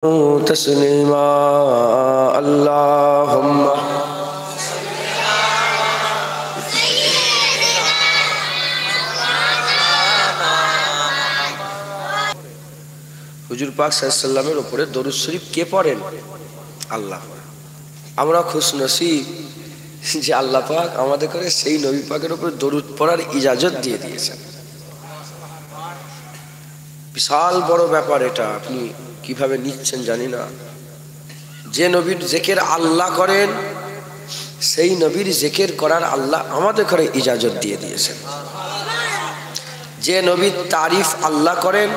تسلیما اللہم হুজুর পাক সাল্লাল্লাহু আলাইহি ওয়াসাল্লামের উপরে দরুদ শরীফ কে পড়েন? আল্লাহ। আমরা খুশনসিব যে আল্লাহ পাক আমাদের করে সেই নবী পাকের উপরে দরুদ পড়ার ইজাজত দিয়ে দিয়েছেন। বিশাল বড় ব্যাপার এটা, আপনি কিভাবে নিচ্ছেন জানি না। যে নবীর জিকির আল্লাহ করেন সেই নবীর জিকির করার আল্লাহ আমাদের করে ইজাজত দিয়ে দিয়েছেন। যে নবীর তারিফ আল্লাহ করেন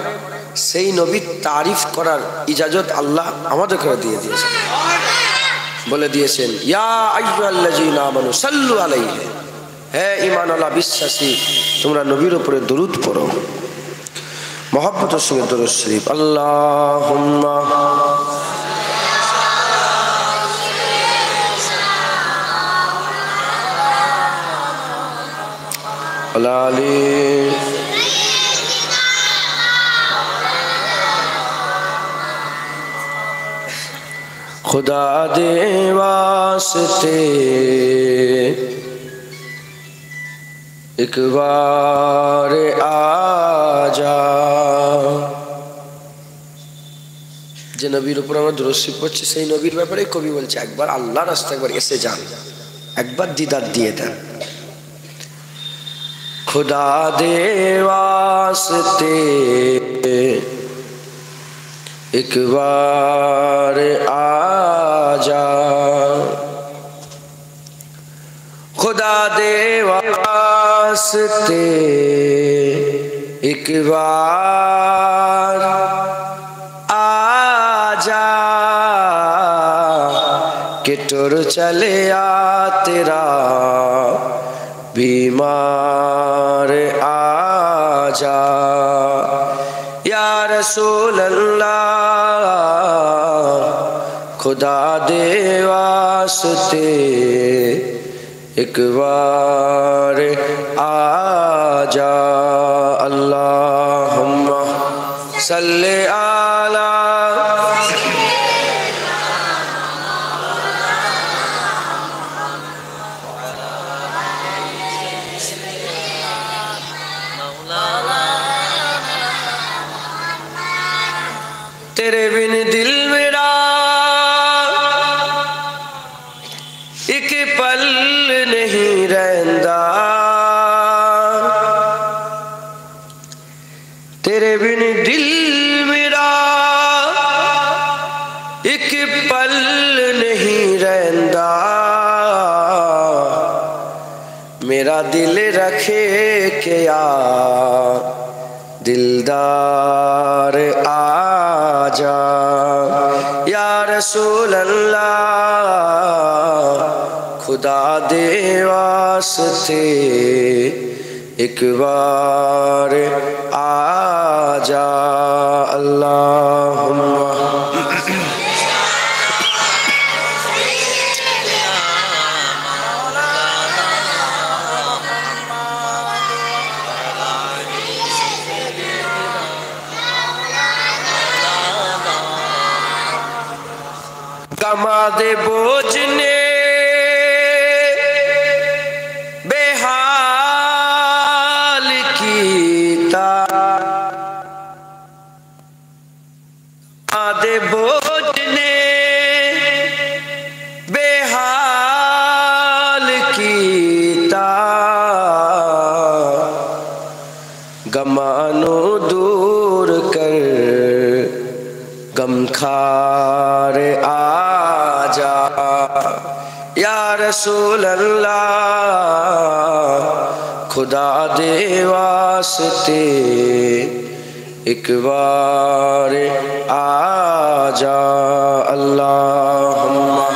সেই নবীর তারিফ করার ইজাজত আল্লাহ আমাদের করে দিয়ে দিয়েছেন। বলে দিয়েছেন ইয়া আইয়ুহাল্লাযীনা আমানু সাল্লু আলাইহি, হে ঈমানওয়ালা বিশ্বাসী তোমরা নবীর উপরে দরুদ পড়ো। মহব্বতের সঙ্গে দরুদ শরীফ আল্লাহুম্মা আলা আলি खुदा दे वास्ते एक बार आजा। যে নবীর উপর আমরা দরুদ শরীফ পড়ছি সেই নবীর ব্যাপারে কবি বলছে একবার আল্লাহর রাস্তা একবার এসে যান, একবার দিদার দিয়ে দেন। खुदा दे वास्ते एक बार आजा, खुदा दे वास्ते एक बार आजा, कि टुर चले आ तेरा बीमार आजा। या रसूल अल्लाह खुदा दे वास्ते एक बार आजा। अल्लाहुम्मा सल्ले आला तेरे बिन दिल मेरा एक पल नहीं रहंदा, तेरे बिन दिल मेरा एक पल नहीं रहंदा। मेरा दिल रखे क्या दिलदार आजा। या रसूल अल्लाह खुदा दे वास्ते एक बार आजा। अल्लाहुम्मा कमादे बोझ ने बेहाल कीता, कमादे बोझ ने बेहाल कीता। गमानो दूर कर गमखार आजा। या रसूल अल्लाह खुदा दे वास्ते एक बार आजा। अल्लाहुम्मा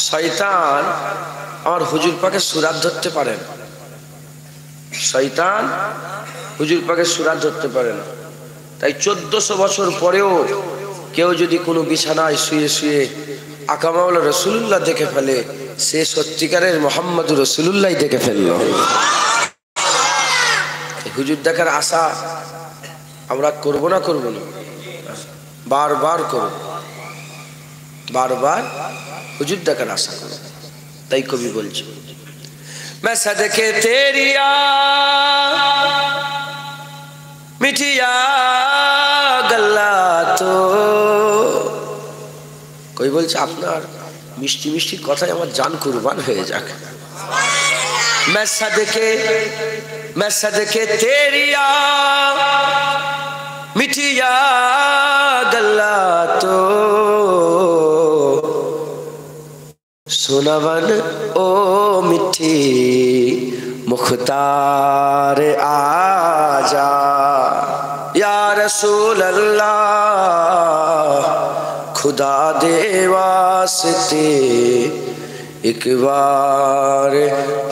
শয়তান আমার হুজুর পাকের সুরাত ধরতে পারে না, শয়তান হুজুর পাকের সুরাত ধরতে পারে না। তাই 1400 বছর পরেও কেউ যদি কোনো বিছানায় শুয়ে শুয়ে আকামাউলা রসুল্লাহ দেখে ফেলে, সে সত্যিকারের মোহাম্মদুর রসুল্লাহ দেখে ফেলল। হুজুর দেখার আশা আমরা করব না করব না? বারবার করব, বারবার হুজুর দেখার আশা করব। তাই কবি বলছে, मैं सदके तेरिया मिठिया गल्ला तो, কই বলছে আপনার মিষ্টি মিষ্টি কথায় আমার জান কুরবান হয়ে যাক। मैं सदके तेरिया मिठिया गल्ला तो, सुनवन ओ मिठी मुख्तार आजा, या रसूल अल्लाह खुदा दे वास्ते एक बार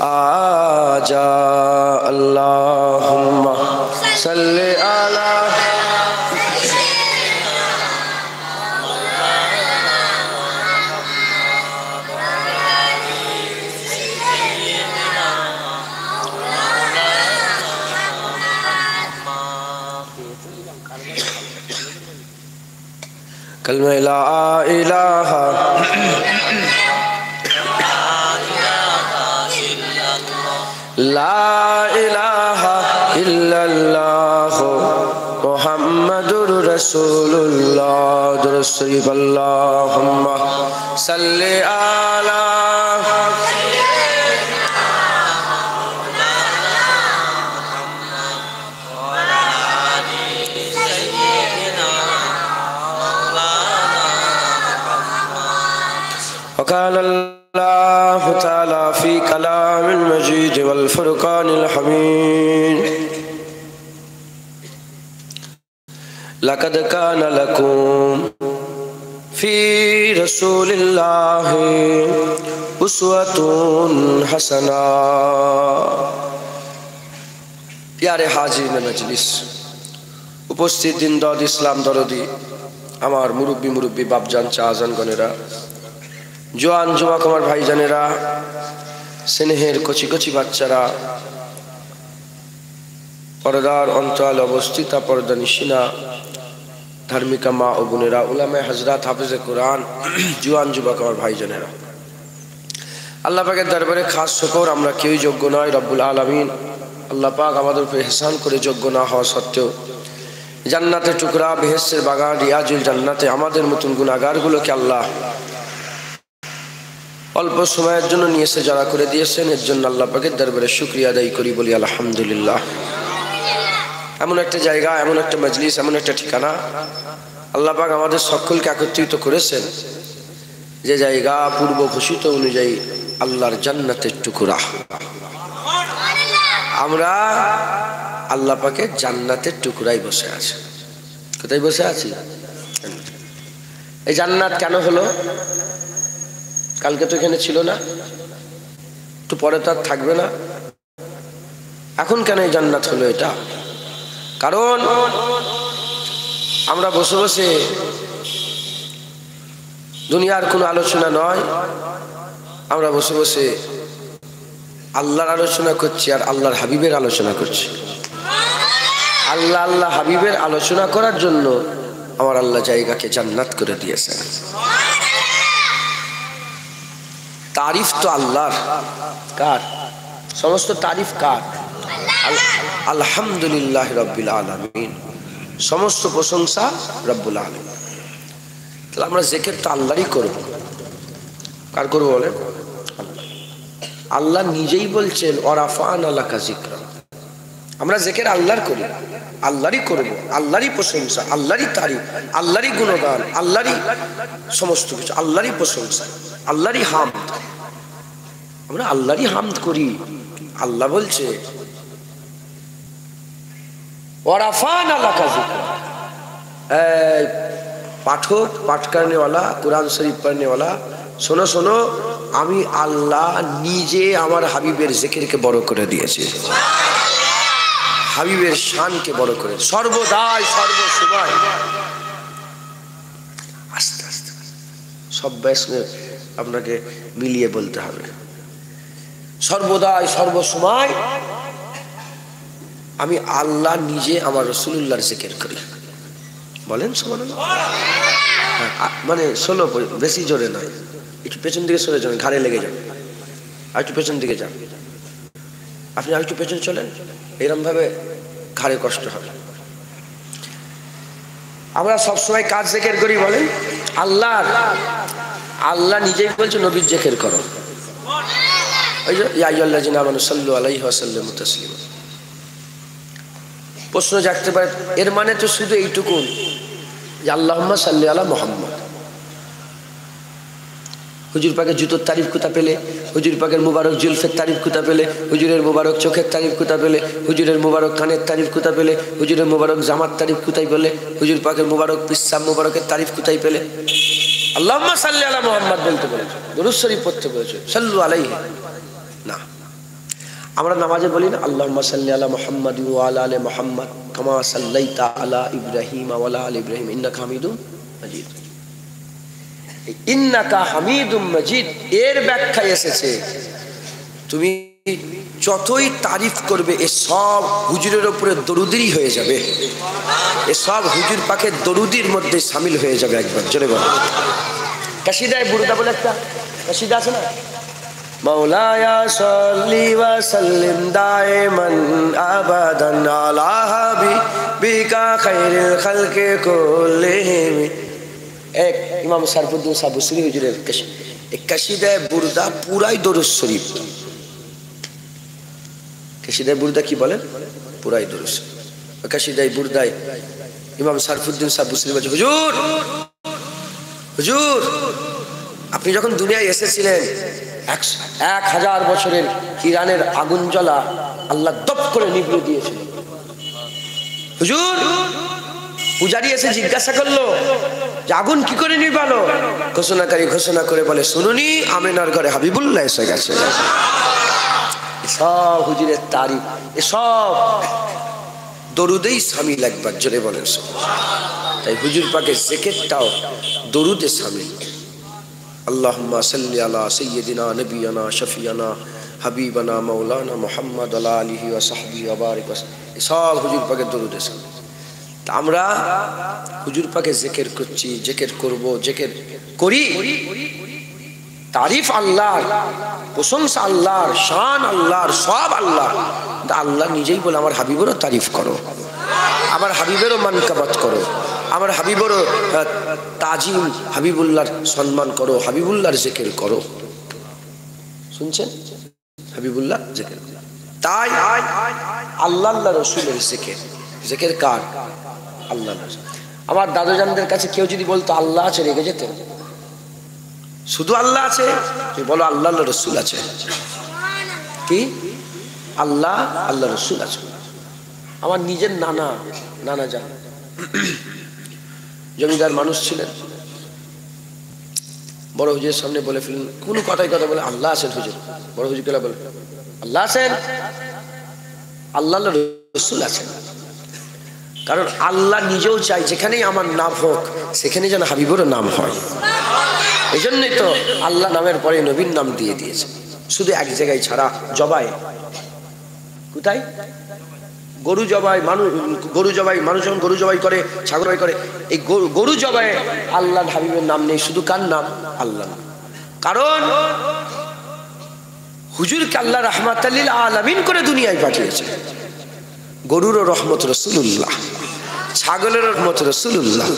आजा। अल्लाहुम्मा सल्ले अला कलमा ला इलाहा ला इलाहा इल्लल्लाह मुहम्मदुर रसूलुल्लाह। दुरूद शरीफ अल्लाहुम्मा सल्ले अला وقال الله تعالى في كلام المجيد والفرقان الحميد لقد كان لكم في رسول الله أسوة حسنة। प्यारे हाजिर मजलिस, उपस्थित दिन दौद इस्लाम दरदी আমার মুরব্বী মুরব্বী বাপজান চাজান গনেরা, জোয়ান যুবক আমার ভাইজানেরা, স্নেহের কচি কচি বাচ্চারা, পর্দার অন্তরালে অবস্থিত পর্দা নিশিনা ধার্মিকা মা ও বোনেরা, উলামায়ে হযরত, হাফেজে কোরআন, জোয়ান যুবক আমার ভাইজানেরা, আল্লাহ পাকের দরবারে খাস শুকর, আমরা কেউই যোগ্য নয়। রব্বুল আলামিন আল্লাহ পাক আমাদের উপর ইহসান করে যোগ্য না হওয়া সত্ত্বেও জান্নাতের টুকরা, বেহেশতের বাগান, রিয়াজুল জান্নাতে আমাদের মতন গুনাহগারগুলোকে আল্লাহ অল্প সময়ের জন্য নিয়ে এসে যারা করে দিয়েছেন, এর জন্য আল্লাহ পাকের দরবারে শুকরিয়া আদায় করি, বলি আলহামদুলিল্লাহ। এমন একটা জায়গা, এমন একটা মজলিস, এমন একটা ঠিকানা আল্লাহ পাক আমাদের সকলকে একত্রিত করেছেন, যে জায়গা পূর্ব ঘোষিত অনুযায়ী আল্লাহর জান্নাতের টুকরা। আমরা আল্লাহ পাকের জান্নাতের টুকরাই বসে আছি। কোথায় বসে আছি? এই জান্নাত কেন হলো? কালকে তো এখানে ছিল না, তো পরে তো আর থাকবে না। এখন কেন এই জান্নাত হলো? এটা কারণ আমরা বসে বসে দুনিয়ার কোনো আলোচনা নয়, আমরা বসে বসে আল্লাহর আলোচনা করছি আর আল্লাহর হাবিবের আলোচনা করছি। আল্লাহ আল্লাহ হাবিবের আলোচনা করার জন্য আমার আল্লাহ জায়গাকে জান্নাত করে দিয়েছেন। तारीफ तो अल्लाह कार, समस्त तारीफ कार? अल्हम्दुलिल्लाह रब्बिल आलामीन, समस्त प्रशंसा रब्बुल आलामीन। তাহলে আমরা জিকির তো আল্লাহরই করব। কার করব বলেন? আল্লাহ নিজেই বলছেন ওয়ারাফানা লাকা যিকরা। আমরা জিকির আল্লাহর করি, আল্লাহরই করব, আল্লাহরই প্রশংসা, আল্লাহরই তারিফ, আল্লাহরই গুণগান, আল্লাহরই সমস্ত কিছু, আল্লাহরই প্রশংসা, আল্লাহরই হামদ। আমরা আল্লাহরই হামদ করি। আল্লাহ বলছে ওয়ারাফানা লাকা যিকরা। এই পাঠক, পাঠ करने वाला, कुरान शरीफ पढ़ने वाला, শোনো শোনো, আমি আল্লাহ নিজে আমার হাবিবের জিকিরকে বড় করে দিয়েছি, হাবিবের শানকে বড় করে, সর্বদাই সর্বসময় সব ব্যাসকে আপনাকে মিলিয়ে বলতে হবে। সর্বদাই সর্বসময় আমি আল্লাহ নিজে আমার রাসূলুল্লাহর জিকির করি। বলেন সুবহানাল্লাহ। মানে ষোলো, বেশি জোরে নয়, একটু পেছন দিকে সরে যান, ঘাড়ে লেগে যান, আর একটু পেছন দিকে যান। আপনি আর একটু পেছন চলেন, এরকম ভাবে ঘাড়ে কষ্ট হবে। আমরা সবসময় কাজ জিকির করি বলেন আল্লাহ নিজেই বলছে নবীর জিকির করো। ওই যে ইয়া আইয়ুহাল্লাযীনা আমানু সাল্লু আলাইহি ওয়া সাল্লিমু তাসলিমা। প্রশ্ন জাগতে পারে, এর মানে তো শুধু এইটুকু যে আল্লাহুম্মা সাল্লি আলা মুহাম্মদ। হুজুর পাকের জুতোর তারিফ কোথা পেলে, হুজুর পাকের মুবারক জুলফের তারিফ কোথা পেলে, হুজুরের মুবারক চোখের তারিফ কোথা পেলে, হুজুরের মুবারক কানের তারিফ কোথা পেলে, হুজুরের মুবারক জামার তারিফ কোথায় পেলে, হুজুর পাকের মুবারক পিসাব মুবারকের তারিফ কোথায় পেলে? আল্লাহুম্মা সাল্লি আলা মুহাম্মদ বলতে বলেছে, দরুদ শরীফ পড়তে বলেছে, সাল্লু আলাইহি না। আমরা নামাজে বলি না আল্লাহুম্মা সাল্লি আলা মুহাম্মাদ ওয়া আলা আলি মুহাম্মাদ কামা সাল্লাইতা আলা ইব্রাহিম ওয়া আলা আলি ইব্রাহিম ইন্নাকা হামিদুম মাজিদ। ইন্নাকা হামিদুম মাজিদ এর ব্যাখ্যা এসেছে তুমি যতই তারিফ করবে এ সব হুজুরের উপরে দরুদই হয়ে যাবে, এ সব হুজুর পাকের দরুদির মধ্যে শামিল হয়ে যাবে। একবার জোরে বলো। কাসিদায়ে বুরদা বলে একটা কাসিদা আছে না, মাওলায়া সাল্লি ওয়া সাল্লিম দাইমান আবাদান আলা হাবিবিকা খায়রুল খালকি কুল্লিহিম। এক ইমাম সারফুদ্দিন সাহেব বুসরি হুজুরের কাসিদায়ে বুরদা পুরাই দরুদ শরীফ। কাসিদায়ে বুরদা কি বলেন? পুরাই দরুদ শরীফ। কাসিদায়ে বুরদায় ইমাম সারফুদ্দিন সাহেব বুসরি বলেছে, হুজুর হুজুর আপনি যখন দুনিয়ায় এসেছিলেন 1000 বছরের ইরানের আগুন জ্বলা আল্লাহ দপ করে নিভিয়ে দিয়েছিল। হুজুর পূজারী এসে জিজ্ঞাসা করলো যে আগুন কি করে নিভালো? ঘোষণাকারী ঘোষণা করে বলে, শুনুনি আমিনার ঘরে হাবিবুল্লাহ এসে গেছে। সব হুজুরের তারিফ, এসব দরুদেই শামিল। একবার জোরে বলেন। তাই হুজুর পাকের জিকিরটাও দরুদে শামিল। আল্লাহুম্মা সাল্লি আলা সাইয়্যিদিনা নবিয়ানা শফিয়ানা হাবিবানা মাওলানা মুহাম্মদ ওয়া আলিহি ওয়া সাহবিহি ওয়া বারিক। সব হুজুর পাকের দরুদে শামিল। তা আমরা হুজুর পাকে জিকির করছি, জিকির করব, জিকির করি। তারিফ আল্লাহর, প্রশংসা আল্লাহর, শান আল্লাহর, সব আল্লাহ। আল্লাহ নিজেই বলে আমার হাবিবেরও তারিফ করো, আমার হাবিবেরও মানকাবাত করো, আমার হাবিবেরও তাজিম, হাবিবুল্লাহর সম্মান করো, হাবিবুল্লাহর জিকির করো। শুনছেন? হাবিবুল্লাহ জিকির। তাই আল্লাহ রাসূলের জিকির। জিকির কার? আল্লাহ। আমার দাদুজানদের কাছে কেউ যদি বলতো আল্লাহ আছে, রেগে যেতেন। শুধু আল্লাহ আছে? তুমি বলো আল্লাহ রাসূল আছে। কি? আল্লাহ আল্লাহ রাসূল আছে। আমার নিজের নানা যান জমিদার মানুষ ছিলেন, বড় হুজুরের সামনে বলে ফেলেন, কোনো কথাই কথা বলে আল্লাহ আছেন হুজুর। বড় হুজুর কেলা বলে আল্লাহ আছেন, আল্লাহ রাসূল আছেন। কারণ আল্লাহ নিজেও চাই যেখানেই আমার নাম হোক সেখানে যেন হাবিবেরও নাম হয়। এই জন্যই তো আল্লাহ নামের পরে নবীর নাম দিয়ে দিয়েছে। শুধু এক জায়গায় ছাড়া, জবাই। কোথায়? গরু জবাই, গরু জবাই, মানুষ যখন গরু জবাই করে, ছাগল জবাই করে, এই গরু জবাই আল্লাহ হাবিবের নাম নেই, শুধু কার নাম? আল্লাহ। কারণ হুজুরকে আল্লাহ রাহমাতাল লিল আলামিন করে দুনিয়ায় পাঠিয়েছে। গরুরও রহমত রাসূলুল্লাহ, ছাগলেরও রহমত রাসূলুল্লাহ,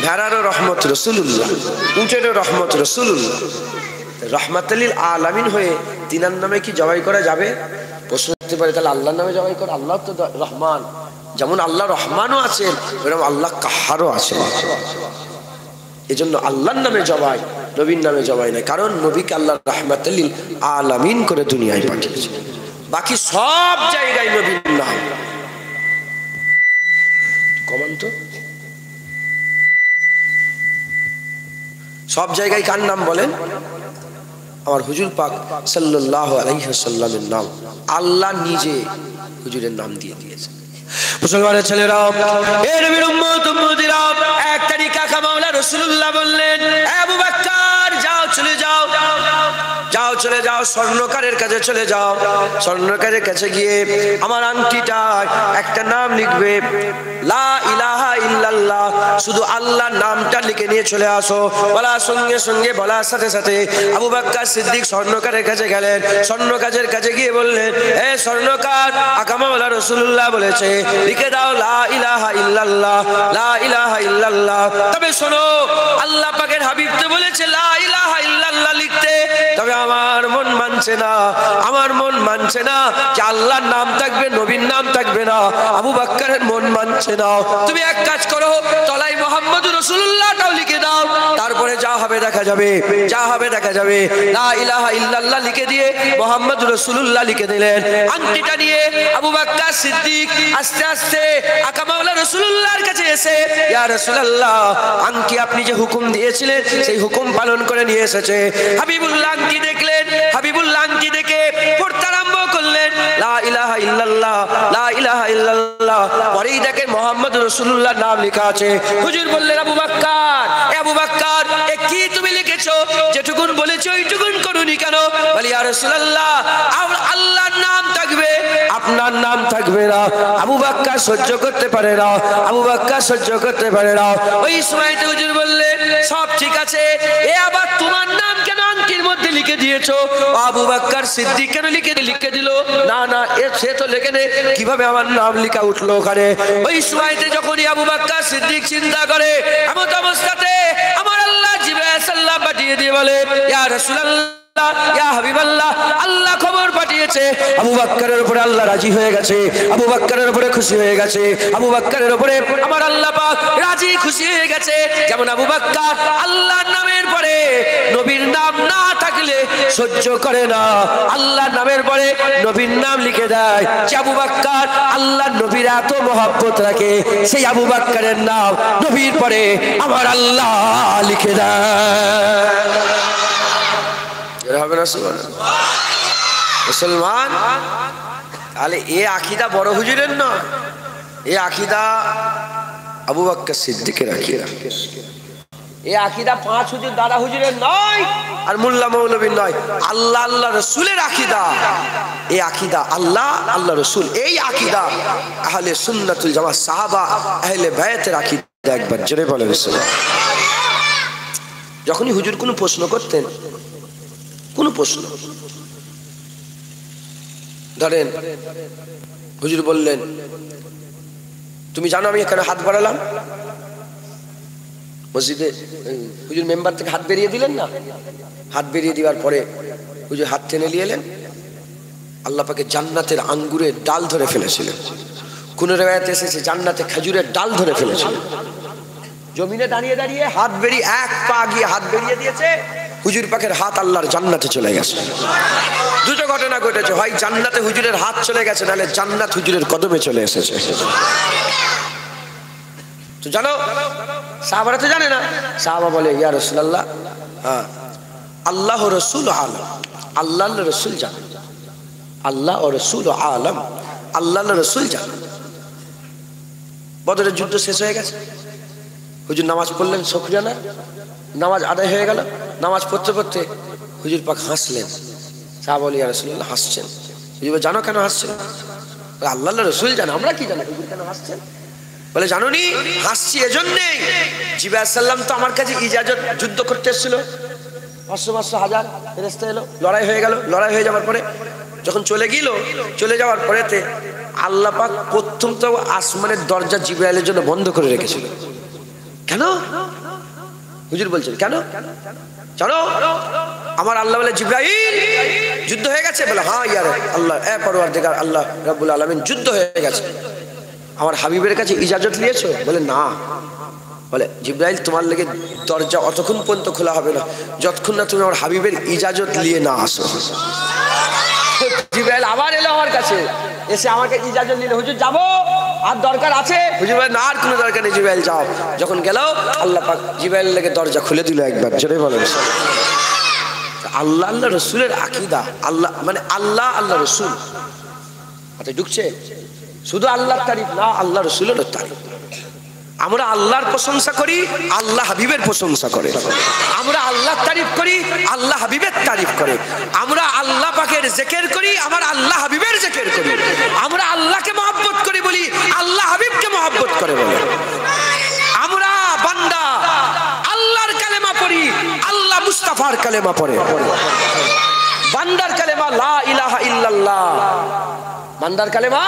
ভেড়ারও রহমত রাসূলুল্লাহ, উটেরও রহমত রাসূলুল্লাহ। রাহমাতাল লিল আলামিন হয়ে তিনার নামে কি জবাই করা যাবে? প্রশ্ন করতে পারে, তাহলে আল্লাহর নামে জবাই কর। আল্লাহ তো রহমান, যেমন আল্লাহ রহমানও আছেন এরকম আল্লাহ কাহারও আছেন। এজন্য আল্লাহর নামে জবাই, নবীর নামে জবাই নাই। কারণ নবীকে আল্লাহ রাহমাতাল লিল আলামিন করে দুনিয়ায় পাঠিয়েছে। বাকি সব জায়গায় নবীর নাম। কমান তো সব জায়গায় কার নাম বলেন? আমার হুজুর পাক সাল্লাল্লাহু আলাইহি ওয়াসাল্লামের নাম আল্লাহ নিজে হুজুরের নাম দিয়ে দিয়েছে। মুসলমানের ছেলেরা, এ নবীর উম্মত উম্মতিরা, এক তারিখ কাকা মাওলা রাসূলুল্লাহ বললেন, আবু বকর চলে যাও স্বর্ণকারের কাছে চলে যাও, স্বর্ণকারের কাছে গিয়ে আমার আংটিটা একটা নাম লিখবে, লা ইলাহা ইল্লাল্লাহ, শুধু আল্লাহর নামটা লিখে নিয়ে চলে আসো। বলার সঙ্গে সঙ্গে বলার সাথে সাথে আবু বকর সিদ্দিক স্বর্ণকারের কাছে গেলেন। স্বর্ণকারের কাছে গিয়ে বললেন, হে স্বর্ণকার, আকামাওয়ালা রাসূলুল্লাহ বলেছে লিখে দাও লা ইলাহা ইল্লাল্লাহ, লা ইলাহা ইল্লাল্লাহ। তবে শোনো, আল্লাহ পাকের হাবিব তো বলেছে লা ইলাহা ইল্লাল্লাহ লিখতে, তবে আমার মন মানছে না, আমার মন মানছে না যে আল্লাহর নাম থাকবে, নবীর নাম থাকবে না। আবু বকরের মন মানছে না। তুমি এক কাজ করো, তলায় মুহাম্মদুর রাসূলুল্লাহটাও লিখে দাও, তারপরে যা হবে দেখা যাবে, যা হবে দেখা যাবে। লা ইলাহা ইল্লাল্লাহ লিখে দিয়ে মুহাম্মদুর রাসূলুল্লাহ লিখে দিলেন। আংটিটা নিয়ে আবু বকর সিদ্দিক আস্তে আস্তে আকামাওয়ালা রাসূলুল্লাহর কাছে এসে, ইয়া রাসূলুল্লাহ, আংটি আপনি যে হুকুম দিয়েছিলেন সেই হুকুম পালন করে নিয়ে এসেছে। হাবিবুল্লাহ আংটি দেখলেন, হাবিবুল্লাহ আংটি দেখে পড়তে আরম্ভ করলেন লা ইলাহা ইল্লাল্লাহ, লা ইলাহা ইল্লাল্লাহ। পরেই দেখেন মুহাম্মদুর রাসূলুল্লাহর নাম লেখা আছে। হুজুর বললেন, আবু বকর, এ আবু বকর, এ কি তুমি লিখেছো? যেটুকুন বলেছো ওইটুকুন করুনি কেন? বলি, ইয়া রাসূলুল্লাহ, আল্লাহর নাম থাকবে, আপনার নাম থাকবে না। আবু বকর সহ্য করতে পারে না, আবু বকর সহ্য করতে পারে না। ওই সময়তে হুজুর বললেন, সব ঠিক আছে, এ আবার তোমার নাম কেন আংটির মধ্যে লিখে দিয়েছো? আবু বকর সিদ্দিক কেন লিখে দিল? না না, সে তো লেখে নে, কিভাবে আমার নাম লেখা উঠলো ওখানে? ওই সময়তে যখনই আবু বকর সিদ্দিক চিন্তা করে, এমন অবস্থাতে আমার আল্লাহ জিবরাইল সাল্লাল্লাহু পাঠিয়ে দিয়ে বলে, ইয়া রাসূলুল্লাহ, ইয়া হাবিবাল্লাহ, আল্লাহ খবর পাঠিয়েছে আবু বকরের উপরে আল্লাহ রাজি হয়ে গেছে, আবু বকরের উপরে খুশি হয়ে গেছে, আবু বকরের উপরে আমার আল্লাহ পাক রাজি খুশি হয়ে গেছে। যেমন আবু বকর আল্লাহর নামের পরে নবীর নাম না থাকলে সহ্য করে না, আল্লাহর নামের পরে নবীর নাম লিখে দেয়। যে আবু বকর আল্লাহর নবীর এত মহব্বত রাখে, সেই আবু বকরের নাম নবীর পরে আমার আল্লাহ লিখে দেয়। মুসলমান, তাহলে এ আকিদা বড় হুজুরের নয়, এ আকিদা আবু বকর সিদ্দিকের আকিদা। এ আকিদা পাঁচ হুজুর দাদা হুজুরের নয়, আর মোল্লা মৌলবীর নয়, আল্লাহ আল্লাহ রসুলের আকিদা। এই আকিদা আল্লাহ আল্লাহ রসুল, এই আকিদা আহলে সুন্নাতুল জামাত, সাহাবা আহলে বায়াতের আকিদা। একবার জোরে বলে বিসমিল্লাহ। যখনই হুজুর কোনো প্রশ্ন করতেন, কোন প্রশ্ন ধরেন, হুজুর বললেন, তুমি জানো আমি এখানে হাত বাড়ালাম? মসজিদে হুজুর মেম্বার থেকে হাত বেরিয়ে দিলেন না, হাত বেরিয়ে দেওয়ার পরে হুজুর হাত টেনে নিয়ে এলেন, আল্লাহ পাকে জান্নাতের আঙ্গুরের ডাল ধরে ফেলেছিলেন। কোন রিওয়ায়াতে এসেছে জান্নাতে খেজুরের ডাল ধরে ফেলেছিলেন। জমিনে দাঁড়িয়ে দাঁড়িয়ে হাত বেরিয়ে, এক পা গিয়ে হাত বেরিয়ে দিয়েছে, হুজুর পাকের হাত আল্লাহর জান্নাতে চলে গেছে। দুটো ঘটনা ঘটেছে, হয় জান্নাতে হুজুরের হাত চলে গেছে, নাহলে জান্নাত হুজুরের কদমে চলে এসেছে। তো জানো, সাহাবারা তো জানে না। সাহাবা বলে, ইয়া রাসূলুল্লাহ, হ্যাঁ, আল্লাহ রসুল আলম, আল্লাহ রসুল জানেন, আল্লাহ ও রসুল আলম, আল্লাহ রসুল জানেন। বদরের যুদ্ধ শেষ হয়ে গেছে, হুজুর নামাজ পড়লেন, শুকরিয়ানা নামাজ আদায় হয়ে গেল। নামাজ পড়তে পড়তে হুজুর পাক হাসলেন। সাহাবা বলে, ইয়া রাসূলুল্লাহ, হাসছেন? হুজুর, জানো কেন হাসছেন? আল্লাহ রসুল জানে, আমরা কি জানি হুজুর কেন হাসছেন? বলে, জানো নি হাসছি এজন্যেই, জিবরাইল সাল্লাম তো আমার কাছে ইজাজত যুদ্ধ করতে এসেছিল, 500 হাজার ফেরেশতা এলো, লড়াই হয়ে গেল। লড়াই হয়ে যাওয়ার পরে যখন চলে যাওয়ার পরেতে আল্লাহ পাক প্রথম তো আসমানের দরজা জিবরাইলের জন্য বন্ধ করে রেখেছিল। কেন? হুজুর বলছেন কেন জানো? আমার আল্লাহ বলে, জিবরাইল যুদ্ধ হয়ে গেছে? বলে, হ্যাঁ ইয়া আল্লাহ, এ পরওয়ারদিগার আল্লাহ রাব্বুল আলামিন, যুদ্ধ হয়ে গেছে। আমার হাবিবের কাছে ইজাজত নিয়েছো? বলে, না। বলে, জিবরাইল তোমার লেগে দরজা অতক্ষণ পর্যন্ত খোলা হবে না যতক্ষণ না তুমি আমার হাবিবের ইজাজত নিয়ে না আসো। জিবরাইল আবার এলো আমার কাছে, এসে আমাকে ইজাজত নিলে, হুজুর যাবো, আর দরকার আছে? হুজুর বলে, না, আর কোনো দরকার নেই, জিবরাইল যাও। যখন গেল, আল্লাহ পাক জিবরাইল লেগে দরজা খুলে দিল। একবার জোরে বলেন। আল্লাহ আল্লাহ রসুলের আকিদা, আল্লাহ মানে আল্লাহ আল্লাহ রসুল হাতে ঢুকছে। শুধু আল্লাহর তারিফ না, আল্লাহ রসুলের তারিফ। আমরা আল্লাহর প্রশংসা করি, আল্লাহ হাবিবের প্রশংসা করে। আমরা আল্লাহর তারিফ করি, আল্লাহ হাবিবের তারিফ করে। আমরা আল্লাহ পাকের জিকির করি, আমার আল্লাহ হাবিবের জিকির করি। আমরা আল্লাহকে মহব্বত করি বলি, আল্লাহ হাবিবকে মহব্বত করে বলে। আমরা বান্দা আল্লাহর কালেমা পড়ি, আল্লাহ মুস্তাফার কালেমা পড়ে। বান্দার কালেমা লা ইলাহা ইল্লাল্লাহ, বান্দার কালেমা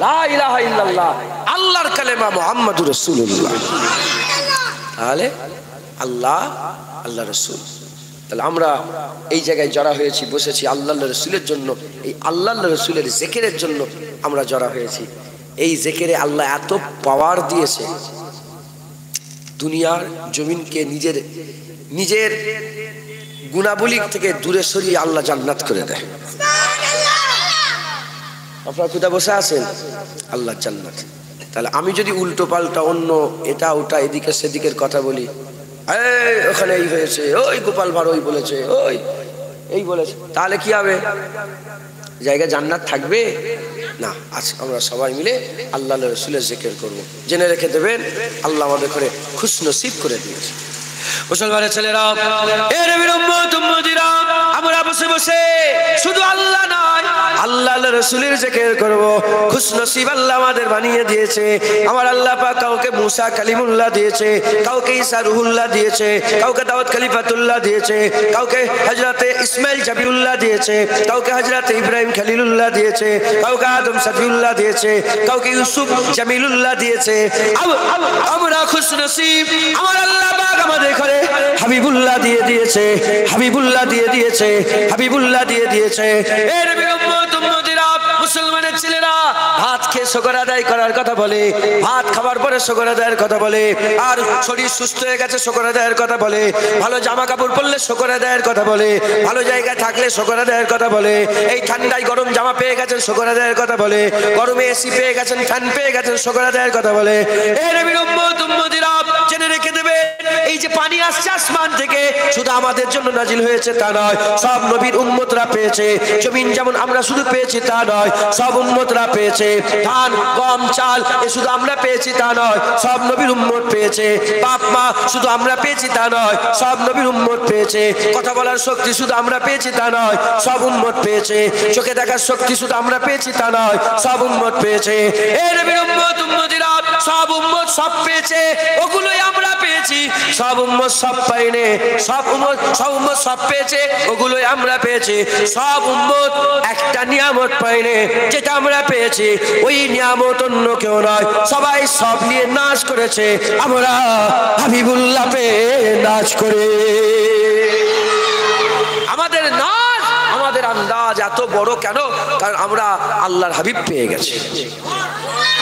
লা ইলাহা ইল্লাল্লাহ, আল্লাহর কালেমা মুহাম্মাদুর রাসূলুল্লাহ। তাহলে আল্লাহ, আল্লাহ রাসূল। তাহলে আমরা এই জায়গায় জড়া হয়েছি, বসেছি আল্লাহ রাসূলের জন্য। এই আল্লাহ রাসূলের জিকিরের জন্য আমরা জড়া হয়েছি। এই জিকিরে আল্লাহ এত পাওয়ার দিয়েছে, দুনিয়ার জমিনকে নিজের নিজের গুণাবলী থেকে দূরে সরিয়ে আল্লাহ জান্নাত করে দেয়। আপনারা কোথায় বসে আছেন? আল্লাহ জান্নাত। তাহলে আমি যদি উল্টো পাল্টা অন্য এটা ওটা এদিকে সেদিকের কথা বলি, এই ওখানে এই হয়েছে, ওই গোপাল ভাঁড় ওই বলেছে, ওই এই বলেছে, তাহলে কি হবে? জায়গায় জান্নাত থাকবে না। আজ আমরা সবাই মিলে আল্লাহ রাসূলের জিকির করব। জেনে রেখে দেবেন, আল্লাহ আমাদের করে খুশনসিব করে দিয়েছে। মুসলমানের ছেলেরা, এ নবীর উম্মত উম্মতিরা, আমরা বসে বসে শুধু আল্লাহ নয়, আল্লাহ রাসূলের জিকির করব। খুশনসিব আল্লাহ আমাদের বানিয়ে দিয়েছে। আমার আল্লাহ পাক কাউকে মুসা কালিমুল্লাহ দিয়েছে, কাউকে ঈসা রুহুল্লাহ দিয়েছে, কাউকে দাউদ খলিফাতুল্লাহ দিয়েছে, কাউকে হযরতে ইসমাইল জাবিউল্লাহ দিয়েছে, কাউকে হযরতে ইব্রাহিম খলিলুল্লাহ দিয়েছে, কাউকে আদম সাফিউল্লাহ দিয়েছে, কাউকে ইউসুফ জামিলুল্লাহ দিয়েছে। আমরা খুশনসিব, আমার আল্লাহ পাক আমাদের ঘরে হাবিবুল্লাহ দিয়ে দিয়েছে, হাবিবুল্লাহ দিয়ে দিয়েছে, হাবিবুল্লাহ দিয়ে দিয়েছে। এ নবীর উম্মত উম্মতিরা, মুসলমানের ছেলেরা, ভাত খেয়ে শুকর আদায় করার কথা বলে, ভাত খাবার পরে শুকর আদায়ের কথা বলে, আর শরীর সুস্থ হয়ে গেছে শুকর আদায়ের কথা বলে, ভালো জামা কাপড় পরলে শুকর আদায়ের কথা বলে, ভালো জায়গায় থাকলে শুকর আদায়ের কথা বলে, এই ঠান্ডায় গরম জামা পেয়ে গেছেন শুকর আদায়ের কথা বলে, গরমে এসি পেয়ে গেছেন, ফ্যান পেয়ে গেছেন শুকর আদায়ের কথা বলে। এ নবীর উম্মত উম্মতিরা, জেনে রেখে দেবে, এই যে পানি আসছে আসমান থেকে শুধু আমাদের জন্য নাজিল হয়েছে তা নয়, সব নবীর উম্মতরা পেয়েছে। জমিন যেমন আমরা শুধু পেয়েছি তা নয়, সব উম্মতরা পেয়েছে। ধান গম চাল এ শুধু আমরা পেয়েছি তা নয়, সব নবীর উম্মত পেয়েছে। বাপ মা শুধু আমরা পেয়েছি তা নয়, সব নবীর উম্মত পেয়েছে। কথা বলার শক্তি শুধু আমরা পেয়েছি তা নয়, সব উম্মত পেয়েছে। চোখে দেখার শক্তি শুধু আমরা পেয়েছি তা নয়, সব উম্মত পেয়েছে। এ নবীর উম্মত উম্মতিরা, সব উম্মত সব পেয়েছে, ওগুলোই আমরা পেয়েছি। সব উম্মত সব পাইনি, সব উম্মত সব পেয়েছে, ওগুলোই আমরা পেয়েছি। সব উম্মত একটা নিয়ামত পাইনি, যেটা আমরা পেয়েছি ওই নিয়ামত অন্য কেউ নয়। সবাই সব নিয়ে নাচ করেছে, আমরা হাবিবুল্লাহ পেয়ে নাচ করে। আমাদের নাচ, আমাদের আন্দাজ এত বড় কেন? কারণ আমরা আল্লাহর হাবিব পেয়ে গেছি,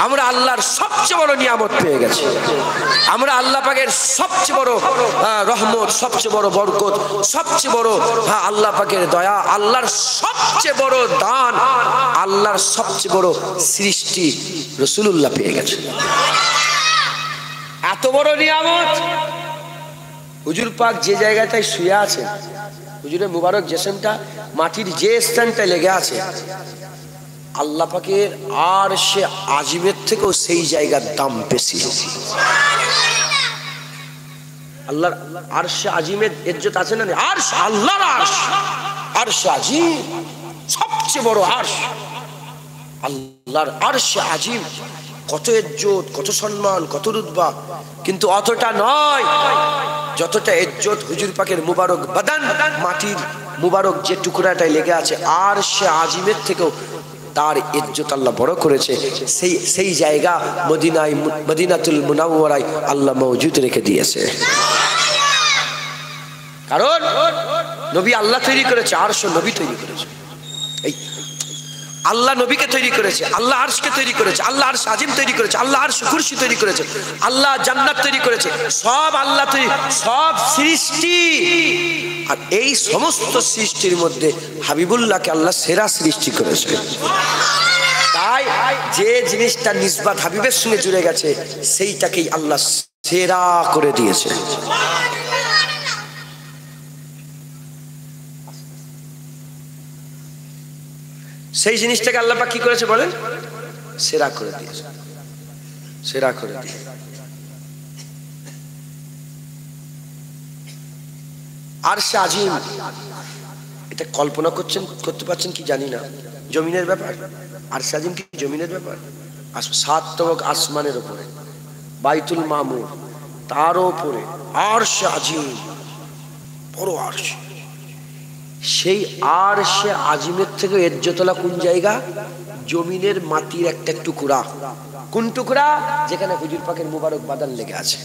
আমরা আল্লাহর সবচেয়ে বড় নিয়ামত পেয়ে গেছি, আমরা আল্লাহ পাকের সবচেয়ে বড় রহমত, সবচেয়ে বড় বরকত, সবচেয়ে বড় আল্লাহ পাকের দয়া, আল্লাহর সবচেয়ে বড় দান, আল্লাহর সবচেয়ে বড় সৃষ্টি রাসূলুল্লাহ পেয়ে গেছে। এত বড় নিয়ামত। হুজুর পাক যে জায়গাটায় শুয়ে আছে, হুজুরের মুবারক জিসমটা মাটির যে স্থানটা লেগে আছে, আল্লাহ পাকের আরশে আজিমের থেকেও সেই জায়গার দাম বেশি। আল্লাহর আরশে আজিমের ইজ্জত আছে না? আরশ, আল্লাহর আরশ, আরশে আজিম সবচেয়ে বড় আরশ, আল্লাহর আরশে আজিম। কত ইজ্জত, কত সম্মান, কত রুতবা, কিন্তু অতটা নয় যতটা ইজ্জত হুজুর পাকের মুবারক বাদান, মাটির মুবারক যে টুকরাটায় লেগে আছে, আরশে আজিমের থেকেও তার ইজ্জত আল্লাহ বড় করেছে। সেই জায়গা মদিনায়, মদিনাতুল মুনাওয়ারায় আল্লাহ মওজুদ রেখে দিয়েছে। কারণ নবী আল্লাহ তৈরি করেছে, আরশ নবী তৈরি করেছে। এই আল্লাহ নবীকে তৈরি করেছে, আল্লাহ আরশকে তৈরি করেছে, আল্লাহ আরশ আজিম তৈরি করেছে, আল্লাহ আরশ কুরসি তৈরি করেছে, আল্লাহ জান্নাত তৈরি করেছে। সব আল্লাহ তৈরি, সব সৃষ্টি। আর এই সমস্ত সৃষ্টির মধ্যে হাবিবুল্লাহকে আল্লাহ সেরা সৃষ্টি করেছে। তাই যে জিনিসটা নিসবাত হাবিবের সঙ্গে জুড়ে গেছে, সেইটাকেই আল্লাহ সেরা করে দিয়েছে। সেই জিনিসটাকে আল্লাহ পাক কি করেছে বলেন? সেরা করে দিয়েছে, সেরা করে দিয়ে। আরশে আজিম, এটা কল্পনা করতে পারছেন কি জানি না, জমিনের ব্যাপার। আরশে আজিম কি জমিনের ব্যাপার? 7 তবক আসমানের উপরে, বাইতুল মামুর, তারও উপরে আরশে আজিম, বড় আরশ। সেই আরশে আজিমের থেকে এজ্জতলা কোন জায়গা? জমিনের মাটির একটা টুকরা। কোন টুকরা? যেখানে হুজুর পাকের মুবারক বাদান লেগে আছে।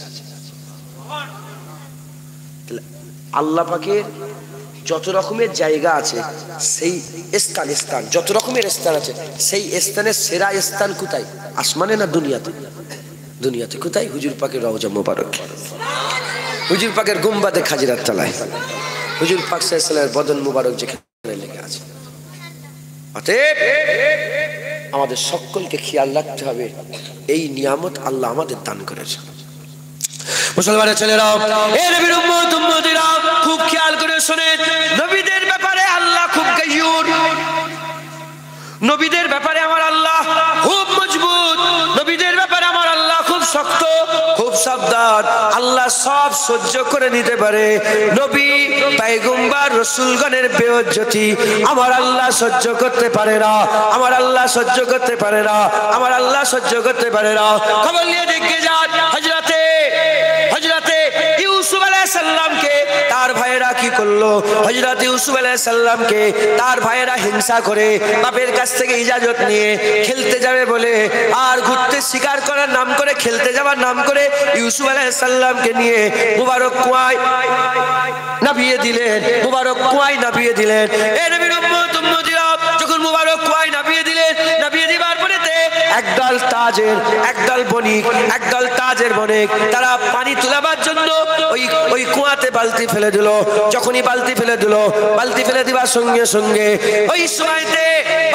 আল্লাহ পাকের যত রকমের জায়গা আছে, সেই স্থান যত রকমের স্থান আছে, সেই স্থানের সেরা স্থান কোথায়? আসমানে না দুনিয়াতে? দুনিয়াতে। কোথায়? হুজুর পাকের রওজা মুবারক, হুজুর পাকের গুম্বাদে খাজিরার তলায়, হুজুর পাক সাল্লাল্লাহু আলাইহি ওয়াসাল্লামের বদন মুবারক যেখানে লেগে আছে। অতএব আমাদের সকলকে খেয়াল রাখতে হবে, এই নিয়ামত আল্লাহ আমাদের দান করেছে। মুসলমানের ছেলেরা, এই নবীর উম্মত উম্মতিরা খুব খেয়াল করে শুনেন, নবীদের ব্যাপারে আল্লাহ খুব গায়ুর, নবীদের ব্যাপারে আমার আল্লাহ খুব মজবুত, নবীদের ব্যাপারে আমার আল্লাহ খুব শক্ত, খুব সাবধান। আল্লাহ সব সহ্য করে নিতে পারে। নবী পয়গম্বর রাসূলগণের বেইজ্জতি আমার আল্লাহ সহ্য করতে পারে না, আমার আল্লাহ সহ্য করতে পারে না, আমার আল্লাহ সহ্য করতে পারে না। খবর নিয়ে দেখে যান, হযরতে ইউসুফ আলাইহিস সালামকে তার ভাইয়েরা কি করলো? হযরত ইউসুফ আলাইহিস সালামকে তার ভাইয়েরা হিংসা করে বাপের কাছ থেকে ইজাজত নিয়ে খেলতে যাবে বলে, আর ঘুরতে শিকার করার নাম করে, খেলতে যাওয়ার নাম করে ইউসুফ আলাইহিস সালামকে নিয়ে মুবারক কুয়ায় নাবিয়ে দিলেন, মুবারক কুয়ায় নাবিয়ে দিলেন। এই নবীর উম্মত উম্মতিরা যখন মুবারক কুয়ায় নাবিয়ে দিলেন, নাবিয়ে দিবার পরেতে একদল তাজের, একদল বণিক, একদল তাজের বণিক তারা পানি তোলাবার জন্য ওই কুয়াতে বালতি ফেলে দিল। যখনই বালতি ফেলে দিল, বালতি ফেলে দিবার সঙ্গে সঙ্গে ওই সময়তে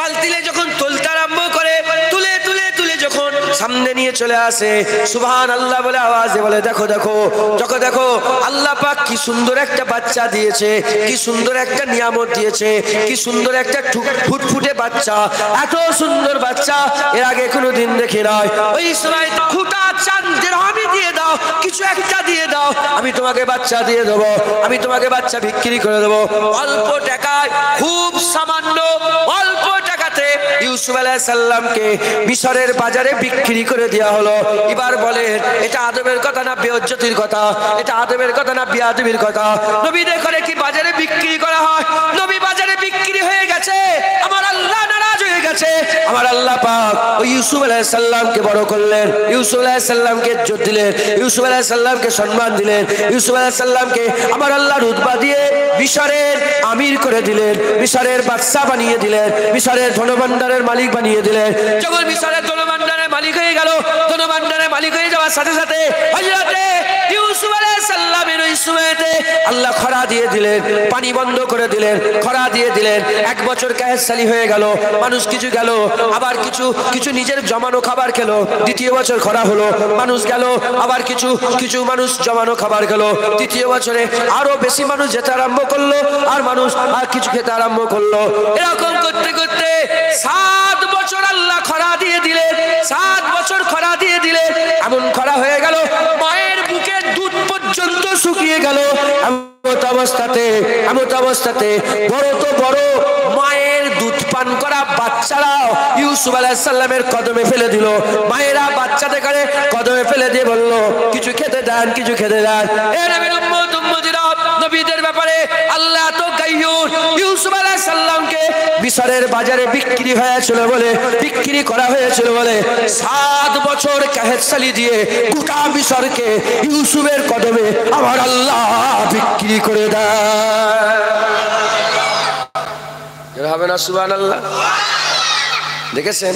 বালতিলে যখন তুলতে আরম্ভ করে, তুলে তুলে তুলে যখন সামনে নিয়ে চলে আসে, সুবহানাল্লাহ বলে আওয়াজে বলে, দেখো দেখো দেখো দেখো, আল্লাহ পাক কি সুন্দর একটা বাচ্চা দিয়েছে, কি সুন্দর একটা নিয়ামত দিয়েছে, কি সুন্দর একটা ফুটফুটে বাচ্চা, এত সুন্দর বাচ্চা এর আগে কোনোদিন দেখি নাই। ওই সময় খুঁটা চান দিরহামি দিয়ে দাও, কিছু একটা দিয়ে দাও, আমি তোমাকে বাচ্চা দিয়ে দেবো, আমি তোমাকে বাচ্চা বিক্রি করে দেবো। অল্প টাকায়, খুব সামান্য অল্প টাকাতে ইউসুফ আলাইহিস সালামকে মিশরের বাজারে বিক্রি করে দেওয়া হলো। এবার বলেন, এটা আদবের কথা না বেইজ্জতির কথা? এটা আদবের কথা না বিয়াদবির কথা? নবীদের করে কি বাজারে বিক্রি করা হয়? নবী বাজারে বিক্রি হয়ে গেছে, আমার আল্লাহ নারাজ হয়ে গেছে। আমার আল্লাহ পাক ওই ইউসুফ আলাইহিস সালামকে বড় করলেন, ইউসুফ আলাইহিস সালামকে ইজ্জত দিলেন, ইউসুফ আলাইহিস সালামকে সম্মান দিলেন, ইউসুফ আলাইহিস সালামকে আমার আল্লাহ রুতবা দিয়ে মিশরের আমির করে দিলেন, মিশরের বাদশা বানিয়ে দিলেন, মিশরের ধনভাণ্ডারের মালিক বানিয়ে দিলেন। যখন মিশরের ধনভাণ্ডারের মালিক হয়ে গেল, ধনভাণ্ডারের মালিক হয়ে যাওয়ার সাথে সাথে হযরতে ইউসুফ আলাইহিস সালামের ওই সময়তে আল্লাহ খরা দিয়ে দিলেন, পানি বন্ধ করে দিলেন, খরা দিয়ে দিলেন। 1 বছর কাহেসালি হয়ে গেল, মানুষ কিছু গেল, আবার কিছু নিজের জমানো খাবার খেলো। দ্বিতীয় বছর খরা হলো, মানুষ গেল, আবার কিছু মানুষ জমানো খাবার খেলো। তৃতীয় বছরে আরো বেশি মানুষ যেতে আরম্ভ করলো, আর মানুষ আর কিছু খেতে আরম্ভ করলো। এরকম করতে করতে 7 বছর আল্লাহ খরা দিয়ে দিলেন, 7 বছর খরা দিয়ে দিলেন। এমন খরা হয়ে গেল, মায়ের বুকের দুধ পর্যন্ত শুকিয়ে গেল। এমত অবস্থাতে বড় তো বড় মায়ের দুধ পান করা বাচ্চারাও ইউসুফ আলাইহিস সালামের কদমে ফেলে দিল। মায়েরা বাচ্চাদের করে কদমে ফেলে দিয়ে বলল, কিছু খেতে দেন, কিছু খেতে দেন। এ নবীর উম্মত উম্মতিরা, নবীদের ব্যাপারে আল্লাহ তো গায়ুর। ইউসুফ আলাইহিস সালামকে মিশরের বাজারে বিক্রি হয়েছিল বলে, বিক্রি করা হয়েছিল বলে 7 বছর কাহেসালি দিয়ে গোটা মিশরকে ইউসুফের কদমে আমার আল্লাহ বিক্রি করে দেয়। হবে না সুবহানাল্লাহ? দেখেছেন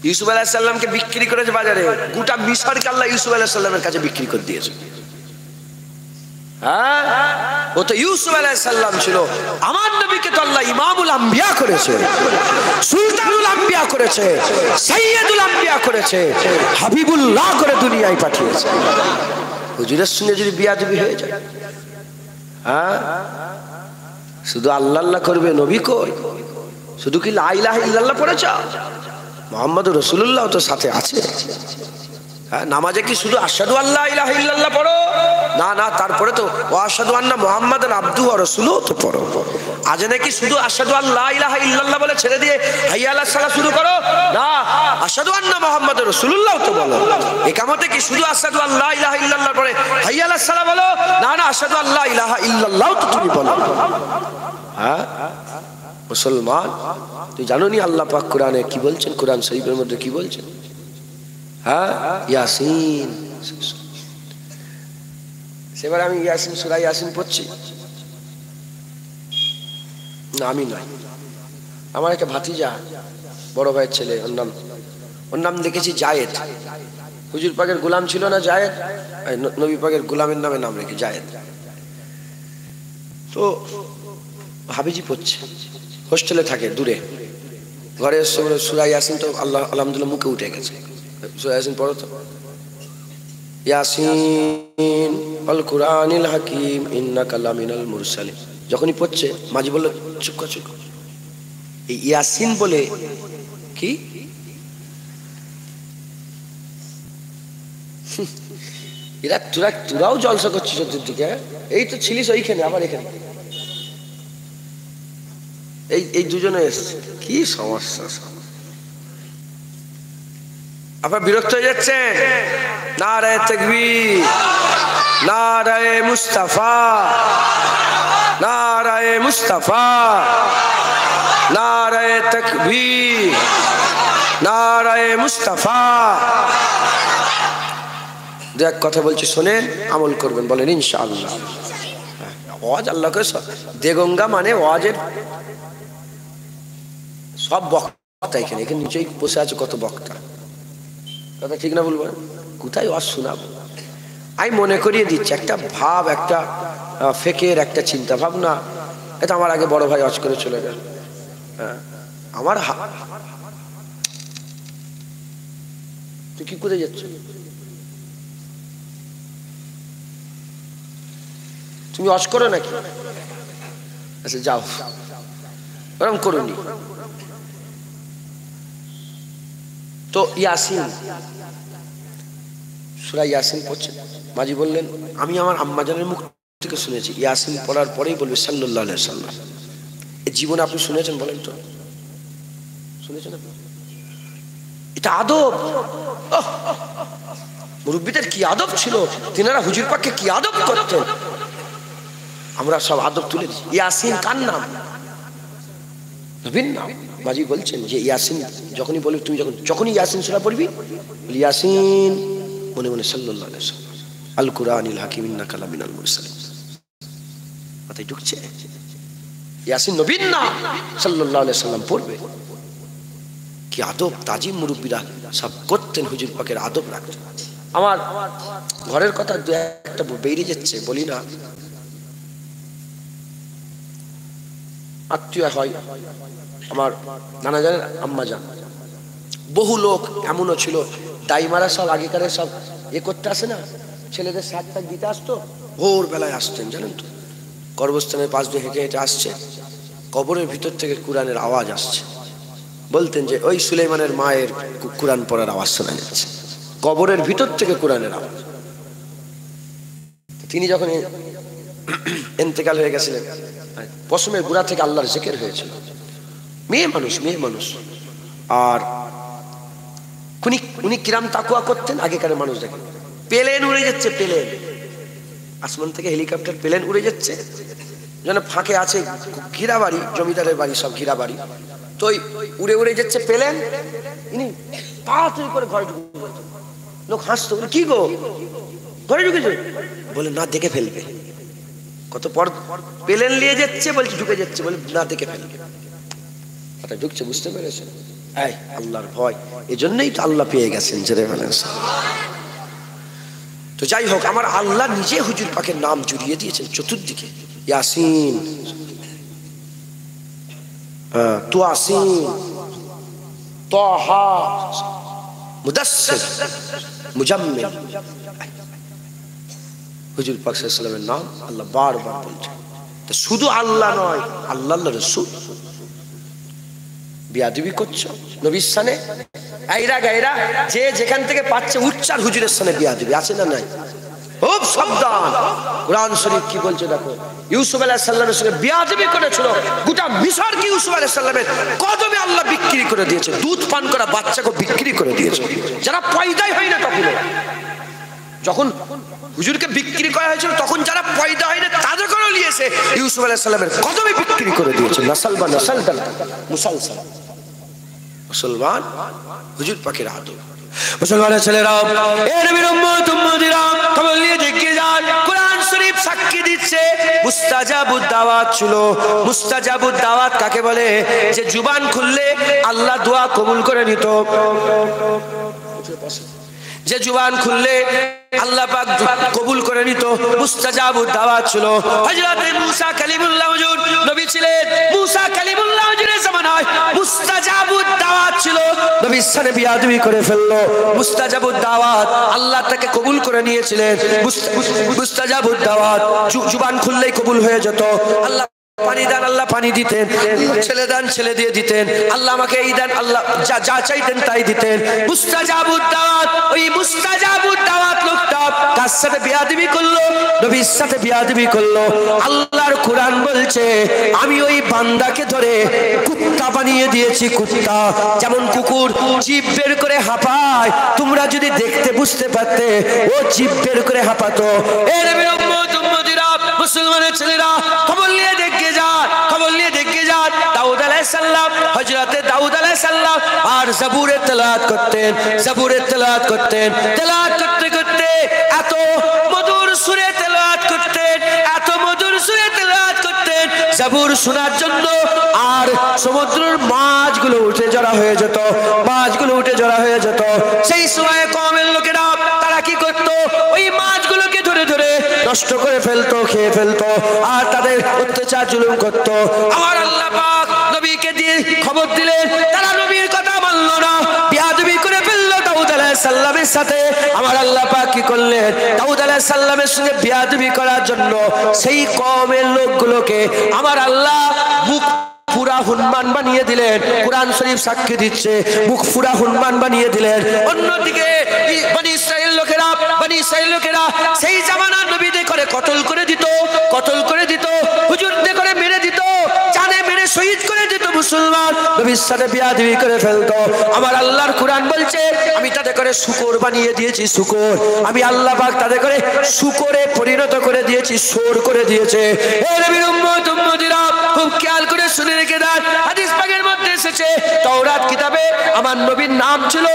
ইউসুফ আলাইহিস সালামকে বিক্রি করেছে বাজারে, গোটা মিশরকে আল্লাহ ইউসুফ আলাইহিস সালামের কাছে বিক্রি করে দিয়েছে। হ্যাঁ, ও তো ইউসুফ আলাইহিস সালাম ছিল, আমার নবীকে তো আল্লাহ ইমামুল আম্বিয়া করেছে, সুলতানুল আম্বিয়া করেছে, সাইয়্যিদুল আম্বিয়া করেছে, হাবিবুল্লাহ করে দুনিয়ায় পাঠিয়েছে। হুজুরের সঙ্গে যদি বিয়াদবি হয়ে যায়, হ্যাঁ, শুধু আল্লাহ আল্লাহ করবে, নবী কই? শুধু কি লা ইলাহা ইল্লাল্লাহ পড়েছ? মুহাম্মদুর রাসূলুল্লাহ তো সাথে আছে। হ্যাঁ, নামাজে কি শুধু আশহাদু আল্লা ইলাহা ইল্লাল্লাহ পড়ো? না না, তারপরে তো ওয়াশহাদু আন্না মুহাম্মাদান আবদুহু ওয়া রাসূলুহু তো পড়ো। আজ নাকি শুধু আশহাদু আল্লা ইলাহা ইল্লাল্লাহ বলে ছেড়ে দিয়ে হাইয়া আলাস সালাহ শুরু করো না, আশহাদু আন্না মুহাম্মাদুর রাসূলুল্লাহ তো বলো। ইকামতে কি শুধু আশহাদু আল্লা ইলাহা ইল্লাল্লাহ পরে হাইয়া আলাস সালাহ বলো না, না আশহাদু আল্লা ইলাহা ইল্লাল্লাহ তো তুমি বলো। হ্যাঁ মুসলমান, তুই জানো নি আল্লাহ পাক কোরআনে কি বলছেন? কোরআন শরীফের মধ্যে কি বলছেন? হ্যাঁ ইয়াসিন। সেবার আমি ইয়াসিন, সূরা ইয়াসিন পড়ছি না, আমি নয়, আমার একটা ভাতিজা বড় ভাইয়ের ছেলে, ওর নাম দেখেছি জায়েদ। হুজুর পাকের গোলাম ছিল না জায়েদ, নবী পাকের গোলামের নামে নাম রেখে জায়েদ। তো হাবিজি পড়ছে, হোস্টেলে থাকে দূরে, ঘরে এসে বলে সূরা ইয়াসিন তো আল্লাহ আলহামদুলিল্লাহ মুখে উঠে গেছে, সূরা ইয়াসিন পড়ো তো। ইয়াসিন আল কুরআনিল হাকিম ইন্নাকা লামিনাল মুরসালিন। যখনই পড়ছে মাঝি বলল চুপ কর চুপ কর, এই ইয়াসিন বলে কি এরা তোরাও জলসা করছিস ওদের দিকে, এই তো ছিলিস ওইখানে আবার এখানে, এই দুজনে এসছে, কি সমস্যা। আপনার বিরক্ত হয়ে যাচ্ছেন? নারায়ে তাকবীর, নারায়ে মুস্তাফা, নারায়ে মুস্তাফা, নারায়ে তাকবীর, নারায়ে মুস্তাফা। দু এক কথা বলছি শোনেন, আমল করবেন, বলেন ইনশাআল্লাহ। ওয়াজ আল্লাহকে দেগঙ্গা মানে ওয়াজের সব বক্তা এখানে, এখানে নিচেই বসে আছে কত বক্তা, কথা ঠিক না বলবো? কোথায় ওয়াজ শোনাবো? আমি মনে করিয়ে দিচ্ছি, একটা ভাব, একটা ফেকের একটা চিন্তা ভাবনা, এটা আমার আগে বড় ভাই ওয়াজ করে চলে গেল। আমার তুই কি করে যাচ্ছ? তুমি ওয়াজ করো নাকি? আচ্ছা যাও, ওরকম করুনি। তো ইয়াসিন, সূরা ইয়াসিন পড়ছে, মাঝি বললেন আমি আমার আম্মাজানের মুখ থেকে শুনেছি, ইয়াসিন পড়ার পরেই বলবে সাল্লাল্লাহু আলাইহি ওয়াসাল্লাম। এই জীবনে আপনি শুনেছেন? বলেন তো, শুনেছেন আপনি? এটা আদব। মুরব্বিদের কি আদব ছিল, তিনারা হুজুর পাককে কি আদব করতেন, আমরা সব আদব তুলে দিই। ইয়াসিন কার নাম? নবীর নাম। মাঝি বলছেন যে ইয়াসিন যখনই বলবি, তুমি যখনই ইয়াসিন সূরা পড়বি, ইয়াসিন মনে মনে সাল্লাল্লাহু আলাইহি ওয়াসাল্লাম, আল কুরআনিল হাকিম ইন্নাকা লামিনাল মুরসালিন। মাথায় ঢুকছে? ইয়াসিন নবীর নাম, সাল্লাল্লাহু আলাইহি ওয়াসাল্লাম পড়বে। কি আদব তাজিম মুরব্বিরা সব করতেন, হুজুর পাকের আদব রাখতেন। আমার ঘরের কথা দু একটা বেরিয়ে যাচ্ছে, বলি না, আত্মীয় হয় আমার নানা জানের আম্মা জান, বহু লোক এমনও ছিল, দাইমারা সব আগেকার সব করতে আসে না, ছেলেদের শাক টাক দিতে আসতো, ভোর বেলায় আসতেন জানেন তো, কবরস্থানের পাশ দিয়ে হেঁটে হেঁটে আসছে, কবরের ভিতর থেকে কোরআনের আওয়াজ আসছে, বলতেন যে ওই সুলাইমানের মায়ের কোরআন পড়ার আওয়াজ শোনা যাচ্ছে, কবরের ভিতর থেকে কোরআনের আওয়াজ। তিনি যখন ইন্তেকাল হয়ে গেছিলেন, পশমের গুড়া থেকে আল্লাহর জিকির হয়েছিল, মেয়ে মানুষ। আর উনি কিরাম তাকুয়া করতেন, আগেকার মানুষ দেখেন, প্লেন উড়ে যাচ্ছে, প্লেন আসমান থেকে হেলিকপ্টার প্লেন উড়ে যাচ্ছে, যেন ফাঁকে আছে ঘিরা বাড়ি, জমিদারের বাড়ি সব ঘিরা বাড়ি, তো উড়ে উড়ে যাচ্ছে প্লেন, ইনি তাড়াতাড়ি করে ঘরে ঢুকে, লোক হাসতো, কি গো ঘরে ঢুকেছে? বলে না দেখে ফেলবে, কত পর প্লেন নিয়ে যাচ্ছে, বলছে ঢুকে যাচ্ছে, বলে না দেখে ফেলবে, ঢুকছে, বুঝতে পেরেছে? এই আল্লাহর ভয়, এজন্যই তো আল্লাহ পেয়ে গেছেন। তো যাই হোক, আমার আল্লাহ নিজে হুজুর পাকের নাম জুড়িয়ে দিয়েছেন চতুর্দিকে। ইয়াসিন, তুয়াসিন, তাহা, মুদাসসির, মুজাম্মিল, হুজুর পাক সাল্লাল্লাহু আলাইহি ওয়াসাল্লামের নাম আল্লাহ বারবার বলছেন। তো শুধু আল্লাহ নয়, আল্লাহর রাসূল। বিয়াদবি করছো নবীর সানে, আইরা গায়রা যে যেখান থেকে পাচ্ছে উচ্চার হুজুরের সানে বিয়াদবি আছে না নাই? খুব সাবধান। কোরআন শরীফ কি বলছে দেখো, ইউসুফ আলাইহিস সালামের সঙ্গে বিয়াদবি করেছিল, গোটা মিশর কি ইউসুফ আলাইহিস সালামের কদমে আল্লাহ বিক্রি করে দিয়েছে, দুধ পান করা বাচ্চাকে বিক্রি করে দিয়েছে, যারা পয়দাই হয় না তখন। যখন হুজুরকে বিক্রি করা হয়েছিল তখন যারা পয়দা হয় না তাদেরকেও নিয়েছে ইউসুফ আলাইহিস সালামের কদমে বিক্রি করে দিয়েছে। নাসাল বা নাসাল মুসালসাল। মুসলমান হুজুর পাকের আদব। মুসলমানের ছেলেরা, এ নবীর উম্মত উম্মতিরা, খবর নিয়ে দেখে যান, কোরআন শরীফ সাক্ষী দিচ্ছে মুস্তাজাবুদ দাওয়াত ছিল। মুস্তাজাবুদ দাওয়াত কাকে বলে? যে জুবান খুললে আল্লাহ দোয়া কবুল করে নিত, যে জুবান খুললে আল্লাহ পাক কবুল করে নিত, মুস্তাজাবুদ দাওয়াত ছিল। হযরত মুসা কালিমুল্লাহ হুজুর নবী ছিলেন, মুসা কালিমুল্লাহ হুজুরের জামানায় মুস্তাজাবুদ দাওয়াত ছিল, নবীর সাথে বিয়াদবি করে ফেললো, মুস্তাজাবুদ দাওয়াত আল্লাহ তাকে কবুল করে নিয়েছিলেন। মুস্তাজাবুদ দাওয়াত জুবান খুললেই কবুল হয়ে যেত। আল্লাহ পানি দেন, আল্লাহ পানি দিতেন, ছেলে দেন, ছেলে দিয়ে দিতেন, আল্লাহ আমাকে এই দেন, আল্লাহ যা চাইতেন তাই দিতেন। মুস্তাজাবুদ দাওয়াত, ওই মুস্তাজাবুদ দাওয়াত লোকটা কার সাথে বিয়াদবি করলো? নবীর সাথে বিয়াদবি করলো। আল্লাহর কোরআন বলছে আমি ওই বান্দাকে ধরে কুত্তা বানিয়ে দিয়েছি। কুত্তা যেমন কুকুর জিভ বের করে হাঁপায়, তোমরা যদি দেখতে বুঝতে পারতে ও জিভ বের করে হাঁপাতো। এ নবীর উম্মত উম্মতিরা, মুসলমানের ছেলেরা, খবর নিয়ে দেখে যান, খবর নিয়ে দেখে যান। দাউদ আলাইহিস সালাম, হযরতে দাউদ আলাইহিস সালাম আর জাবুরের তেলাওয়াত করতেন, জাবুরের তেলাওয়াত করতেন, তেলাওয়াত করতে করতে এত মধুর সুরে তেলাওয়াত করতেন, এত মধুর সুরে তেলাওয়াত করতেন, জাবুর শোনার জন্য আর সমুদ্রের মাছগুলো উঠে জড়া হয়ে যেত, মাছগুলো উঠে জড়া হয়ে যেত। সেই সময় কওমের লোকেরা তারা কি করতো? ওই মাছগুলোকে ধরে ধরে নষ্ট করে ফেলতো, খেয়ে ফেলতো, আর তাদের অত্যাচার জুলুম করতো। আমার আল্লাহ পাক নবীকে দিয়ে খবর দিলেন, তারা নবীর কথা মানলো না, বিয়াদবি করে ফেললো দাউদ আলাইহিস সালামের সাথে। আমার আল্লাহ পাক কি করলেন? দাউদ আলাইহিস সালামের সঙ্গে বিয়াদবি করার জন্য সেই কওমের লোকগুলোকে আমার আল্লাহ মুখ পুরা হুনমান বানিয়ে দিলেন। কোরআন শরীফ সাক্ষী দিচ্ছে, মুখ পুরা হুনমান বানিয়ে দিলেন। অন্যদিকে বনি ইসরাইল লোকেরা, বনি ইসরাইল লোকেরা সেই জামানার নবীদের করে কতল করে দিত, কতল করে দিত, হুজুরদের করে মেরে দিত, জানে মেরে শহীদ করে দিত মুসলমান। নবীর সাথে বিয়াদবি করে ফেলতো। আমার আল্লাহর কোরআন বলছে আমি তাদের করে শুকর বানিয়ে দিয়েছি, শুকর। আমি আল্লাহ পাক তাদের করে শুকরে পরিণত করে দিয়েছি, সোর করে দিয়েছে। এ নবীর উম্মত উম্মতিরা, খুব খেয়াল করে শুনে রেখে দেন, হাদিস পাকের মধ্যে এসেছে তাওরাত কিতাবে আমার নবীর নাম ছিল,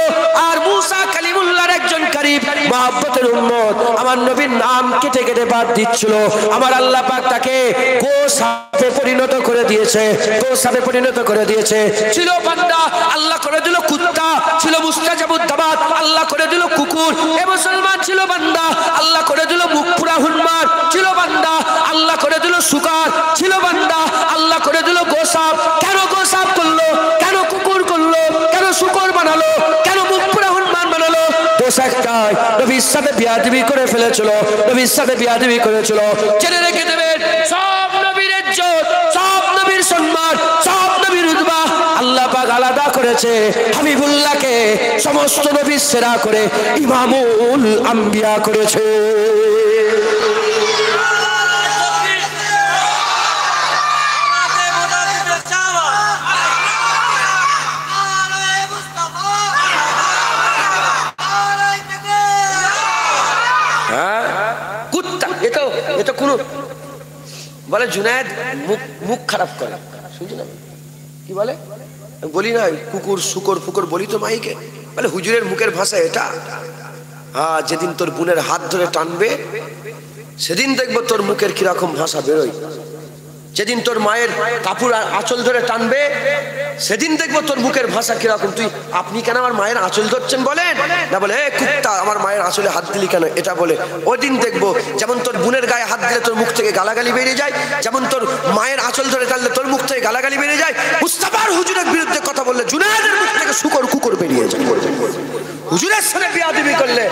আর মুসা কালিমুল্লাহর একজন করিম মহব্বতের উম্মত আমার নবীর নাম কেটে কেটে বাদ দিচ্ছিল। আমার আল্লাহ পাক তাকে গোসাপে পরিণত করে দিয়েছে, গোসাপে পরিণত করে দিয়েছে। ছিল বান্দা, আল্লাহ করে দিল কুত্তা। ছিল মুস্তাজাবুদ দাওয়াত, আল্লাহ করে দিল কুকুর। এ মুসলমান ছিল বান্দা, আল্লাহ করে দিল মুখ পুরা হুনমান। ছিল বান্দা, আল্লাহ করে দিল শুকার। ছিল বান্দা, আল্লাহ করে দিল গোসাপ। কেন গোসাপ করলো? কেন কুকুর করলো? কেন শুকর বানালো? কেন মুখ পুরা হুনমান বানালো? দোষ একটাই, নবীর সাথে বিয়াদবি করে ফেলেছিল, নবীর সাথে বিয়াদবি করেছিল। জেনে রেখে দেবেন, সব নবীর ইজ্জত, সব নবীর সম্মান, সব নবীর রুতবা আল্লাহ পাক আলাদা করেছে। হাবিবুল্লাহকে সমস্ত নবীর সেরা করে ইমামুল আম্বিয়া করেছে। এটা কোন বলে জুনায়েদ মুখ খারাপ করে, শুনছি না কি বলে? বলি না কুকুর শুকর ফুকর বলি তো মাইকে, বলে হুজুরের মুখের ভাষা এটা। হ্যাঁ, যেদিন তোর বোনের হাত ধরে টানবে সেদিন দেখবো তোর মুখের কিরকম ভাষা বেরোয়। যেদিন তোর মায়ের কাপড় আঁচল ধরে টানবে সেদিন দেখবো তোর মুখের ভাষা কিরকম। তুই আপনি কেন আমার মায়ের আঁচল ধরছেন বলেন না, বলে এ কুত্তা আমার মায়ের আঁচলে হাত দিলি কেন, এটা বলে। ওই দিন দেখবো যেমন তোর বোনের গায়ে হাত দিলে তোর মুখ থেকে গালাগালি বেরিয়ে যায়, যেমন তোর মায়ের আঁচল ধরে টানলে তোর মুখ থেকে গালাগালি বেরিয়ে যায়। মুস্তাফার হুজুরের বিরুদ্ধে কথা বললে জুনায়েদের মুখ থেকে শুকর কুকুর বেরিয়ে যায়। হুজুরের সাথে বিয়াদবি করলে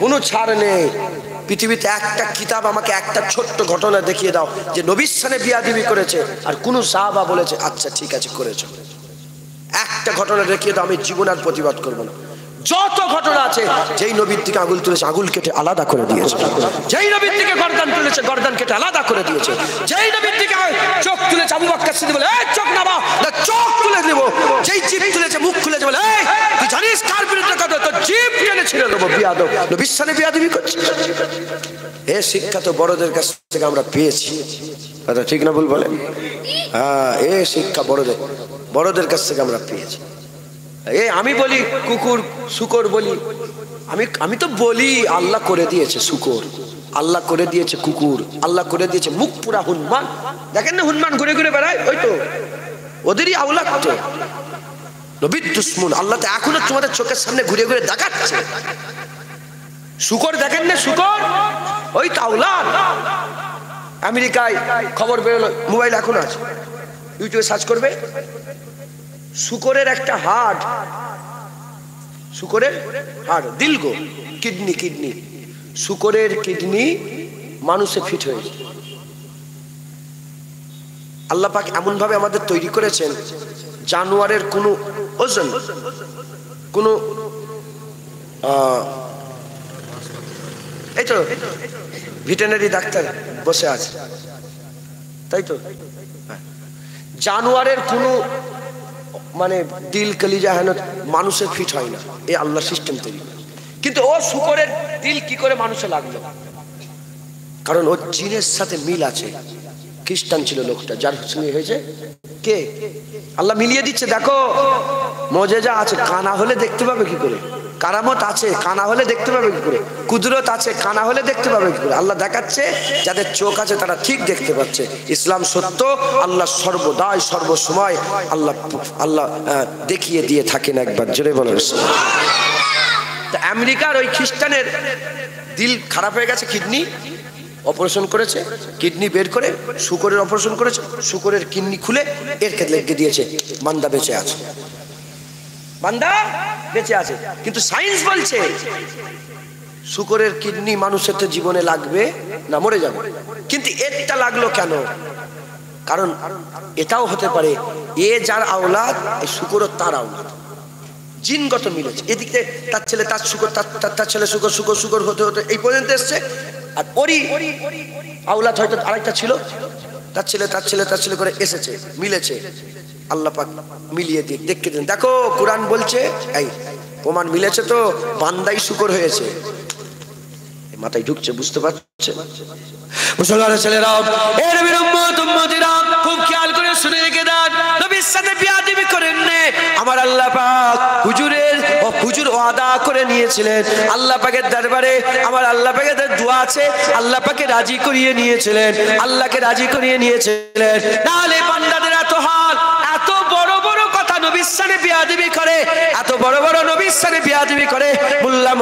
কোনো ছাড় নেই। পৃথিবীতে একটা কিতাব আমাকে একটা ছোট্ট ঘটনা দেখিয়ে দাও যে নবীর সাথে বিয়াদবি করেছে আর কোন সাহাবা বলেছে আচ্ছা ঠিক আছে করেছো। একটা ঘটনা দেখিয়ে দাও, আমি জীবন আর প্রতিবাদ করবো না। যত ঘটনা আছে, যেই নবীর দিকে আঙুল তুলেছে আঙুল কেটে আলাদা করে দিয়েছে, যেই নবীর দিকে গর্দান তুলেছে গর্দান কেটে আলাদা করে দিয়েছে, যেই নবীর দিকে চোখ তুলেছে আবু বকর সিদ্দিক বলে এই চোখ নামা, না চোখ তুলে দেব, যেই জিভ তুলেছে মুখ খুলেছে বলে এই তুই জানিস কার বিরুদ্ধে কথা, তো জিভ টেনে ছিঁড়ে দেবো, বিয়াদব, নবীর সামনে বিয়াদবি করছে। এ শিক্ষা তো বড়দের কাছ থেকে আমরা পেয়েছি, কথা ঠিক না ভুল বলেন? হ্যাঁ, এ শিক্ষা বড়দের কাছ থেকে আমরা পেয়েছি। আমি বলি কুকুর শুকর বলি, আমি তো বলি আল্লাহ করে দিয়েছে শুকর, আল্লাহ করে দিয়েছে কুকুর, আল্লাহ করে দিয়েছে মুখ পুরা হনুমান। দেখেন না হনুমান ঘুরে ঘুরে বেড়ায়, ওই তো ওদেরই আওলাদ তো, নবীর দুশমন। আল্লাহ তো এখনো তোমাদের চোখের সামনে ঘুরে ঘুরে দেখাচ্ছে। শুকর দেখেন না, শুকর ওই তো আওলাদ। আমেরিকায় খবর বেরোলো, মোবাইল এখন আছে, ইউটিউবে সার্চ করবে, শুকরের একটা হাড়, শুকরের হাড় দিল গো, কিডনি, শুকরের কিডনি মানুষে ফিট হয়েছে। আল্লাহ পাক এমন ভাবে আমাদের তৈরি করেছেন, জানোয়ারের কোনো ওজন, কোনো এই তো ভেটেরিনারি ডাক্তার বসে আছে, তাই তো, জানোয়ারের কোনো মানে দিল কলিজা হেন মানুষের ফিট হয় না, এই আল্লাহ সিস্টেম তৈরি। কিন্তু ও শুকরের দিল কি করে মানুষে লাগলো? কারণ ওর জিনের সাথে মিল আছে। খ্রিস্টান ছিল লোকটা, যার সঙ্গে হয়েছে কে? আল্লাহ মিলিয়ে দিচ্ছে। দেখো মজেজা আছে, কানা হলে দেখতে পাবে কি করে? কারামত আছে, কানা হলে দেখতে পাবে কি করে? কুদরত আছে, কানা হলে দেখতে পাবে কি করে? আল্লাহ দেখাচ্ছে, যাদের চোখ আছে তারা ঠিক দেখতে পাচ্ছে। ইসলাম সত্য, আল্লাহ সর্বদাই সর্বসময় আল্লাহ দেখিয়ে দিয়ে থাকেন। একবার জোরে বলেন। আমেরিকার ওই খ্রিস্টানের দিল খারাপ হয়ে গেছে, কিডনি অপারেশন করেছে, কিডনি বের করে শুকরের অপারেশন করেছে, শুকরের কিডনি খুলে এর লেগে দিয়েছে, বান্দা বেঁচে আছে, বান্দা বেঁচে আছে। কিন্তু সায়েন্স বলছে শুকরের কিডনি মানুষের তো জীবনে লাগবে না, মরে যাবে। কিন্তু এরটা লাগলো কেন? কারণ এটাও হতে পারে এ যার আওলাদ, এই শুকরও তার আওলাদ, জিনগত মিলেছে। এদিকে তার ছেলে তার শুকর, তার ছেলে শুকর, শুকর শুকর হতে হতে এই পর্যন্ত এসছে। আর ওরই আওলাদ হয়তো আরেকটা ছিল, তার ছেলে তার ছেলে তার ছেলে করে এসেছে, মিলেছে। আল্লাহ পাক মিলিয়ে দিয়ে দেখে দেন। দেখো কোরআন বলছে এই প্রমাণ মিলেছে, তো বান্দাই শুকর হয়েছে। মাথায় ঢুকছে, বুঝতে পারছে? মুসলমানের ছেলেরাও, এ নবীর উম্মত উম্মতিরা, খুব খেয়াল করে শুনে রেখে দেন, নবীর সাথে বিয়াদবি করেন না। আমার আল্লাহ পাক হুজুর ওয়াদা করে নিয়েছিলেন, আল্লাহ পাকের দরবারে আমার আল্লাহ পাকের দোয়া আছে, আল্লাহ পাকে রাজি করিয়ে নিয়েছিলেন, আল্লাহকে রাজি করিয়ে নিয়েছিলেন। নাহলে বান্দাদের এত হাল, এত বড় বড় কথা নবীর সাথে বিয়াদবি করে, এত বড় বড় নবীর সাথে বিয়াদবি করে, মোল্লা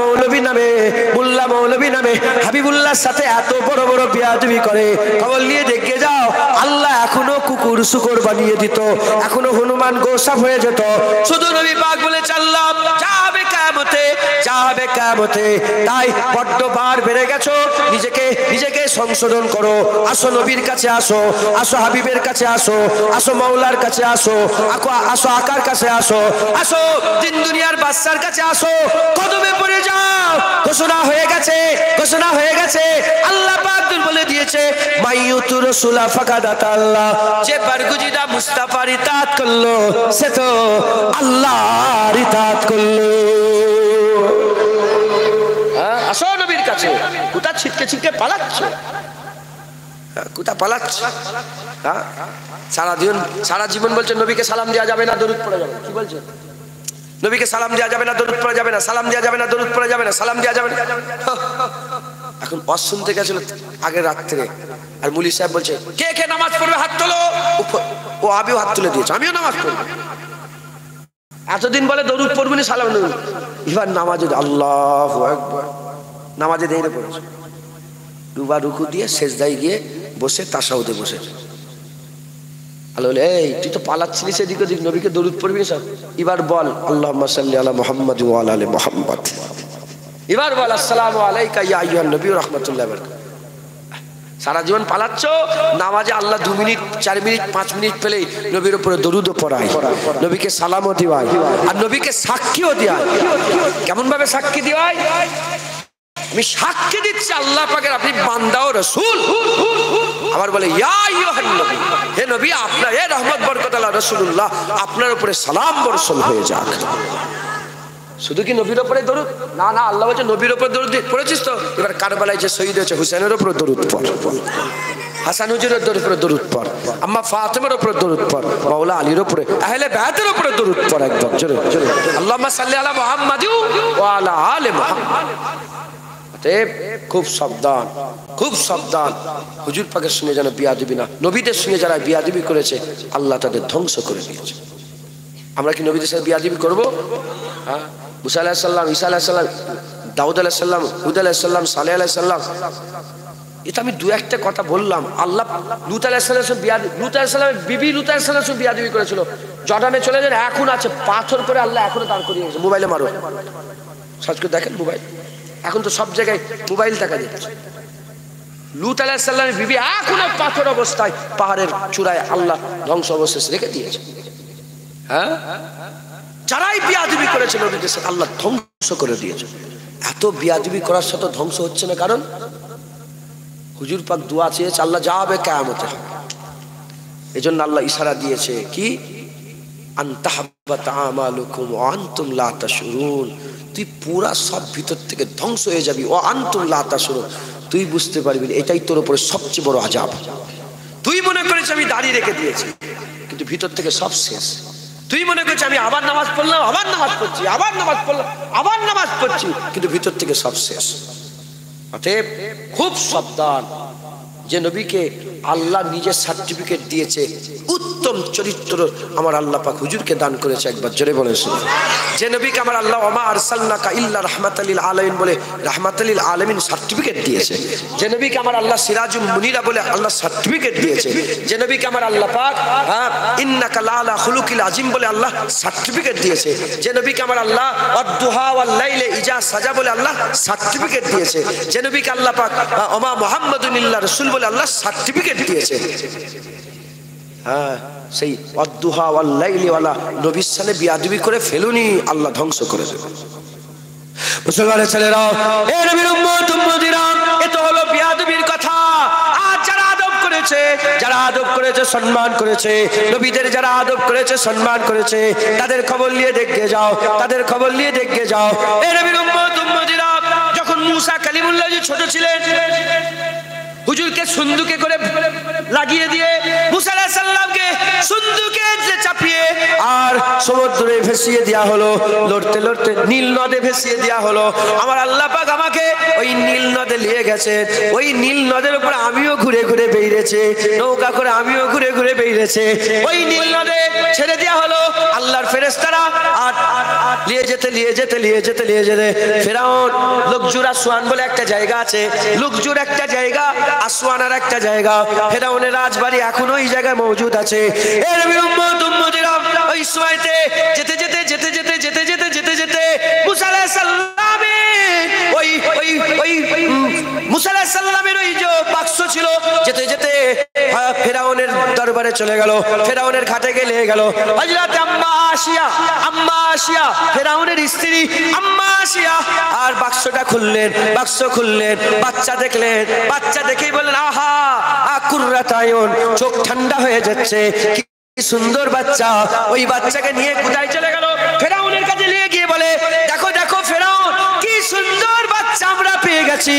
মৌলবী নামে হাবিবুল্লাহর সাথে এত বড় বড় বিয়াদবি করে। খবর নিয়ে দেখে যাও, আল্লাহ এখনো কুকুর শুকর বানিয়ে দিত, এখনো হনুমান গোসাপ হয়ে যেত। শুধু নবী পাক বলে চাল্লাম, যাবে কিয়ামতে। তাই বড্ড বার বেড়ে গেছো, নিজেকে সংশোধন করো। আসো নবীর কাছে, আসো হাবিবের কাছে, আসো মাওলার কাছে, আসো আকার কাছে, আসো দিন দুনিয়ার বাদশার কাছে, আসো কদমে পড়ে যাও। ঘোষণা হয়ে গেছে, আল্লাহ পাক বলে দিয়েছে, মাইয়ুতু রাসূলা ফাকাদ আতাল্লাহ, যে বারগুজিদা মুস্তাফার ইতাআত করলো সে তো আল্লাহর ইতাআত করলো। আসো নবীর কাছে। কোথা ছিটকে পালাচ্ছে, কোথা পালাচ্ছে? সারা জীবন বলছে নবীকে সালাম দেওয়া যাবে না, দরুদ পড়া যাবে। কি বলছে? নবীকে সালাম দেওয়া যাবে না, দরুদ পড়া যাবে না, সালাম দেওয়া যাবে না, দরুদ পড়া যাবে না, সালাম দেওয়া যাবে না। এখন ওয়াজ শুনতে গেছিল আগের রাত্রে, আর মুলি সাহেব বলছে কে নামাজ পড়বে হাত তোলো। ও আমিও হাত তুলে দিয়েছে, আমিও নামাজ পড়বো। এতদিন বলে দরুদ পড়বি না, সালাম দেবো, এবার নামাজে আল্লাহু আকবার, নামাজে দেরি পড়েছে, দুবার রুকু দিয়ে সেজদায় গিয়ে বসে তাশাহুদে বসেছে। আল্লাহ বলে, এই তুই তো পালাচ্ছিলিস এদিক ওদিক, নবীকে দরুদ পড়বি না? এবার বল আল্লাহুম্মা সাল্লি আলা মুহাম্মাদ ওয়া আলা আলি মুহাম্মাদ। এবার বল আসসালামু আলাইকা ইয়া আইয়ুহান নবী ওয়া রাহমাতুল্লাহি ওয়া বারাকাতুহু। সারা জীবন পালাচ্ছ, নামাজে আল্লাহ 2 মিনিট 4 মিনিট 5 মিনিট পেলেই নবীর উপরে দরুদও পড়ায়, নবীকে সালামও দিওয়ায়, আর নবীকে সাক্ষীও দেওয়ায়। কেমন ভাবে সাক্ষী দেওয়ায়? আমি সাক্ষী দিচ্ছি আল্লাহ পাকের আপনি বান্দা ও রাসূল। আবার বলে ইয়া আইয়ুহান নবী, হে নবী আপনার, হে রহমত বরকত আল্লাহ রাসূলুল্লাহ আপনার উপরে সালাম বর্ষণ হয়ে যাক। শুধু কি নবীর উপরে দরুদ? না না, আল্লাহ বলছে নবীর উপরে দরুদ পড়েছিস তো, এবার কারবালায় যে শহীদ হয়েছে হুসেনের উপরে দরুদ পড়, হাসান হুজুরের উপরে দরুদ পড়, আম্মা ফাতেমার উপরে দরুদ পড়, মাওলা আলীর উপরে, আহলে বাইতের উপরে দরুদ পড় একদম জোরে জোরে, আল্লাহুম্মা সাল্লি আলা মুহাম্মাদি ওয়া আলা আলি মুহাম্মাদ। খুব সাবধান, খুব সাবধান, হুজুর পাকের সঙ্গে যেন বিয়াদবি না। নবীদের সঙ্গে যারা বিয়াদবি করেছে আল্লাহ তাদের ধ্বংস করে দিয়েছে। আমরা কি নবীদের সাথে বিয়াদবি করবো? হ্যাঁ, মুসা আলাইহিস সালাম, ঈসা আলাইহিস সালাম, দাউদ আলাইহিস সালাম, হুদ আলাইহিস সালাম, সালেহ আলাইহিস সালাম, এটা আমি দু একটা কথা বললাম। আল্লাহ লূত আলাইহিস সালাম লূত আলাইহিস সালামের বিবি লূত আলাইহিস সালাম বিয়াদবি করেছিল, জর্ডানে চলে যান, এখন আছে পাথর করে আল্লাহ এখনো দাঁড় করিয়ে গেছে। মোবাইলে মারো, সার্চ করে দেখেন মোবাইল, এখন তো সব জায়গায় মোবাইল দেখা যাচ্ছে। লূত আলাইহিস সালামের বিবি এখনো পাথর অবস্থায় পাহাড়ের চূড়ায় আল্লাহ ধ্বংস অবশেষ রেখে দিয়েছে। হ্যাঁ, যারাই বিয়াদবি করেছে নবীদের সাথে আল্লাহ ধ্বংস করে দিয়েছে। এত বিয়াদবি করার সাথে ধ্বংস হচ্ছে না, কারণ হুজুর পাক দোয়া চেয়েছে আল্লাহ যাবে কিয়ামতে। এজন্য আল্লাহ ইশারা দিয়েছে কি, আনতাহাব্বাত আমালুকুম ওয়া আনতুম লা তাশউরুন, তুই পুরা সব ভিতর থেকে ধ্বংস হয়ে যাবি, ও আনতুম লা তাশউরুন, তুই বুঝতে পারবি এটাই তোর উপরে সবচেয়ে বড় আযাব। তুই মনে করিস আমি দাঁড়িয়ে রেখে দিয়েছি, কিন্তু ভিতর থেকে সব শেষ। তুই মনে করছিস আমি আবার নামাজ পড়লাম, আবার নামাজ পড়ছি, আবার নামাজ পড়লাম, আবার নামাজ পড়ছি, কিন্তু ভিতর থেকে সব শেষ। অতএব খুব সাবধান, যে নবীকে আল্লাহ নিজের সার্টিফিকেট দিয়েছে, উত্তম চরিত্র আমার আল্লাহ পাক হুজুরকে দান করেছে, একবার জোরে বলেন সুবহানাল্লাহ। যে নবীকে আমার আল্লাহ ওমা আরসালনাকা ইল্লা রাহমাতাল লিল আলামিন বলে রাহমাতাল লিল আলামিন সার্টিফিকেট দিয়েছে, যে নবীকে আমার আল্লাহ সিরাজুল মুনিরা বলে আল্লাহ সার্টিফিকেট দিয়েছে, যে নবীকে আমার আল্লাহ পাক ইন্নাকা লাআলা খুলুকিল আযীম বলে আল্লাহ সার্টিফিকেট দিয়েছে, যে নবীকে আমার আল্লাহ ওয়াদ-দুহা ওয়াল লাইলি ইজা সাজা বলে আল্লাহ সার্টিফিকেট দিয়েছে, যে নবীকে আল্লাহ পাক ওমা মুহাম্মাদুন ইল্লা রাসূল বলে আল্লাহ সার্টিফিকেট দিয়েছে। হ্যাঁ, সেই ওয়াদ-দুহা ওয়াল লাইলি ওয়ালা নবীর সাথে বিয়াদবি করে ফেলুনি, আল্লাহ ধ্বংস করে দেবে। মুসলমানের ছেলেরা, এ নবীর উম্মত উম্মতিরা, এটা হলো বিয়াদবির কথা। আর যারা আদব করেছে, যারা আদব করেছে, সম্মান করেছে, নবীদের যারা আদব করেছে, সম্মান করেছে, তাদের খবর নিয়ে দেখে যাও, তাদের খবর নিয়ে দেখে যাও। এ নবীর উম্মত উম্মতিরা, যখন মুসা কালিমুল্লাহ ছোট ছিলেন, হুজুরকে সুন্দুকে করে লাগিয়ে দিয়ে মুসা আলাইহিস সালামকে সুন্দুকে চাপিয়ে আর সমুদ্রে ভেসিয়ে দেওয়া হলো, লড়তে লড়তে নীল নদে ভেসিয়ে দেওয়া হলো। আমার আল্লাহ পাক আমাকে ওই নীল নদে নিয়ে গেছে, ওই নীল নদের উপর আমিও ঘুরে ঘুরে বেরিয়েছে, নৌকা করে আমিও ঘুরে ঘুরে বেরিয়েছে, ওই নীল নদে ছেড়ে দেওয়া হলো আল্লাহর ফেরেশতারা। আর নিয়ে যেতে নিয়ে যেতে নিয়ে যেতে নিয়ে যেতে ফেরাউন, লুকজুর আসওয়ান বলে একটা জায়গা আছে, লুকজুর একটা জায়গা, আসওয়ানের একটা জায়গা, ফেরাউনের রাজবাড়ি এখনো ওই জায়গায় মজুদ আছে। এর উম্মত উম্মতিরা, ওই সময়তে যেতে যেতে যেতে যেতে যেতে যেতে যেতে যেতে মুসা আলাইহিস সালামের ওই ওই ওই মুসা আলাইহিস সালামের ওই যে বাক্স ছিল, যেতে যেতে ফেরাউনের দরবারে চলে গেল, ফেরাউনের ঘাটে গেলে গেল হযরত আম্মা আসিয়া, আম্মা আসিয়া ফেরাউনের স্ত্রী আম্মা আসিয়া, আর বাক্সটা খুললেন, বাক্স খুললেন, বাচ্চা দেখলেন, বাচ্চা দেখেই বললেন আহা কুররাত আয়ুন, চোখ ঠান্ডা হয়ে যাচ্ছে, কি সুন্দর বাচ্চা। ওই বাচ্চাকে নিয়ে কোথায় চলে গেল? ফেরাউনের কাছে নিয়ে গিয়ে বলে দেখো দেখো ফেরাউন, কি সুন্দর বাচ্চা আমরা পেয়ে গেছি,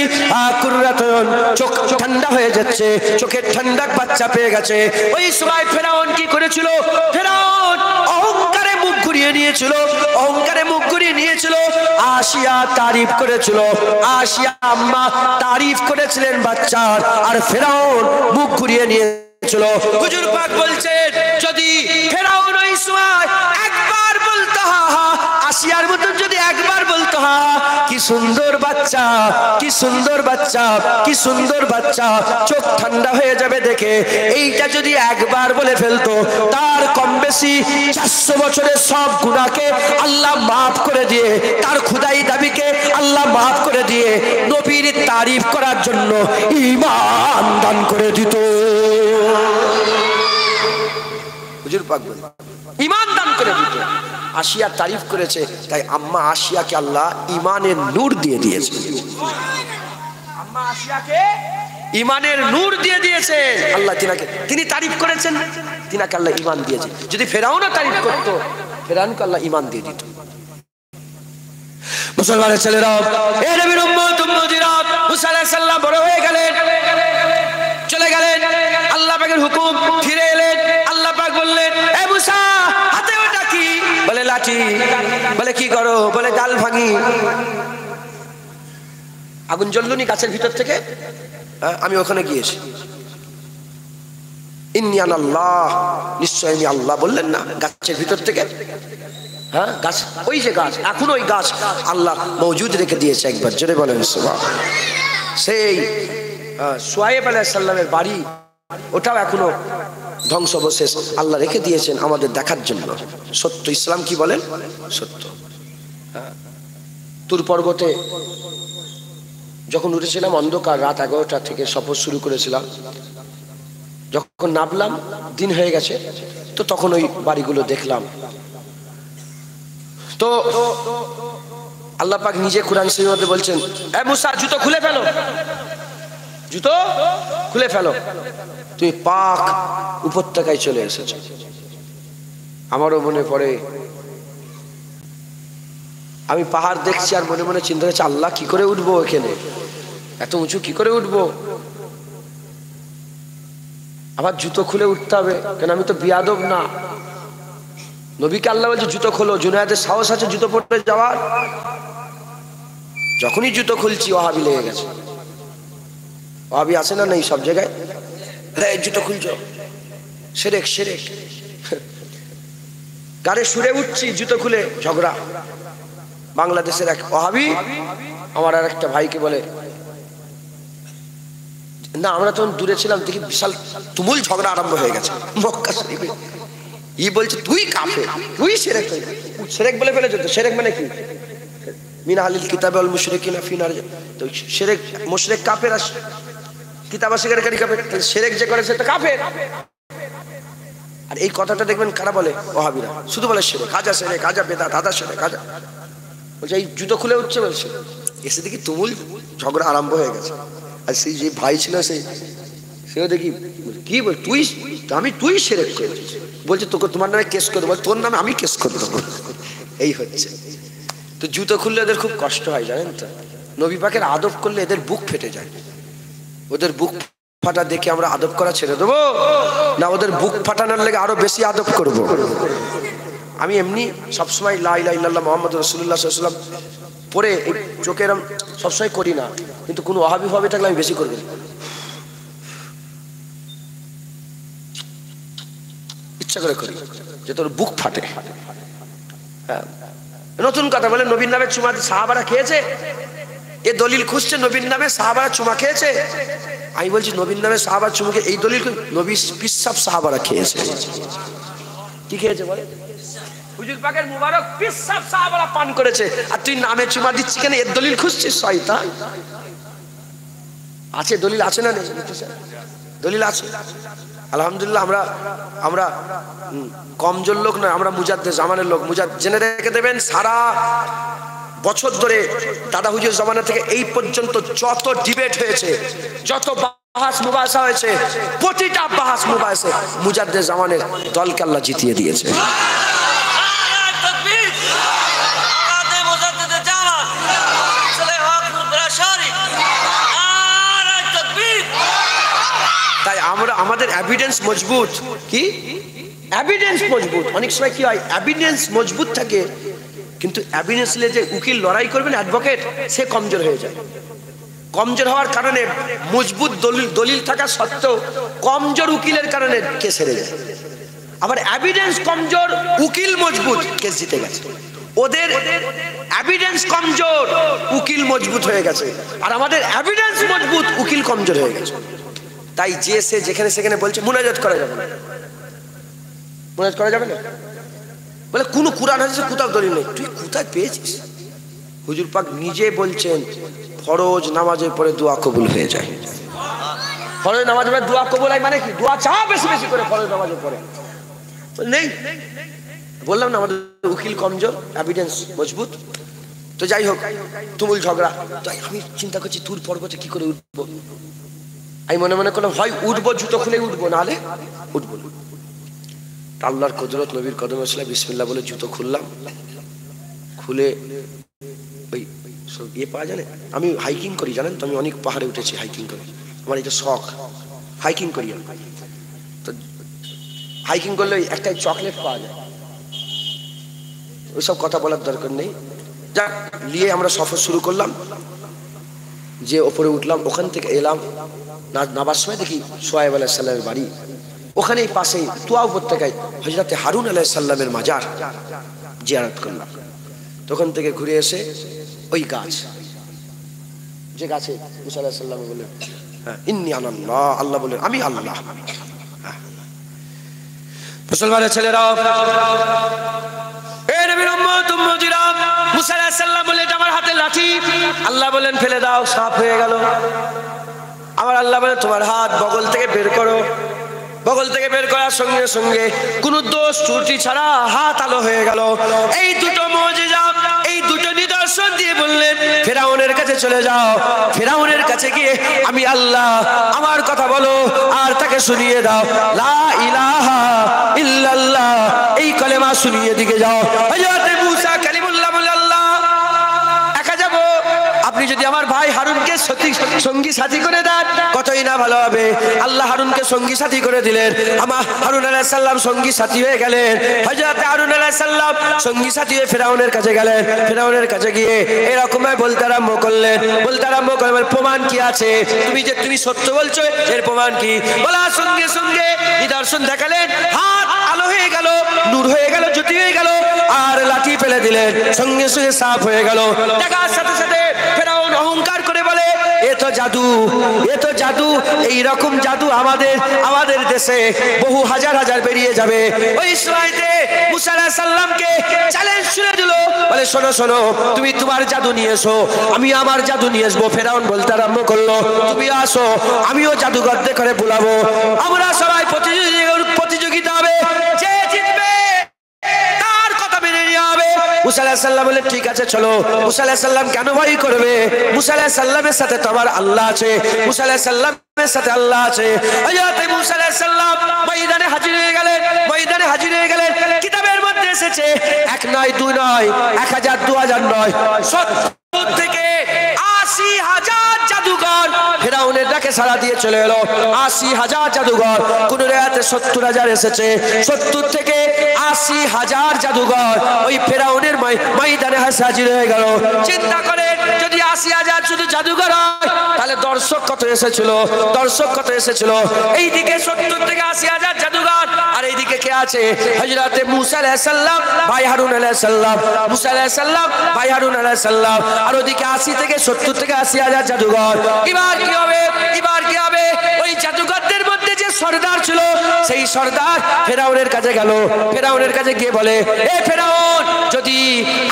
কুররাত আয়ুন, চোখ ঠান্ডা হয়ে যাচ্ছে, চোখের ঠান্ডা বাচ্চা পেয়ে গেছে। ওই সময় ফেরাউন কি করেছিল? ফেরাউন অহংকারে মুখ ঘুরিয়ে নিয়েছিল, অহংকারে মুখ ঘুরিয়ে নিয়েছিল। আসিয়া তারিফ করেছিল, আসিয়া আম্মা তারিফ করেছিলেন বাচ্চার, আর ফেরাউন মুখ ঘুরিয়ে নিয়েছিল। হুজুর পাক বলছেন যদি ফেরাউন ওই সময় একবার বলতো আসিয়ার মতন, যদি একবার বলতো কি সুন্দর বাচ্চা, কি সুন্দর বাচ্চা, কি সুন্দর বাচ্চা, চোখ ঠান্ডা হয়ে যাবে দেখে এইটা যদি একবার বলে ফেলতো তার কম বেশি 400 বছরের সব গুনাহকে আল্লাহ মাফ করে দিয়ে তার খুদাই দাবিকে আল্লাহ মাফ করে দিয়ে নবীর তারিফ করার জন্য ঈমান দান করে দিত। হুজুর পাক বলেন ঈমান দান করে দিত। আসিয়া তারিফ করেছে, তাই আম্মা আসিয়াকে আল্লাহ ঈমানের নূর দিয়ে দিয়েছে। আম্মা আসিয়াকে ঈমানের নূর দিয়ে দিয়েছেন আল্লাহ। তিনি তারিফ করেছেন, তিনাকে আল্লাহ ঈমান দিয়েছে। যদি ফেরাউনও তারিফ করত, ফেরাউনকে আল্লাহ ঈমান দিয়ে দিত। মুসলমানের ছেলেরা, এ নবীর উম্মত উম্মতিরা, মুসা আলাইহিস সালাম বড় হয়ে গেলেন, চলে গেলেন, আল্লাহ পাকের হুকুম, ফিরে এলেন। আল্লাহ পাক বললেন, এ মুসা হাতে ওটা কি? বলে লাঠি। বলে কি করো? বলে ডাল ভাঙি। আগুন জ্বললনি গাছের ভিতর থেকে? আমি ওখানে গিয়েছি। ইন্নী আনাল্লাহ, নিশ্চয় আমি আল্লাহ বললেন না গাছের ভিতর থেকে? হ্যাঁ, গাছ, ওই যে গাছ, এখন ওই গাছ আল্লাহ মওজুদ রেখে দিয়েছে। একবার জোরে বলেন সুবহান। সেই শুআয়ব আলাইহিস সালামের বাড়ি, ওটাও এখনো ধ্বংসাবশেষ আল্লাহ রেখে দিয়েছেন আমাদের দেখার জন্য। সত্য, ইসলাম কি বলেন? সত্য। তুর পর্বতে যখন উঠেছিলাম, অন্ধকার, রাত 11টা থেকে সফর শুরু করেছিলাম। যখন নামলাম দিন হয়ে গেছে, তো তখন ওই বাড়িগুলো দেখলাম। তো আল্লাহ পাক নিজে কুরআন শরীফে বলছেন, এ মুসা জুতো খুলে ফেলো, জুতো খুলে ফেলো, তুমি পাক উপত্যকায় চলে এসেছো। আমারও মনে পড়ে, আমি পাহাড় দেখছি আর মনে মনে চিন্তা করছি, আল্লাহ কি করে উঠবো এখানে, এত উঁচু কি করে উঠবো? আবার জুতো খুলে উঠতে হবে, কেন আমি তো বিয়াদব না। নবীকে আল্লাহ বলছে জুতো খোলো, জুনায়েদের সাহস আছে জুতো পরে যাওয়ার? যখনই জুতো খুলছি ওয়াহাবি লেগে গেছে। ওয়াহাবি আছে না নেই সব জায়গায়? জুতো খুলছো, শিরক শিরক। গাড়ি সুরে উঠছি, জুতো খুলে ঝগড়া। বাংলাদেশের এক ওয়াহাবি আমার আর একটা ভাইকে বলে, না আমরা তখন দূরে ছিলাম, দেখি বিশাল তুমুল ঝগড়া আরম্ভ হয়ে গেছে মক্কা শরীফে। ই বলছে তুই কাফের, তুই শিরক। শিরক বলে ফেলেছো তো? শিরক মানে কি? মিন আহলিল কিতাব ওয়াল মুশরিকিনা ফি নার। তো শিরক, মুশরিক কাফের, আর কিতাব অস্বীকারী কাফের। শিরক যে করে সে তো কাফের। আর এই কথাটা দেখবেন কারা বলে? ওয়াহাবিরা। শুধু বলে শিরক, হাজা শিরক, হাজা বেদাত, হাজা শিরক, হাজা। বলছে এই জুতো খুলে উঠছে, বলছে। এসে দেখি তুমুল ঝগড়া আরম্ভ হয়ে গেছে। আর সেই যে ভাই ছিল সেও দেখি কি বল, তুই আমি তুই শিরক করেছিস। বলছে তোকে তোমার নামে কেস করে দেবো, তোর নামে আমি কেস করে দেবো। এই হচ্ছে। তো জুতো খুললে এদের খুব কষ্ট হয় জানেন তো। নবী পাকের আদব করলে এদের বুক ফেটে যায়। ওদের বুক ফাটা দেখে আমরা আদব করা ছেড়ে দেবো না, ওদের বুক ফাটানোর লেগে আরো বেশি আদব করব। আমি এমনি সবসময় লা ইলাহা ইল্লাল্লাহ মুহাম্মাদুর রাসূলুল্লাহ সাল্লাল্লাহু আলাইহি ওয়াসাল্লাম পরে চোখে এরম সবসময় করি না, কিন্তু কোনো ওয়াহাবি ভাবে থাকলে আমি বেশি করবো, ইচ্ছা করে করি যে তোর বুক ফাটে। হ্যাঁ, নতুন কথা বলে নবীর নামে চুমা সাহাবারা খেয়েছে, এ দলিল খুঁজছে নবীর নামে সাহাবারা চুমা খেয়েছে। আমি বলছি নবীর নামে সাহাবার চুমুকে এই দলিল, নবী পিসাব সাহাবারা খেয়েছে। কি খেয়েছে বলে? হুজুর পাকের মুবারক পিসাব সাহাবারা পান করেছে, আর তুই নামে চুমা দিচ্ছিস কেন? এর দলিল খুঁজছিস শয়তান। আছে দলিল, আছে না নেই? দলিল আছে আলহামদুলিল্লাহ। আমরা কমজোর লোক নয়, আমরা মুজাদ্দেদ জামানের লোক। জেনে রেখে দেবেন, সারা বছর ধরে দাদা হুজুর জামানা থেকে এই পর্যন্ত যত ডিবেট হয়েছে, যত বাহাস মুবাহাসা হয়েছে, প্রতিটা বাহাস মুবাহাসে মুজাদ্দেদ জামানের দলকে আল্লাহ জিতিয়ে দিয়েছে। তাই আমরা, আমাদের এভিডেন্স মজবুত। কি এভিডেন্স মজবুত? অনেক সময় কি হয়, এভিডেন্স মজবুত থাকে কিন্তু এভিডেন্স নিয়ে যে উকিল লড়াই করবেন, অ্যাডভোকেট, সে কমজোর হয়ে যায়। কমজোর হওয়ার কারণে মজবুত দলিল থাকা সত্ত্বেও কমজোর উকিলের কারণে কেস হেরে যায়। আবার এভিডেন্স কমজোর, উকিল মজবুত, কেস জিতে গেছে। ওদের এভিডেন্স কমজোর, উকিল মজবুত হয়ে গেছে, আর আমাদের এভিডেন্স মজবুত, উকিল কমজোর হয়ে গেছে। তাই যে সে যেখানে সেখানে বলছে মুনাজাত করা যাবে না, মুনাজাত করা যাবে না, বলে কোন কুরআন হাদিসে কোথাও দলিল নেই। তুই কোথায় পেয়েছিস? হুজুর পাক নিজে বলছেন ফরজ নামাজের পরে দোয়া কবুল হয়ে যায়। ফরজ নামাজের পরে দোয়া কবুল হয় মানে কি? দোয়া চাও বেশি বেশি করে ফরজ নামাজের পরে। নেই, বললাম না আমাদের উকিল কমজোর, এভিডেন্স মজবুত। তো যাই হোক, তুমুল ঝগড়া। তাই আমি চিন্তা করছি তুর পর্বতে কি করে উঠবো। আমি মনে মনে করলাম হয় উঠবো, জুতো খুলে উঠবো, নাহলে উঠবো না। আল্লাহর কুদরত, নবীর কদম আসলে বিসমিল্লাহ বলে জুতো খুললাম। খুলে ওই ইয়ে পাওয়া জানে, আমি হাইকিং করি জানেন তো, আমি অনেক পাহাড়ে উঠেছি হাইকিং করি, আমার এটা শখ, হাইকিং করি। তো হাইকিং করলে একটা চকলেট পাওয়া যায়, ওইসব কথা বলার দরকার নেই। যাক, নিয়ে আমরা সফর শুরু করলাম। যে ওপরে উঠলাম, ওখান থেকে এলাম, নাবার সময় দেখি সোহাইব আলাইহিস সালামের বাড়ি। ওখানেই পাশেই তুয়া উপত্যকায় হযরতে হারুন আলাইহিস সালামের মাজার জিয়ারত করলাম। তখন থেকে ঘুরে এসে ওই গাছ, যে গাছে মুসা আলাইহিস সালাম বললেন ইন্নী আনাল্লাহ, আল্লাহ বলেন আমি আল্লাহ। মুসলমানের ছেলেরা, এই নবীর উম্মত উম্মতিরা, মুসা আলাইহিস সালাম বললেন এটা আমার হাতে লাঠি। আল্লাহ বলেন ফেলে দাও, সাপ হয়ে গেল। আমার আল্লাহ বলেন তোমার হাত বগল থেকে বের করো। বগল থেকে বের করার সঙ্গে সঙ্গে কোন দোষ ত্রুটি ছাড়া হাত আলো হয়ে গেল। এই দুটো মুজিজা, এই দুটো নিদর্শন দিয়ে বললেন ফেরাউনের কাছে চলে যাও। ফেরাউনের কাছে গিয়ে আমি আল্লাহ, আমার কথা বলো আর তাকে শুনিয়ে দাও, লা ইলাহা ইল্লাল্লাহ, এই কলেমা শুনিয়ে দিকে যাও। হযরত মুসা কালিমুল্লাহ বলে আল্লাহ একা যাব, আপনি যদি আমার ভাই হারুনকে সঙ্গী সাথী করে দেন কতই না ভালো হবে। আল্লাহ হারুনকে সঙ্গী সাথী করে দিলেন। আমার হারুন আলাইহিস সালাম সঙ্গী সাথী হয়ে গেলেন। হযরত হারুন আলাইহিস সালাম সঙ্গী সাথী হয়ে ফেরাউনের কাছে গেলেন। ফেরাউনের কাছে গিয়ে এরকম বলতে আরম্ভ করলেন, প্রমাণ কি আছে? তুমি সত্য বলছো, এর প্রমাণ কি? বলার সঙ্গে সঙ্গে নিদর্শন দেখালেন, হাত আলো হয়ে গেল, নূর হয়ে গেল, জ্যোতি হয়ে গেল, আর লাঠি ফেলে দিলেন, সঙ্গে সঙ্গে সাফ হয়ে গেল। দেখার সাথে সাথে ফেরাউন অহংকার করে বলে এ তো জাদু, এ তো জাদু। এইরকম জাদু আমাদের দেশে বহু হাজার হাজার বেরিয়ে যাবে। ওই সময়তে মুসা আলাইহিস সালামকে চ্যালেঞ্জ ছুড়ে দিল, বলে শোনো শোনো, তুমি তোমার জাদু নিয়ে এসো, আমি আমার জাদু নিয়ে আসবো। ফেরাউন বলতে আরম্ভ করলো তুমি আসো, আমিও জাদুঘরদের করে বুলাবো, আমরা সবাই প্রতিযোগিতা হবে, যে জিতবে তার কথা মেনে নেওয়া হবে। মুসা আলাইহিস সালাম বলে ঠিক আছে চলো। মুসা আলাইহিস সালাম কেন ভয় করবে? মুসা আলাইহিস সালামের সাথে তো আমার আল্লাহ আছে, মুসা আলাইহিস সালামের সাথে আল্লাহ আছে। হযরত মুসা আলাইহিস সালাম ময়দানে হাজির হয়ে গেলেন, ময়দানে হাজির হয়ে গেলেন। কিতাবের মধ্যে এসেছে 1 নয় 2 নয় 1000 2000 নয় 70 থেকে 80,000 জাদুঘর ফেরাউনের ডাকে সাড়া দিয়ে চলে এলো। 80,000 জাদুঘর, কোন রাতে 70,000 এসেছে। 70 থেকে 80,000 জাদুঘর ওই ফেরাউনের ময়দানে হাজির হয়ে গেল। চিন্তা করে যদি 80,000 শুধু জাদুঘর হয়, তাহলে দর্শক কত এসেছিল? দর্শক কত এসেছিল? এইদিকে 70 থেকে 80,000 জাদুঘর, আর এইদিকে কে আছে? হযরতে মুসা আলাইহিস সালাম, ভাই হারুন আলাইহিস সালাম, মুসা আলাইহিস সালাম, ভাই হারুন আলাইহিস সালাম, আর ওদিকে 80 থেকে 70 থেকে 80,000 জাদুঘর। এবার কি হবে? এবার কি হবে? ওই জাদুঘরদের মধ্যে যে সর্দার ছিল, সেই সর্দার ফেরাউনের কাছে গেল। ফেরাউনের কাছে গিয়ে বলে এ ফেরাউন, যদি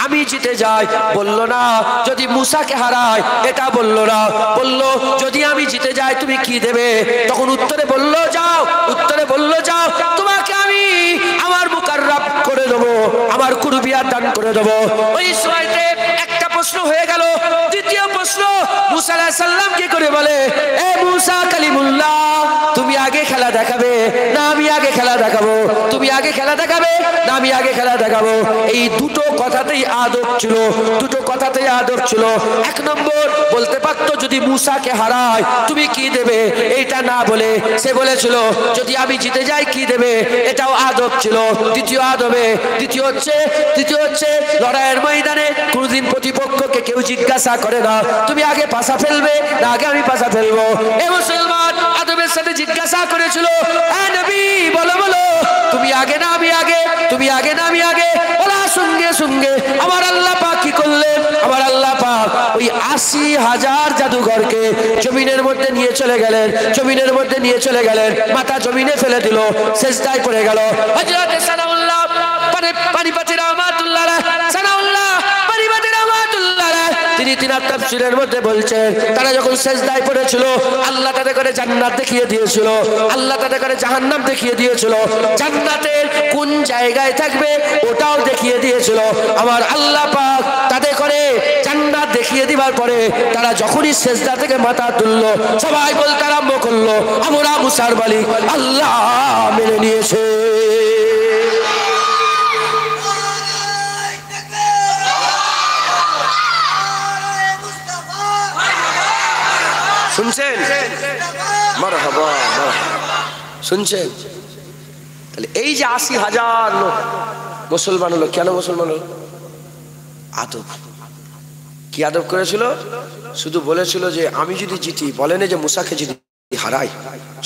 আমি জিতে যাই, বললো না যদি মুসাকে হারাই, এটা বললো না, বললো যদি আমি জিতে যাই তুমি কি দেবে? তখন উত্তরে বললো যাও, উত্তরে বললো যাও, তোমাকে আমি আমার মুকাররাব করে দেবো, আমার কুরবিয়াত দান করে দেবো। ওই সময়তে একটা প্রশ্ন হয়ে গেল। দ্বিতীয় প্রশ্ন মুসা আলাইহিস সালাম কি করে বলে এ মুসা কালিমুল্লাহ, তুমি আগে খেলা দেখাবে না আমি আগে খেলা দেখাবো? তুমি আগে খেলা দেখাবে না আমি আগে খেলা দেখাবো? এই দুটো কথাতেই আদব ছিল, দুটো কথাতেই আদব ছিল। 1 নম্বর বলতে পারতো যদি মুসাকে হারায় তুমি কি দেবে, এইটা না বলে সে বলেছিল যদি আমি জিতে যাই কি দেবে, এটাও আদব ছিল। দ্বিতীয় হচ্ছে লড়াইয়ের ময়দানে কোনদিন প্রতিপক্ষকে কেউ জিজ্ঞাসা করে না তুমি আগে পাশা ফেলবে না আগে আমি পাশা ফেলবো। এ মুসলমান আদবের সাথে জিজ্ঞাসা করেছিল এ নবী বলো বলো, তুমি আগে না আমি আগে, তুমি আগে না আমি আগে? বলার সঙ্গে সঙ্গে আমার আল্লাহ পাক কি করলেন? আমার আল্লাহ পাক ওই 80,000 জাদুঘরকে জমিনের মধ্যে নিয়ে চলে গেলেন, জমিনের মধ্যে নিয়ে চলে গেলেন, মাথা জমিনে ফেলে দিল, সেজদায় পড়ে গেল। হযরত সানাউল্লাহ পানিপতি রহমাতুল্লাহ সানাউল্লাহ পানিপতি রহমাতুল্লাহ তিনি তিনার তাফসীরের মধ্যে বলছেন, তারা যখন সেজদায় পড়েছিল আল্লাহ তাদের করে জান্নাত দেখিয়ে দিয়েছিল, আল্লাহ তাদের করে জাহান্নাম দেখিয়ে দিয়েছিল, জান্নাতের কোন জায়গায় থাকবে ওটাও দেখিয়ে দিয়েছিল। আমার আল্লাহ পাক তাদের করে জান্নাত দেখিয়ে দিবার পরে তারা যখনই সেজদা থেকে মাথা তুললো, সবাই বলতে আরম্ভ করলো, আমরা মুসার মালিক আল্লাহ মেনে নিয়েছে। শুনছেন? মারহাবা শুনছেন? তাহলে এই যে 80,000 লোক মুসলমান হলো, কেন মুসলমান হলো? আদব। কি আদব করেছিল? শুধু বলেছিল যে আমি যদি জিতি, বলেন যে মুসাকে যদি হারাই,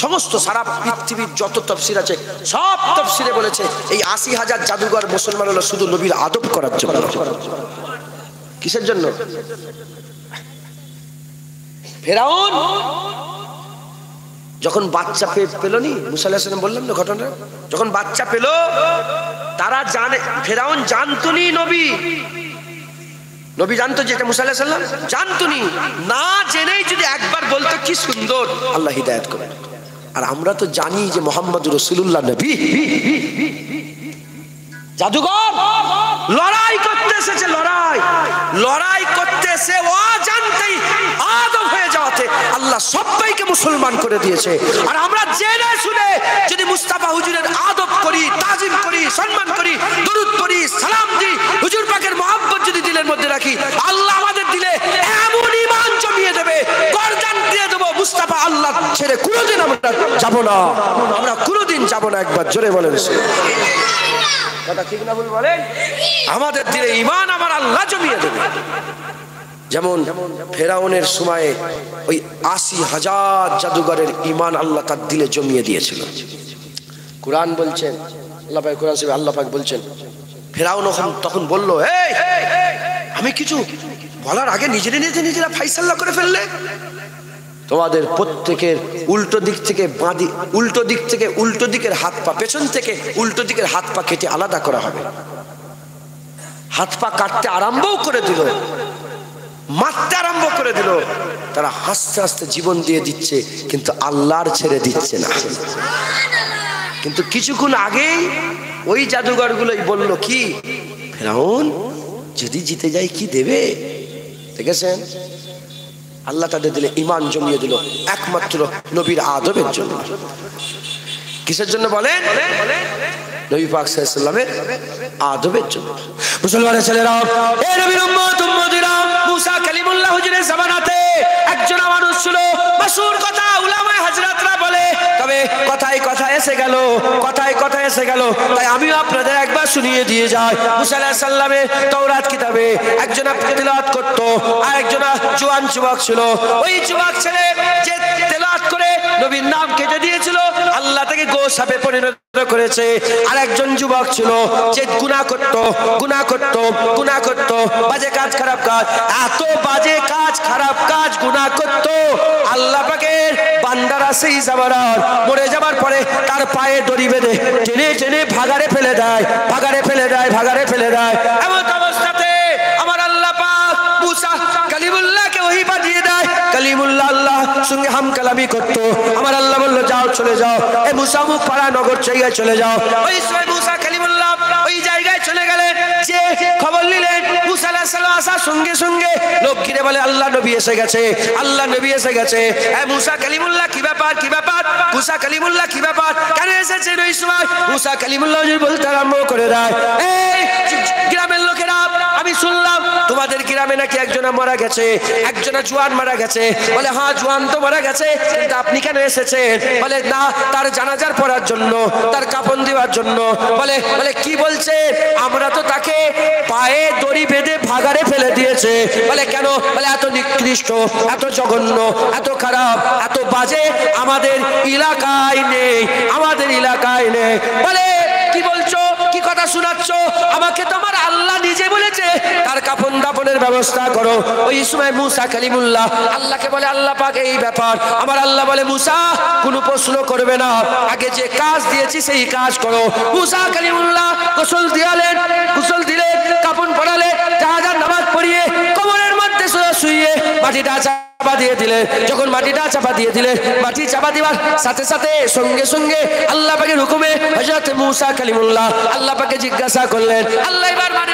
সমস্ত সারা পৃথিবীর যত তাফসীর আছে সব তাফসীরে বলেছে এই 80,000 জাদুঘর মুসলমান হলো শুধু নবীর আদব করার জন্য। কিসের জন্য? ফেরাউন যখন বাচ্চা পেলনি, মুসা আলাইহিস সালাম বললাম না ঘটনা, যখন বাচ্চা পেল তারা জানে, ফেরাউন জানতনি নবী জানতো যে এটা মুসা আলাইহিস সালাম, জানতনি, না জেনেই যদি একবার বলতো কি সুন্দর, আল্লাহ হিদায়াত করেন। আর আমরা তো জানি যে মুহাম্মদুর রাসূলুল্লাহ নবী। জাদুঘর লড়াই করতে এসেছে, লড়াই করতে এসে অজান্তেই আদম হয়ে যাওয়াতে আল্লাহ সবাইকে মুসলমান করে দিয়েছে। আর আমরা জেনে শুনে যদি মুস্তাফা হুজুরের আদব করি, তাজিম করি, সম্মান করি, দরুদ পড়ি, সালাম দিই, হুজুর পাকের মহব্বত যদি দিলের মধ্যে রাখি, আল্লাহ আমাদের দিলে এমন ঈমান জমিয়ে দেবে, গর্দান দিয়ে দেবো। মুস্তাফা আল্লাহ ছেড়ে কোনোদিন আমরা যাব না, আমরা কোনোদিন যাব না। একবার জোরে বলেন কথা ঠিক না ভুল বলেন? আমাদের দিলে ঈমান আমার আল্লাহ জমিয়ে দেবে। যেমন ফেরাউনের সময়ে ওই 80,000 জাদুঘরের ঈমান আল্লাহ তার দিলে জমিয়ে দিয়েছিল। কুরআন বলছেন, আল্লাহ পাক কুরআন শরীফে আল্লাহ পাক বলছেন, ফেরাউন তখন বলল, এই আমি কিছু বলার আগে নিজেরা ফাইসাল্লা করে ফেললে, তোমাদের প্রত্যেকের উল্টো দিক থেকে উল্টো দিকের হাত পা, পেছন থেকে উল্টো দিকের হাত পা কেটে আলাদা করা হবে। হাত পা কাটতে আরম্ভও করে দিল, মারতে আরম্ভ করে দিল। তারা হাসতে হাসতে জীবন দিয়ে দিচ্ছে, কিন্তু আল্লাহর ছেড়ে দিচ্ছে না। কিন্তু কিছুক্ষণ আগেই ওই জাদুঘরগুলোই বলল কি, ফেরাউন যদি জিতে যায় কি দেবে? দেখেছেন? আল্লাহ তাদের দিলে ঈমান জমিয়ে দিল একমাত্র নবীর আদবের জন্য। কিসের জন্য বলেন? নবী পাক সাল্লাল্লাহু আলাইহি ওয়াসাল্লামের আদবের জন্য। মুসলমানের ছেলেরা, এই নবীর উম্মত-উম্মতিরা, মুসা কালিমুল্লাহ হুজুরের জামানাতে একজন মানুষ ছিল, মাশহুর কথা উলামায়ে হযরতরা বলে, তবে কথায় কথায় এসে গেল, তাই আমিও আপনাদের একবার শুনিয়ে দিয়ে যাই। মুসা আলাইহিস সালামের তাওরাত কিতাবে একজন তেলাওয়াত করত, আর একজন জওয়ান যুবক ছিল। ওই যুবক ছেলে যে তেলাওয়াত করে নবীর নাম কেটে দিয়েছিল, আল্লাহ তাকে গোসাপে পরিণত করেছে। আর একজন যুবক ছিল যে গুনাহ করত, বাজে কাজ, খারাপ কাজ, এত বাজে কাজ, খারাপ কাজ, গুনাহ করত, আল্লাহ পাকের বান্দারা সেই জামানার মরে যাবার পরে তার পায়ে দড়ি বেঁধে টেনে ভাগাড়ে ফেলে দেয়। এমন অবস্থাতে আমার আল্লাহ পাক মুসা কালিমুল্লাহকে ওহী পাঠিয়ে দেয়। কালিমুল্লাহ আল্লাহ সঙ্গে হামকালামি করতো। আমার আল্লাহ বলল, যাও, চলে যাও, এই মুসা মুখ পাড়া নগর জায়গায় চলে যাও। ওই সময় মুসা কালিমুল্লাহ ওই জায়গায় চলে গেলেন। যে খবর নিলেন মুসা আলাইহিস সালাম আসার সঙ্গে সঙ্গে লোক ঘিরে বলে, আল্লাহ নবী এসে গেছে। মুসা কালিমুল্লাহ কি ব্যাপার? মুসা কালিমুল্লাহ কি ব্যাপার? কেন এসেছেন? ওই সময় মুসা কালিমুল্লাহ বলতে আরম্ভ করে দেয়, এই গ্রামের লোকেরা, আমি শুনলাম তোমাদের গ্রামে নাকি একজনা মারা গেছে, একজনা জওয়ান মারা গেছে। বলে, হ্যাঁ জওয়ান তো মারা গেছে, কিন্তু আপনি কেন এসেছেন? বলে, না, তার জানাজার পড়ার জন্য, তার কাফন দেওয়ার জন্য। বলে কি বলছে? আমরা তো তাকে পায়ে দড়ি বেঁধে ভাগাড়ে ফেলে দিয়েছে। বলে, কেন? বলে, এত নিকৃষ্ট, এত জঘন্য, এত খারাপ, এত বাজে আমাদের এলাকায় নেই। বলে, কি বলছো? কি কথা শোনাচ্ছ? আমাকে তোমার আল্লাহ নিজে বলেছে তার কাফন দাফনের ব্যবস্থা করো। ওই সময় মুসা কালিমুল্লাহ আল্লাহকে বলে, আল্লাহ পাক এই ব্যাপার। আমার আল্লাহ বলে, মুসা কোনো প্রশ্ন করবে না, আগে যে কাজ দিয়েছি সেই কাজ করো। মুসা কালিমুল্লাহ গোসল দিলেন, কাফন পরালেন, জানাজার নামাজ পড়িয়ে কবরের মধ্যে শুয়ে মাটিটা চাপা দিয়ে দিলে। যখন মাটিটা চাপা দিয়ে দিলে, মাটি চাপা দেওয়ার সাথে সাথে সঙ্গে সঙ্গে আল্লাহ পাকের হুকুমে হযরত মুসা কালিমুল্লাহ আল্লাহ পাকে জিজ্ঞাসা করলেন, আল্লাহ এবার মানে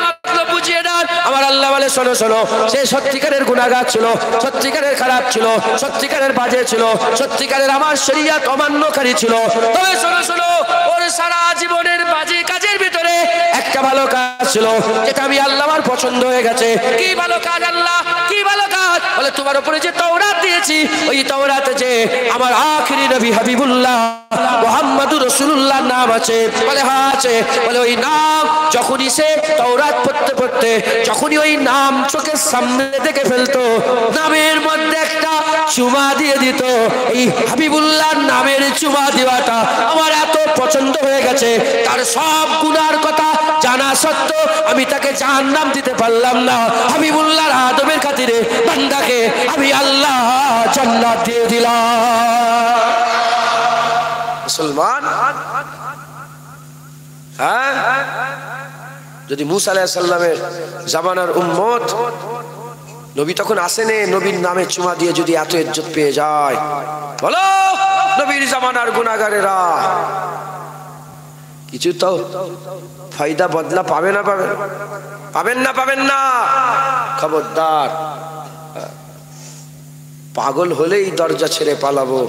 বুঝিয়ে দেন। আমার আল্লাহ বলে, শোনো শোনো, সে সত্যিকারের গুনাহগার ছিল, সত্যিকারের খারাপ ছিল, সত্যিকারের বাজে ছিল, সত্যিকারের আমার শরীয়ত অমান্যকারী ছিল। তবে শোনো শোনো, ওর সারা জীবনের বাজে কাজের ভিতরে একটা ভালো কাজ ছিল, যেটা আমি আল্লাহ আমার পছন্দ হয়ে গেছে। কি ভালো কাজ আল্লাহ? কি ভালো কাজ? বলে, তোমার উপরে যে তাওরাত দিয়েছি, ওই তাওরাতে যে আমার আখিরি নবী হাবিবুল্লাহ মুহাম্মদুর রাসূলুল্লাহ নাম আছে। বলে, হ্যাঁ আছে। বলে, ওই নাম যখনই সে তাওরাত পড়তে পড়তে যখনই ওই নাম চোখের সামনে দেখে ফেলতো, নামের মধ্যে একটা চুমা দিয়ে দিত। এই হাবিবুল্লাহর নামের চুমা দেওয়াটা আমার এত পছন্দ হয়ে গেছে, তার সব গুনার কথা জানা সত্ত্বেও আমি তাকে জাহান্নাম দিতে পারলাম না। হাবিবুল্লাহর আদবের খাতিরে বান্দাকে আমি আল্লাহ জান্নাত দিয়ে দিলাম। মুসলমান, হ্যাঁ, যদি মুসা আলাইহিস সালামের জামানার উম্মত, নবী তখন আসেনে, নবীর নামে চুমা দিয়ে যদি এত ইজ্জত পেয়ে যায়, বলো নবীর জামানার গুনাহগারেরা কিছু তো ফায়দা বদলা পাবে না? পাবেন না? পাবেন না? খবরদার, পাগল হলেই দরজা ছেড়ে পালাবো।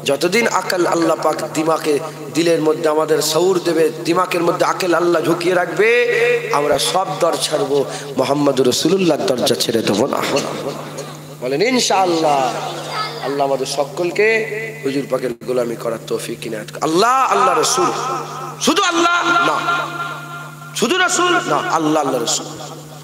যতদিন আকেল আল্লাহ পাক দিমাকে দিলের মধ্যে আমাদের শউর দেবে, দিমাকের মধ্যে আকেল আল্লাহ ঢুকিয়ে রাখবে, আমরা সব দর ছাড়বো, মুহাম্মদুর রাসূলুল্লাহর দরজা ছেড়ে দেবো না। বলেন ইনশাআল্লাহ। আল্লাহ আমাদের সকলকে হুজুর পাকের গোলামি করার তৌফিক ইনায়াত করুন। আল্লাহ, আল্লাহ রাসূল, শুধু আল্লাহ না, শুধু রাসূল না, আল্লাহ, আল্লাহ রাসূল।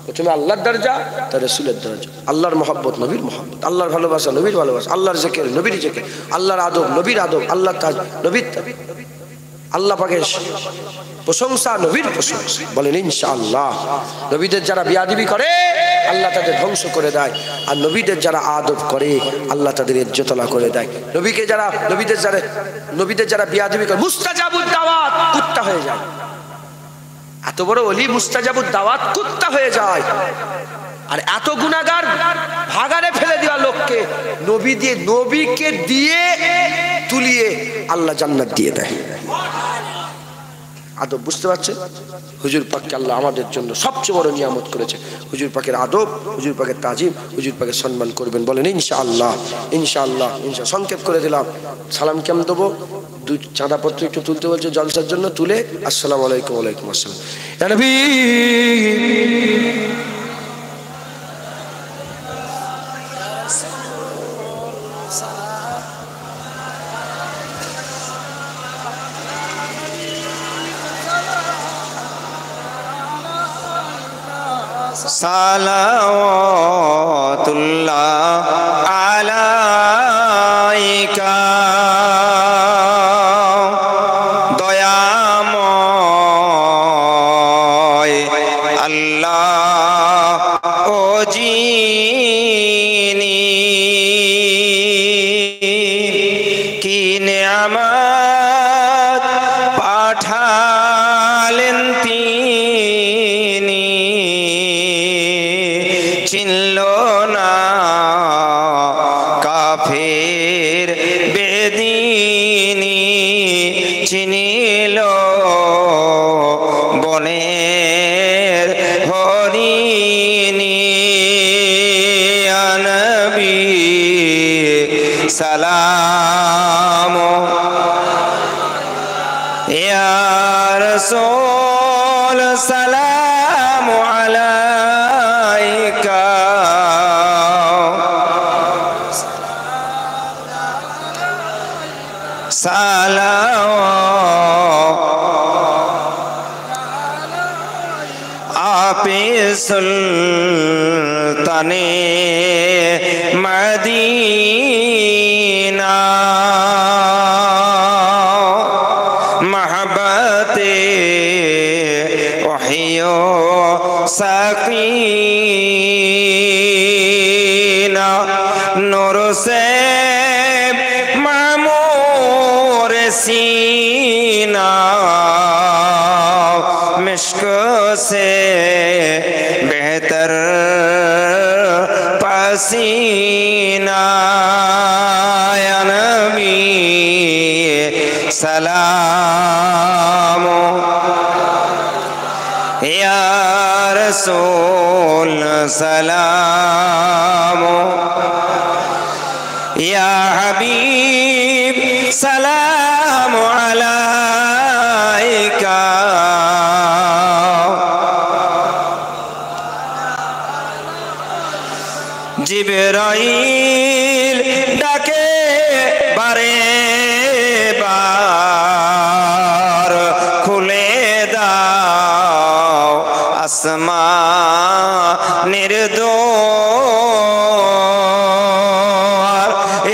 প্রথমে আল্লাহর দরজা, তার রাসূলের দরজা। আল্লাহর মহব্বত, নবীর মহব্বত, আল্লাহর ভালোবাসা, নবীর ভালোবাসা, আল্লাহর জিকির, নবীর জিকির, আল্লাহর আদব, নবীর আদব, আল্লাহর তাজ, নবীর তাজ, আল্লাহ পাকের প্রশংসা, নবীর প্রশংসা। বলেন ইনশাআল্লাহ। নবীদের যারা বিয়াদবি করে আল্লাহ তাদের ধ্বংস করে দেয়, আর নবীদের যারা আদব করে আল্লাহ তাদের ইজ্জতলা করে দেয়। নবীদের যারা বিয়াদবি করে মুস্তাজাবুদ দাওয়াত, কুত্তা হয়ে যায়। এত বড় ওলি মুস্তাজাবুদ দাওয়াত, কুত্তা হয়ে যায়। আর এত গুনাহগার ভাগাড়ে ফেলে দেওয়া লোককে নবীকে দিয়ে তুলিয়ে আল্লাহ জান্নাত দিয়ে দেয়। আদব, বুঝতে পারছেন? হুজুর পাককে আল্লাহ আমাদের জন্য সবচেয়ে বড় নিয়ামত করেছে। হুজুর পাকের আদব, হুজুর পাকের তাজিম, হুজুর পাকের সম্মান করবেন। বলেন ইনশাআল্লাহ। ইনশাআল্লাহ। সংক্ষেপ করে দিলাম। সালাম কেমন দেবো? দুই চাঁদাপত্র একটু তুলতে বলছে জলসার জন্য, তুলে আসসালামু আলাইকুম। ওয়ালাইকুম আসসালাম। ইয়া নবী সালাওয়াতুল্লাহ আলাইকা দয়াময় আল্লাহ ও যিনি কি নেয়ামত পাঠালেন তিনি, চিনল না কাফের বেদিনী, চিনিল বনের হরিণী। ইয়া নবী সালাম, ইয়া রাসূল সালাম আলাইকা। আপে সুলতানে মদিনা মাহবতে सीना मिश्क से बेहतर पसीना या नबी सलाम या रसूल सलाम या हबीब सलाम अलैका जिब्राइल डाके बारे बार खुले दाओ আসমানের দোয়ার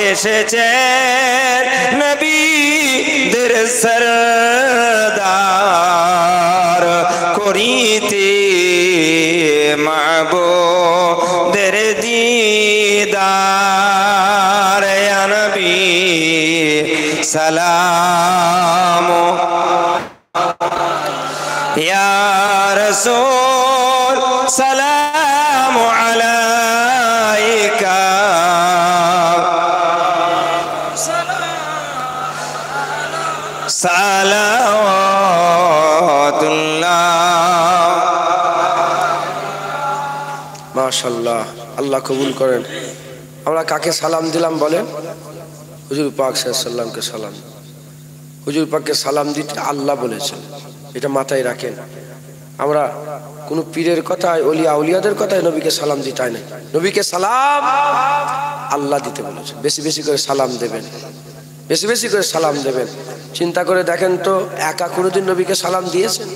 এসেছেন নবীদের সরদার করিতে মাবুদের দিদার ইয়া নবী সালাম ইয়া রাসূল সালাম আলাইকা সালাওয়াতুল্লাহ মাশাআল্লাহ। আল্লাহ কবুল করেন। আমরা কাকে সালাম দিলাম বলেন? হুজুর পাক সাল্লাল্লাহু আলাইহি ওয়াসাল্লামকে সালাম। হুজুর পাককে সালাম দিতে আল্লাহ বলেছেন, এটা মাথায় রাখেন। আমরা কোনো পীরের কথায় ওলিয়া আউলিয়াদের কথায় নবীকে সালাম দিতে হয় না। নবীকে সালাম আল্লাহ দিতে বলেছেন। বেশি বেশি করে সালাম দেবেন, বেশি বেশি করে সালাম দেবেন। চিন্তা করে দেখেন তো, একা কোনোদিন নবীকে সালাম দিয়েছেন?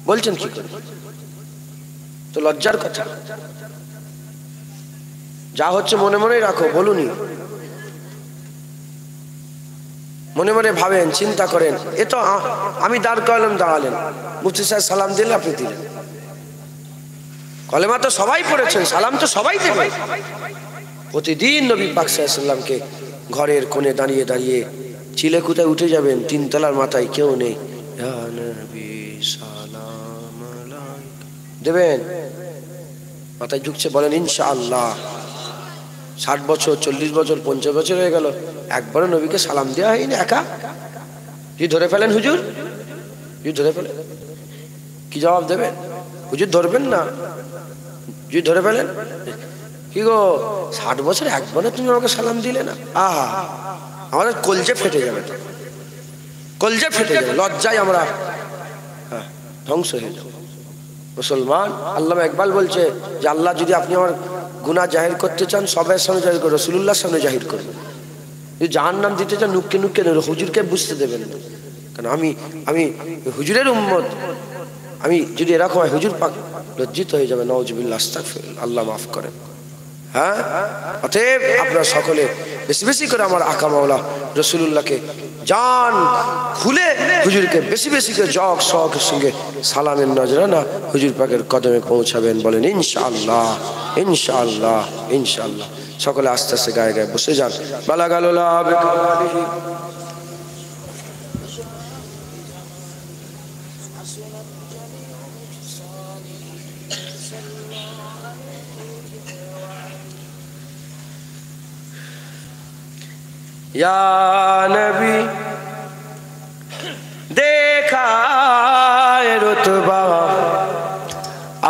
বলছেন কি করে? তো লজ্জার কথা। যা হচ্ছে মনে মনেই রাখো, বলুনি, মনে মনে ভাবেন, চিন্তা করেন। এ তো আমি দাঁড় করালাম, দাঁড়ালেন, মুফতি সাহেব সালাম দিলেন, আপনি দিলেন। কলেমা তো সবাই পড়েছেন, সালাম তো সবাই দেবে। প্রতিদিন নবী পাক সাল্লাল্লাহু আলাইহি ওয়াসাল্লামকে ঘরের কোণে দাঁড়িয়ে দাঁড়িয়ে চিলে কুতায় উঠে যাবেন, তিনতলার মাথায় কেউ নেই, ইয়া নবী সালাম আলাইকা দেবেন, মাথায় ঝুঁকছে, বলেন ইনশাআল্লাহ। 60 বছর, 40 বছর, 50 বছর হয়ে গেল, একবারও নবীকে সালাম দেওয়া হয়নি। একা যদি ধরে ফেলেন হুজুর, যদি ধরে ফেলেন কি জবাব দেবেন? হুজুর ধরবেন না, যদি ধরে ফেলেন, কি গো 60 বছর একবারও তুমি আমাকে সালাম দিলে না? আহা, আমাদের কলজে ফেটে যাবে, তো কলজে ফেটে যাবে, লজ্জায় আমরা ধ্বংস হয়ে যাবো। মুসলমান, আল্লামা ইকবাল বলছে যে আল্লাহ যদি আপনি আমার গুনাহ জাহির করতে চান, সবার সামনে জাহির করুন, রাসূলুল্লাহর সামনে জাহির করবেন। যদি জাহান্নাম দিতে চান, নুক্কে নুক্কে দেবেন, হুজুরকে বুঝতে দেবেন না। কারণ আমি হুজুরের উম্মত, আমি যদি এরকম হয়, হুজুর পাক লজ্জিত হয়ে যাবে। নাউজুবিল্লাহ, আস্তাগফিরুল্লাহ, আল্লাহ মাফ করেন। হ্যাঁ, অতএব আপনারা সকলে বেশি বেশি করে আমার আকা মাওলা রাসূলুল্লাহকে জান খুলে হুজুরকে বেশি বেশি করে জগ শখের সঙ্গে সালামের নজরানা হুজুর পাকের কদমে পৌঁছাবেন। বলেন ইনশাআল্লাহ, ইনশাআল্লাহ, ইনশাআল্লাহ। সকলে আস্তে আস্তে গায়ে গায়ে বসে যান। বালাগালুল্লাহ বিকালিহি या नबी देखा रुतबा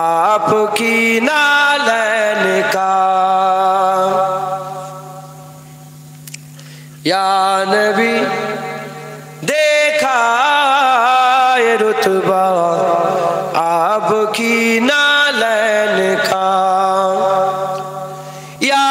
आपकी नालन का, या नबी देखा रुतबा आपकी नालन का, या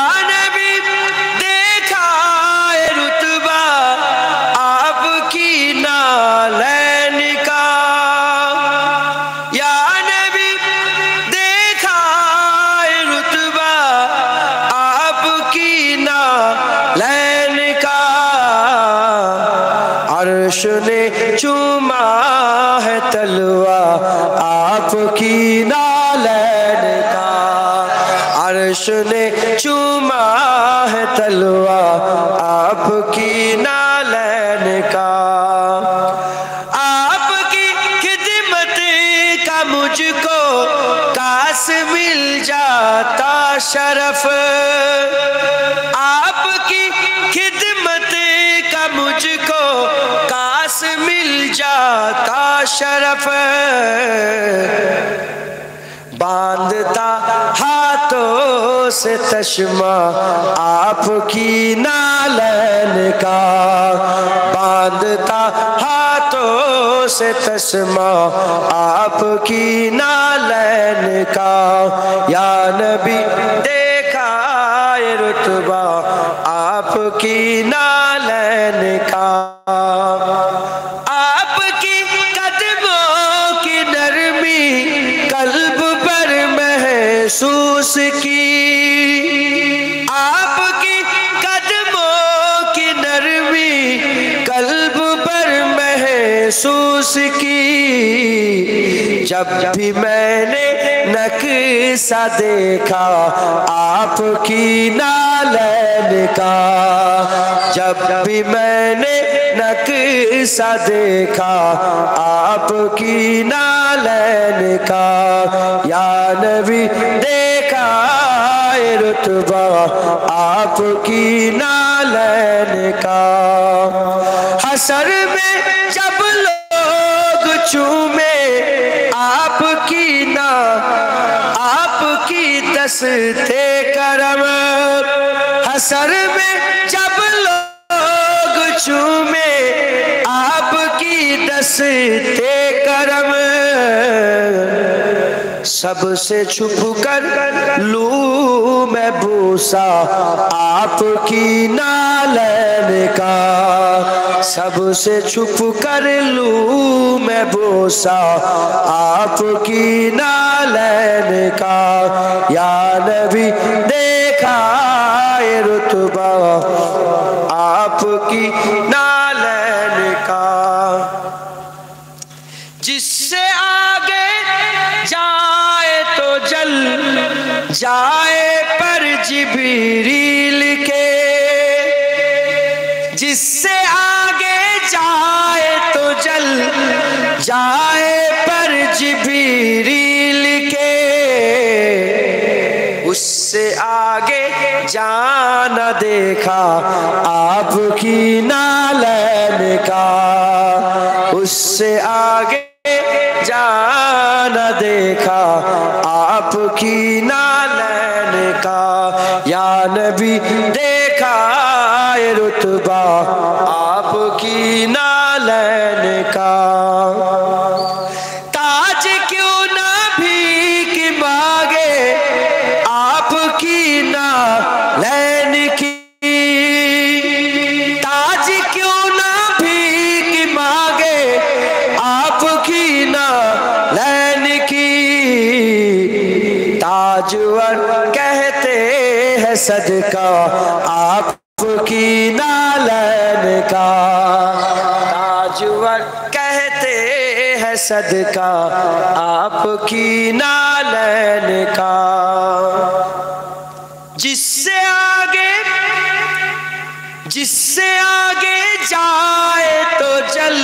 अर्श ने चूमा है तलवा आपकी नालन का, अर्श ने चूमा है तलवा आपकी नालन का। शरफ आपकी खिदमत का मुझको काश मिल जाता शरफ बांधता हाथों से तश्मा आपकी नालन का बांधता हाथों से तस्मा आपकी नालन का या नबी देखा ये रुतबा आपकी नालन का आपकी कदमों की नरमी कल्ब पर महसूस की आपकी कदमों की नरमी कल्ब पर महसूस की जब भी मैंने नक्शा देखा आपकी नालन का जब भी मैंने नक्शा देखा आपकी नालन का या नबी देखा ये रुतबा आपकी नालन का हसर में जब लोग चूमे आपकी ना आपकी दस्ते करम हसर में जब लोग चूमे आपकी दस्ते करम सबसे छुप कर लूं मैं बूसा आपकी नालन का सबसे छुप कर लूं मैं बूसा आपकी नालन का या नबी देखा ये रुतबा आपकी नालन का जिससे आगे जाए तो जल जाए पर जिब्रील के जिससे आगे जाए तो जल जाए पर जिब्रील के उससे आगे जाना देखा आपकी नालन का उससे आगे जाना देखा आपकी नालन का या नबी देखा ये रुतबा आपकी नालन का ताज क्यों ना भीख मांगे आपकी नालन की ताज क्यों ना भीख मांगे आपकी नालन की ताजवर कहते हैं सदका आपकी नालन का ताजवर कहते हैं सदका आपकी नालन का जिससे आगे जाए तो जल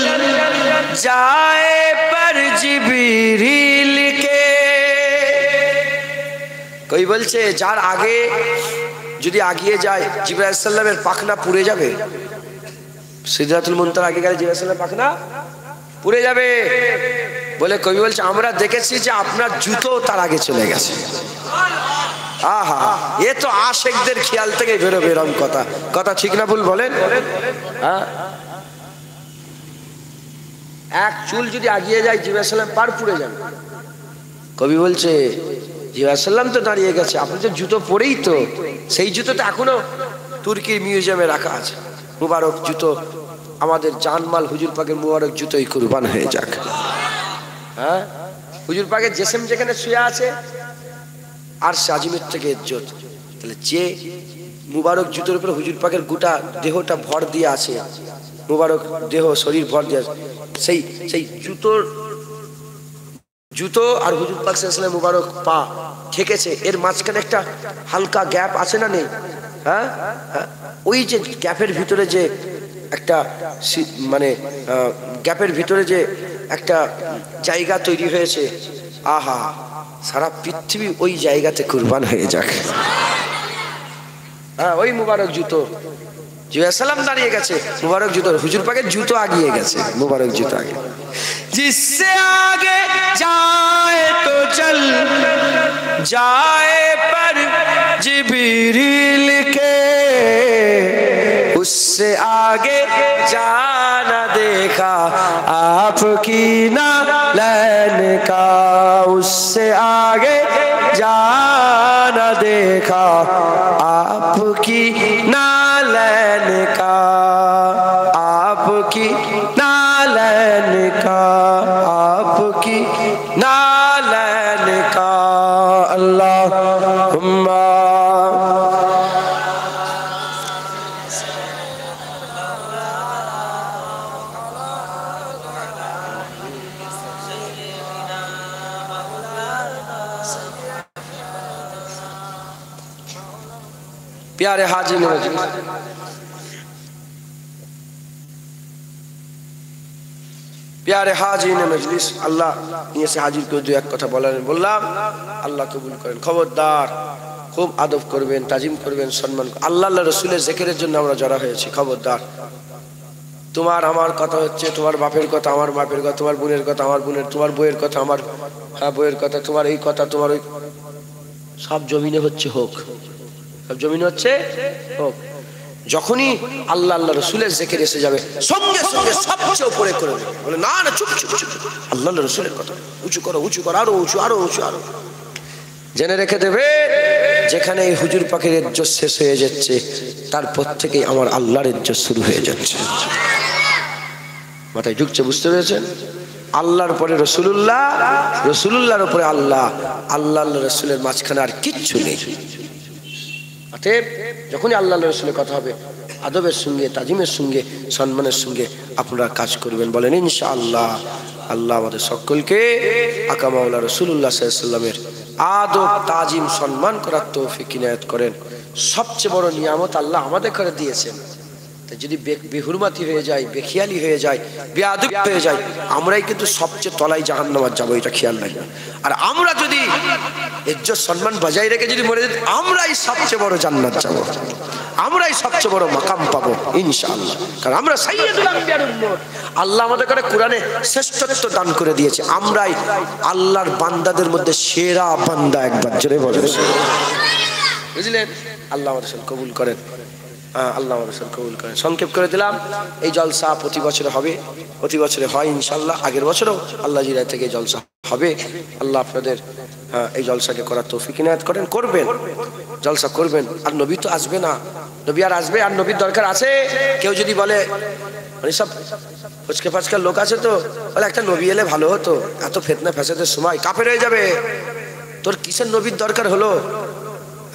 जाए पर जिब्रील के কই বলছে যার আগে যদি আগিয়ে যায় জিবরাইল আলাইহিস সালামের পাখনা পুড়ে যাবে সিদরাতুল মুনতাহার আগে গেলে জিবরাইল আলাইহিস সালামের পাখনা পুড়ে যাবে বলে কবি বলছে আমরা দেখেছি যে আপনার জুতো তার আগে চলে গেছে আহা এ তো আশিকদের খেয়াল থেকে বেরোবে এরকম কথা কথা ঠিক না ভুল বলেন হ্যাঁ এক চুল যদি আগিয়ে যায় জিবরাইল আলাইহিস সালাম পার পুড়ে যাবে কবি বলছে জিবরাইল তো দাঁড়িয়ে গেছে আপনি তো জুতো পরেই তো সেই জুতোটা এখনো তুর্কির মিউজিয়ামে রাখা আছে মুবারক জুতো আমাদের জানমাল হুজুর পাকের মুবারক জুতোই কুরবান হয়ে যাক হ্যাঁ হুজুর পাকের জিসম যেখানে শুয়ে আছে আর সাজিমের থেকে ইজ্জত তাহলে যে মুবারক জুতোর উপর হুজুর পাকের গোটা দেহটা ভর দিয়ে আছে মুবারক দেহ শরীর ভর দিয়ে সেই সেই জুতো আর হুজুর পাক সাল্লাল্লাহু আলাইহি ওয়াসাল্লাম মুবারক পা ঠেকেছে এর মাঝখানে একটা হালকা গ্যাপ আছে না নেই হ্যাঁ ওই যে গ্যাপের ভিতরে যে একটা মানে গ্যাপের ভিতরে যে একটা জায়গা তৈরি হয়েছে আহা সারা পৃথিবী ওই জায়গাতে কুরবান হয়ে যাক। হ্যাঁ, ওই মুবারক জুতো সালাম দাঁড়িয়ে গেছে, মুবারক জুতো, হুজুর পাকের জুতো আগিয়ে গেছে, মুবারক জুতো আগে। জিসসে আগে যায় তো চল जाए पर जिब्रील के, उससे आगे जाना देखा आपकी नालैन का, उससे आगे जाना देखा आपकी नालैन का, आपकी नालैन का, आपकी नालैन का। अल्लाहुम्मा प्यारे हाजी ने प्यारे हाजिर मजलिस, अल्लाह ये से हाजिर को जो एक कथा बोललाम अल्लाह कबूल करें। खबरदार खूब आदब करबेन, ताजिम करबेन, सम्मान। আল্লাহ আল্লাহ রাসূলের জিকিরের জন্য আমরা জড়ো হয়েছি। খবরদার, তোমার আমার কথা হচ্ছে, তোমার বাপের কথা আমার বাপের কথা, তোমার বোনের কথা আমার বোনের, তোমার বইয়ের কথা আমার বইয়ের কথা, তোমার এই কথা তোমার ওই, সব জমিনে হচ্ছে হোক, সব জমিনে হচ্ছে হোক। যখনই আল্লাহ আল্লাহ রাসূলের জিকির এসে যাবে সঙ্গে সঙ্গে সবচেয়ে উপরে করে দেবে, বলে না না চুপ চুপ চুপ, আল্লাহ আল্লাহ রাসূলের কথা উঁচু করো, উঁচু করো, আরো উঁচু, আরো উঁচু, আরো। জেনে রেখে দেবে যেখানে এই হুজুর পাকের ইজ্জত শেষ হয়ে যাচ্ছে, তারপর থেকেই আমার আল্লাহর ইজ্জত শুরু হয়ে যাচ্ছে। মাথায় ঢুকছে, বুঝতে পেরেছেন? আল্লাহর পরে রাসূলুল্লাহ, রাসূলুল্লাহর উপরে আল্লাহ, আল্লাহ আল্লাহ রাসূলের মাঝখানে আর কিচ্ছু নেই। অতএব যখনই আল্লাহ রাসূলের কথা হবে আদবের সঙ্গে, তাজিমের সঙ্গে, সম্মানের সঙ্গে আপনারা কাজ করবেন। বলেন ইনশাআল্লাহ। আল্লাহ আমাদের সকলকে আকা মাওলা রাসূলুল্লাহ সাল্লাল্লাহু আলাইহি ওয়াসাল্লামের আদব, তাজিম, সম্মান করার তৌফিক ইনায়াত করেন। সবচেয়ে বড় নিয়ামত আল্লাহ আমাদের করে দিয়েছেন। তাই যদি বেহুরমাতি হয়ে যায়, বেখিয়ালি হয়ে যায়, বেয়াদব হয়ে যায়, আমরাই কিন্তু সবচেয়ে তলায় জাহান্নামে যাব, এটা খেয়াল রাখবেন। আর আমরা যদি ইজ্জত সম্মান বজায় রেখে যদি মরে যাই, আমরাই সবচেয়ে বড় জান্নাত যাব, আমরাই সবচেয়ে বড় মাকাম পাবো ইনশাআল্লাহ। কারণ আমরা সাইয়্যিদুল আম্বিয়ার উম্মত, আল্লাহ আমাদের করে কোরআনে শ্রেষ্ঠত্ব দান করে দিয়েছে। আমরাই আল্লাহর বান্দাদের মধ্যে সেরা বান্দা। একবার জোরে বলেন, বুঝলেন? আল্লাহ আমাদের কবুল করেন, আল্লাহ আমাদের কবুল করেন। সংক্ষেপ করে দিলাম। এই জলসা প্রতি বছরে হবে, প্রতি বছরে হয় ইনশাআল্লাহ। আগের বছরও আল্লাহ জিরায় থেকে জলসা হবে। আল্লাহ আপনাদের এই জলসাকে করার তৌফিক ইনায়াত করেন, করবেন, জলসা করবেন। আর নবী তো আসবে না, নবী আর আসবে, আর নবীর দরকার আছে। কেউ যদি বলে মানে সব ফুচকে ফাচকার লোক আছে, তো বলে একটা নবী এলে ভালো হতো, এত ফেতনা ফ্যাসাদের সময় কাফের হয়ে যাবে। তোর কিসের নবীর দরকার হলো?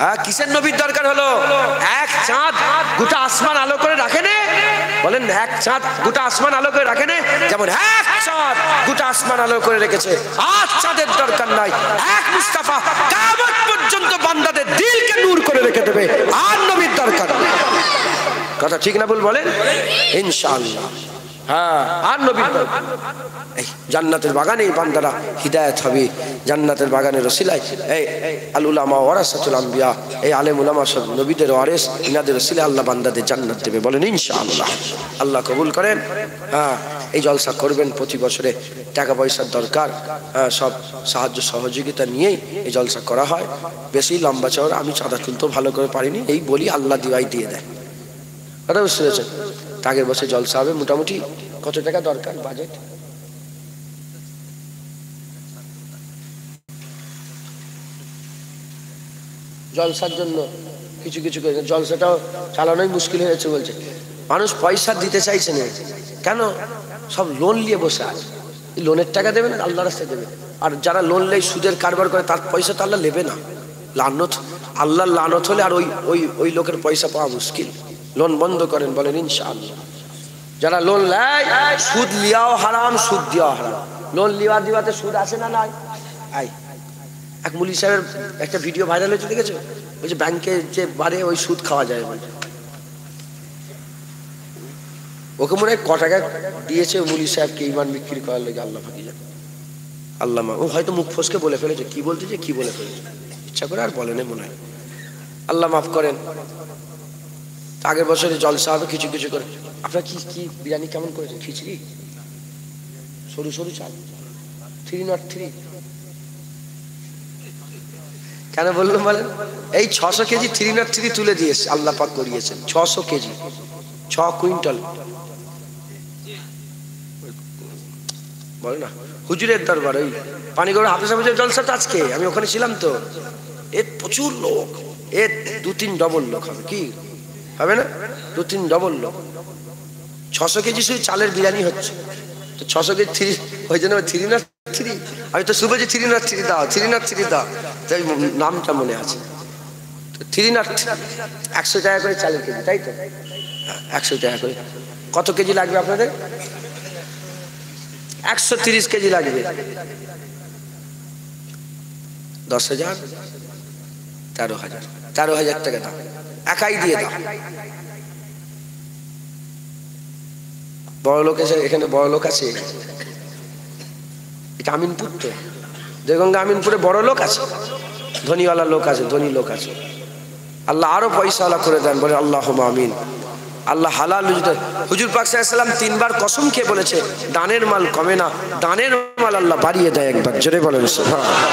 হ্যাঁ, কিসের নবীর দরকার হলো? এক চাঁদ গোটা আসমান আলো করে রাখে নে, বলেন এক চাঁদ গোটা আসমান আলো করে রাখে নে, যেমন এক চাঁদ গোটা আসমান আলো করে রেখেছে। আর চাঁদের দরকার নাই, এক মুস্তাফা কিয়ামত পর্যন্ত বান্দাদের দিলকে নূর করে রেখে দেবে। আর নবীর দরকার, কথা ঠিক না ভুল বলেন? ইনশাআল্লাহ। হ্যাঁ, আর নবীর দরকার। এই জান্নাতের বাগানে বান্দারা হিদায়াত হবে, জান্নাতের বাগানের ওসিলায় এই আল উলামা ওয়ারাসাতুল আম্বিয়া, এই আলেম উলামা সব নবীদের ওয়ারিস, ইনাদের ওসিলায় আল্লাহ বান্দাদের জান্নাত দেবে। বলেন ইনশাআল্লাহ। আল্লাহ কবুল করেন। হ্যাঁ, এই জলসা করবেন প্রতি বছরে। টাকা পয়সার দরকার, সব সাহায্য সহযোগিতা নিয়েই এই জলসা করা হয়। বেশি লম্বা চওড়া আমি চাঁদা তুলতেও ভালো করে পারিনি, এই বলি আল্লাহ দিওয়াই দিয়ে দেয়। কথা বুঝতে পেরেছেন? আগের বছর জলসা হবে। মোটামুটি কত টাকা দরকার বাজেট? জলসার জন্য কিছু কিছু করে, জলসাটাও চালানোই মুশকিল হয়েছে বলছে। মানুষ পয়সা দিতে চাইছে না, কেন? সব লোন নিয়ে বসে আছে। লোনের টাকা দেবে না, আল্লাহ রাস্তায় দেবে। আর যারা লোন নেই, সুদের কারবার করে, তার পয়সা তো আল্লাহ নেবে না। লানত, আল্লাহর লানত হলে আর ওই ওই ওই লোকের পয়সা পাওয়া মুশকিল। লোন বন্ধ করেন, বলেন ইনশাআল্লাহ। যারা লোন নেয়, সুদ লিয়াও হারাম, সুদ দেওয়া হারাম। লোন লিওয়া দিওয়াতে সুদ আছে না নাই? আই এক মুলি সাহেবের একটা ভিডিও ভাইরাল হয়েছে, দেখেছো? ওই যে ব্যাংকে যে বারে ওই সুদ খাওয়া যায় বলে, ওকে মনে হয় ক টাকা দিয়েছে মুলি সাহেবকে ইমান বিক্রি করার লেগে, আল্লাহ ফাঁকি জানে। আল্লাহ ও হয়তো মুখ ফসকে বলে ফেলেছে, কি বলতেছে, কি বলে ফেলেছে, ইচ্ছা করে আর বলেনি মনে হয়। আল্লাহ মাফ করেন। আগের বছরে জলসা হবে কিছু কিছু করে। আপনার কি কি বিরিয়ানি কেমন করেছেন? খিচড়ি, সরু সরু চাল, 303। কেন বললাম বলেন? এই 600 কেজি 303 তুলে দিয়েছে আল্লাহ পাক করিয়েছেন। 600 কেজি, 6 কুইন্টাল। বলে না হুজুরের দরবার, ওই পানিগড় হাফেজ হাফেজের জলসাটা আজকে, আমি ওখানে ছিলাম তো। এর প্রচুর লোক, এর 2-3 ডবল লোক হবে। কি হবে না? 2-3 ডবল লোক। 600 কেজি শুধু চালের বিরিয়ানি হচ্ছে। তো 600 কেজি ওই জন্য 303। আমি তো শুভেছি 303 দাও, 303 দাও, তাই নামটা মনে আছে। 303 100 টাকা করে চালের কেজি, তাই তো? 100 টাকা করে। কত কেজি লাগবে আপনাদের? 130 কেজি লাগবে। 10,000, 13,000, 13,000 টাকা দাও, একাই দিয়ে দাও। বড় লোক এসে, এখানে বড় লোক আছে, এটা আমিনপুর তো, দেগঙ্গা আমিনপুরে বড় লোক আছে, ধনীওয়ালা লোক আছে, ধনী লোক আছে। আল্লাহ আরো পয়সাওয়ালা করে দেন, বলে আল্লাহুম্মা আমিন। আল্লাহ হালাল হুজুর পাক সাল্লাল্লাহু আলাইহি ওয়াসাল্লাম 3 বার কসম খেয়ে বলেছে, দানের মাল কমে না, দানের মাল আল্লাহ বাড়িয়ে দেয়। একবার জোরে বলেন সুবহানাল্লাহ।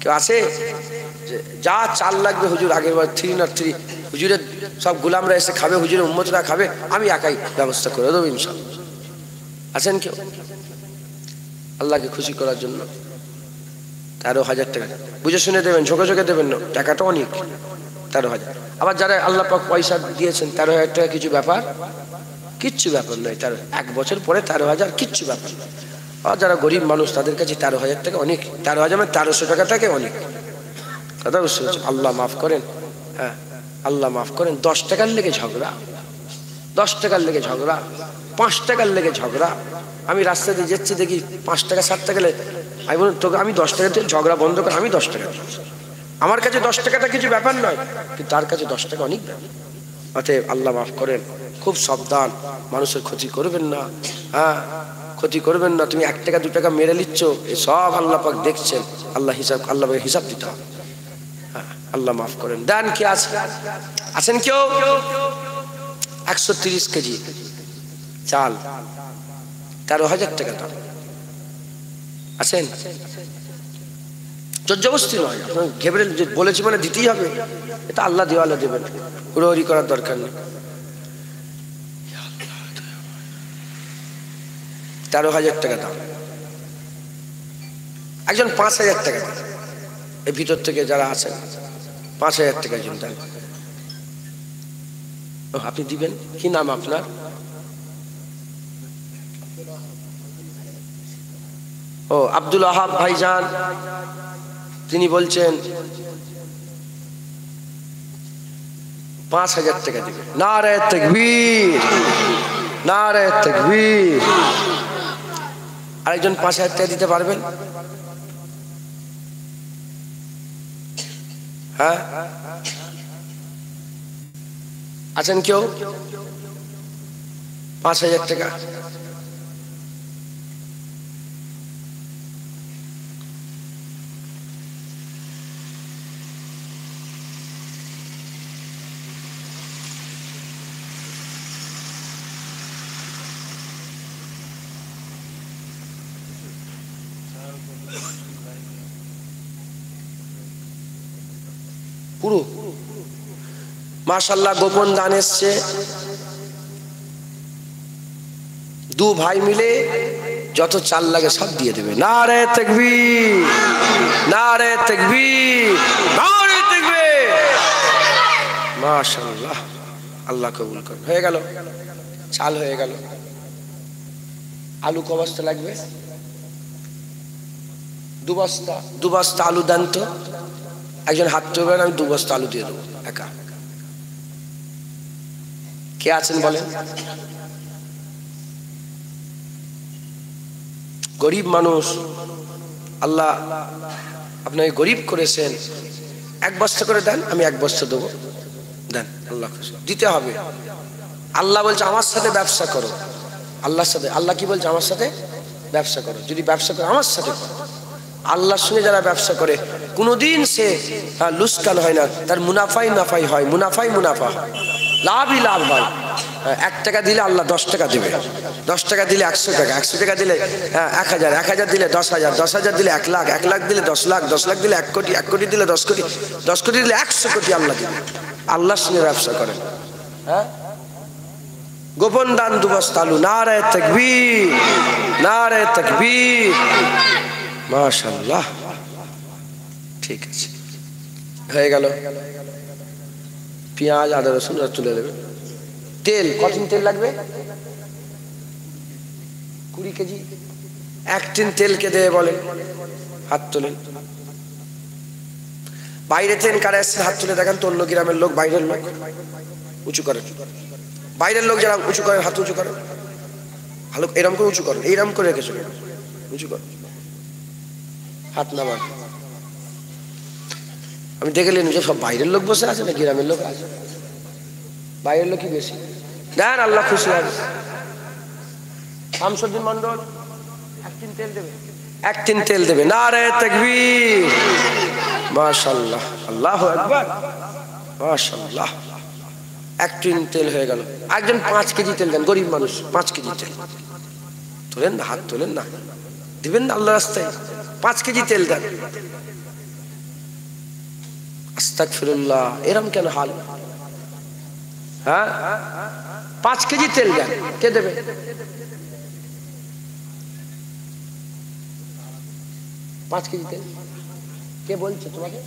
কেউ আছে যা চাল লাগবে হুজুর আগের বার 303, হুজুরের সব গোলামরা এসে খাবে, হুজুরের উম্মতরা খাবে, আমি একাই ব্যবস্থা করে দেবো ইনশাআল্লাহ। আছেন কেউ? আল্লাহকে খুশি করার জন্য 13,000 টাকা বুঝে শুনে দেবেন, ঝোঁকে ঝোঁকে দেবেন না, টাকাটা অনেক। 13,000। আবার যারা আল্লাহ পাক পয়সা দিয়েছেন 13,000 টাকা কিছু ব্যাপার, কিচ্ছু ব্যাপার নয়। 1 বছর পরে 13,000 কিচ্ছু ব্যাপার নয়। আর যারা গরিব মানুষ তাদের কাছে 13,000 টাকা অনেক। 13,000 মানে 1300 টাকাটাকে অনেক। কথা বুঝতে পারছেন? আল্লাহ মাফ করেন। হ্যাঁ, আল্লাহ মাফ করেন। 10 টাকার লেগে ঝগড়া, 10 টাকার লেগে ঝগড়া, 5 টাকার লেগে ঝগড়া। আমি রাস্তা দিয়ে যাচ্ছি, দেখি 5 টাকা 7 টাকা লেগে, আমি বলুন তোকে আমি 10 টাকা দিয়ে ঝগড়া বন্ধ করে, আমি 10 টাকা দিচ্ছি। আমার কাছে 10 টাকাটা কিছু ব্যাপার নয়, কিন্তু তার কাছে 10 টাকা অনেক ব্যাপার। অতএব আল্লাহ মাফ করেন। খুব সাবধান, মানুষের ক্ষতি করবেন না। হ্যাঁ, ক্ষতি করবেন না। তুমি 1 টাকা 2 টাকা মেরে নিচ্ছ, এ সব আল্লাহ পাক দেখছেন। আল্লাহ হিসাব দিতে হবে। হ্যাঁ, আল্লাহ মাফ করেন। দেন কে আছে? আছেন কেউ? 130 কেজি চাল, 13,000 টাকা দাম। আছেন? জবরদস্তি নয়, আপনার ঘেবড়ে বলেছি মানে দিতেই হবে, এটা আল্লাহ দেওয়ালে দেবেন, হুড়োহুড়ি করার দরকার নেই। 13,000 টাকা দাম। একজন 5,000 টাকা দেন, এই ভিতর থেকে যারা আছেন 5,000 টাকা একজন দেন। আপনি দিবেন? কি নাম আপনার? ও আব্দুল ওয়াহাব ভাইজান, তিনি বলছেন 5,000 টাকা দিবেন। নারে তাকবীর, নারে তাকবীর। আরেকজন 5,000 টাকা দিতে পারবেন? হ্যাঁ, আছেন কেউ? 5,000 টাকা। পুরো মাশাআল্লাহ গোপন দান এসছে। 2 ভাই মিলে যত চাল লাগে সব দিয়ে দেবে। নারে তাকবীর, নারে তাকবীর, নারে তাকবীর। মাশাআল্লাহ, আল্লাহ কবুল করুন। হয়ে গেল, চাল হয়ে গেল। আলু ক বস্তা লাগবে? 2 বস্তা। 2 বস্তা আলু দেন তো। একজন হাত তুলবেন, আমি 2 বস্তা আলু দিয়ে দেবো একা। কে আছেন বলেন? গরিব মানুষ, আল্লাহ আপনাকে গরিব করেছেন। 1 বস্তা করে দেন, আমি 1 বস্তা দেবো। দেন, আল্লাহ খুশি। দিতে হবে। আল্লাহ বলছে আমার সাথে ব্যবসা করো। আল্লাহর সাথে, আল্লাহ কি বলছে? আমার সাথে ব্যবসা করো, যদি ব্যবসা করো আমার সাথে করো। আল্লাহর সঙ্গে যারা ব্যবসা করে কোনোদিন সে লুসকান হয় না, তার মুনাফাই নাফাই হয়, মুনাফাই মুনাফা হয়, লাভই লাভ হয়। 1 টাকা দিলে আল্লাহ 10 টাকা দেবে, 10 টাকা দিলে 100 টাকা, 100 টাকা দিলে 1000, 1000 দিলে 10,000, 10,000 দিলে 1 লাখ, 1 লাখ দিলে 10 লাখ, 10 লাখ দিলে 1 কোটি, 1 কোটি দিলে 10 কোটি, 10 কোটি দিলে 100 কোটি আল্লাহ দিবে। আল্লাহর সঙ্গে ব্যবসা করেন। হ্যাঁ, গোপন দান 2 বস্তা আলু। নারে তাকবীর, নারে তাকবীর, মাশাআল্লাহ। ঠিক আছে, হয়ে গেল। পেঁয়াজ, আদা, রসুন তুলে দেবে। তেল, কতদিন তেল লাগবে? 20 কেজি। 1 টিন তেলকে দেবে বলেন, হাত তোলেন। বাইরে থেকে কারা এসেছেন হাত তুলে দেখান তো, অন্য গ্রামের লোক, বাইরের লোক উঁচু করেন। বাইরের লোক যারা উঁচু করেন হাত উঁচু করেন, ভালো এরম করে উঁচু করেন, এইরকম করে রেখে চলেন, উঁচু করেন, হাত নামান। আমি দেখে নিলাম যে সব বাইরের লোক বসে আছে না গ্রামের লোক আছে? বাইরের লোকই বেশি। দেন, আল্লাহ খুশি হবে। শামসুদ্দিন মন্ডল 1 টিন তেল দেবে, 1 টিন তেল দেবে। নারে তাকবীর, মাশাআল্লাহ, আল্লাহু আকবার, মাশাআল্লাহ। 1 টিন তেল হয়ে গেল। একজন 5 কেজি তেল দেন, গরিব মানুষ, 5 কেজি তেল তোলেন না, হাত তোলেন না, দিবেন না আল্লাহর রাস্তায়। 5 কেজি তেল দেন। আস্তাগফিরুল্লাহ, এরম কেন হাল? হ্যাঁ, 5 কেজি তেল দেন। কে দেবে? পাঁচ কেজি তেল কে বলছে তোমাকে?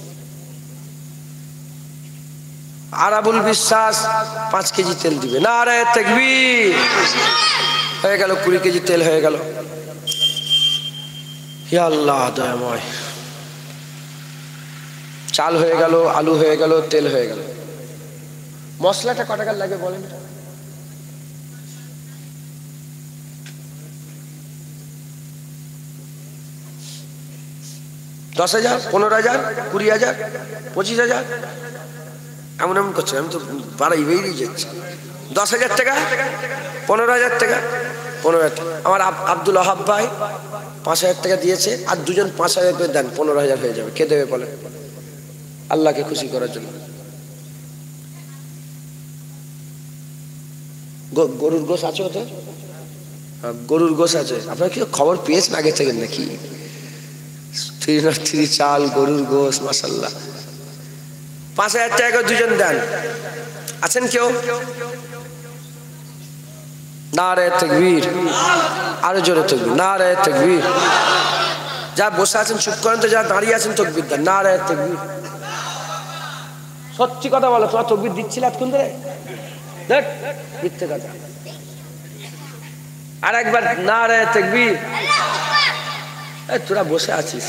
আরাবুল বিশ্বাস 5 কেজি তেল দিবে। নারে তাকবীর, হয়ে গেল 20 কেজি তেল হয়ে গেল। হে আল্লাহ দয়াময়। চাল হয়ে গেল, আলু হয়ে গেল, তেল হয়ে গেল। মশলাটা কত টাকা লাগে বলেন? $10,000, 15,000, 20,000, 25,000 এমন এমন করছে। আমি তো বাড়াই বেরিয়ে যাচ্ছি। 10,000 টাকা, 15,000 টাকা, 15,000 টাকা। আমার আব্দুল ওহাব ভাই 5,000 টাকা দিয়েছে, আর 2জন 5,000 করে দেন, 15,000 হয়ে যাবে। কে দেবে বলেন? আল্লাহকে খুশি করার জন্য। গরুর গোশ আছে ওতে? গরুর গোশ আছে। আপনার কি খবর পেয়েছেন আগে থেকে নাকি? 303 চাল, গরুর গোশ, মাশাআল্লাহ। 5,000 টাকা করে 2জন দেন। আছেন কেউ? নারে তাকবীর, আরো জোরে তাকবীর, নারে তাকবীর। যা বসে আছেন চুপ করেন তো, যা দাঁড়িয়ে আছেন তাকবীর দেন। নারে তাকবীর। সত্যি কথা বলো, তোমার তাকবীর দিচ্ছিল এতক্ষণ ধরে? দেখ, মিথ্যে কথা। আর একবার নারে তাকবীর। তোরা বসে আছিস,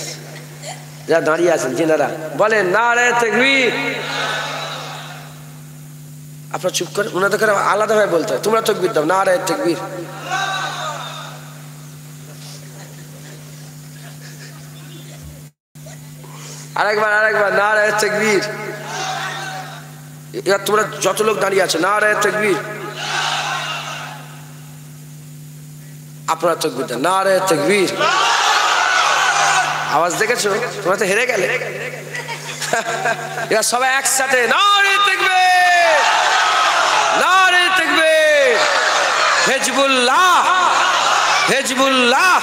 যা দাঁড়িয়ে আছেন যেনারা বলেন নারে তাকবীর। আপনারা চুপ করে, ওনাদের করে আলাদাভাবে বলতে হয়। তোমরা তাকবীর দাও, নারে তাকবীর। আরেকবার নারে তাকবীর। এবার তোমরা যত লোক দাঁড়িয়ে আছে নারে তাকবীর। আপনারা তাকবীর দেন, নারে তাকবীর। আওয়াজ দেখেছো? তোমরা তো হেরে গেলে। এবার সবাই একসাথে নারে তাকবীর, নারে তাকবীর। হিজবুল্লাহ, হিজবুল্লাহ,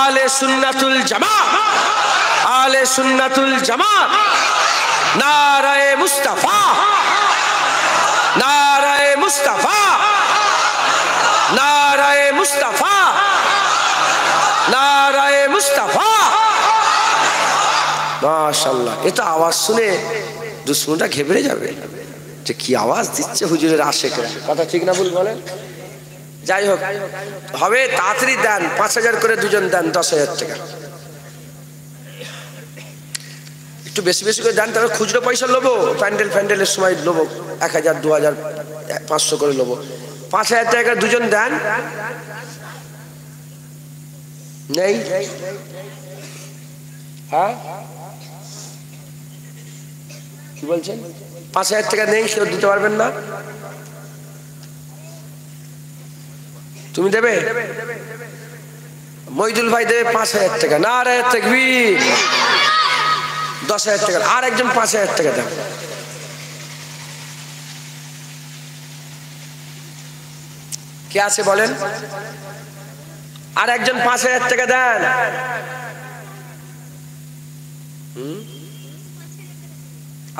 আলে সুন্নাতুল জামাত, আলে সুন্নাতুল জামাত। নারায়ে মুস্তাফা, নারায়ে মুস্তাফা, নারায়ে মুস্তাফা, নারায়ে মুস্তাফা। মাশাআল্লাহ। এটা আওয়াজ শুনে দুশ্মনটা ঘেবড়ে যাবে যে কি আওয়াজ দিচ্ছে হুজুরের আশেকরা। কথা ঠিক না ভুল বলেন? যাই হোক, হবে তাড়াতাড়ি দেন। 5,000 করে 2জন দেন, 10,000 টাকা। একটু বেশি বেশি করে দেন, তবে খুচরো পয়সা লোবো। প্যান্ডেলের সময় লোবো 1,000, 2,000, 500 করে লোবো। 5,000 টাকা 2জন দেন। নেই? হ্যাঁ, কি বলছেন? 5,000 টাকা নেই, কেউ দিতে পারবেন না? তুমি দেবে? মইদুল ভাই দেবে 5,000 টাকা, নারে তাকবীর। 10,000 টাকা, আর একজন 5,000 টাকা দেন। কে আছে বলেন? আর একজন 5,000 টাকা দেন।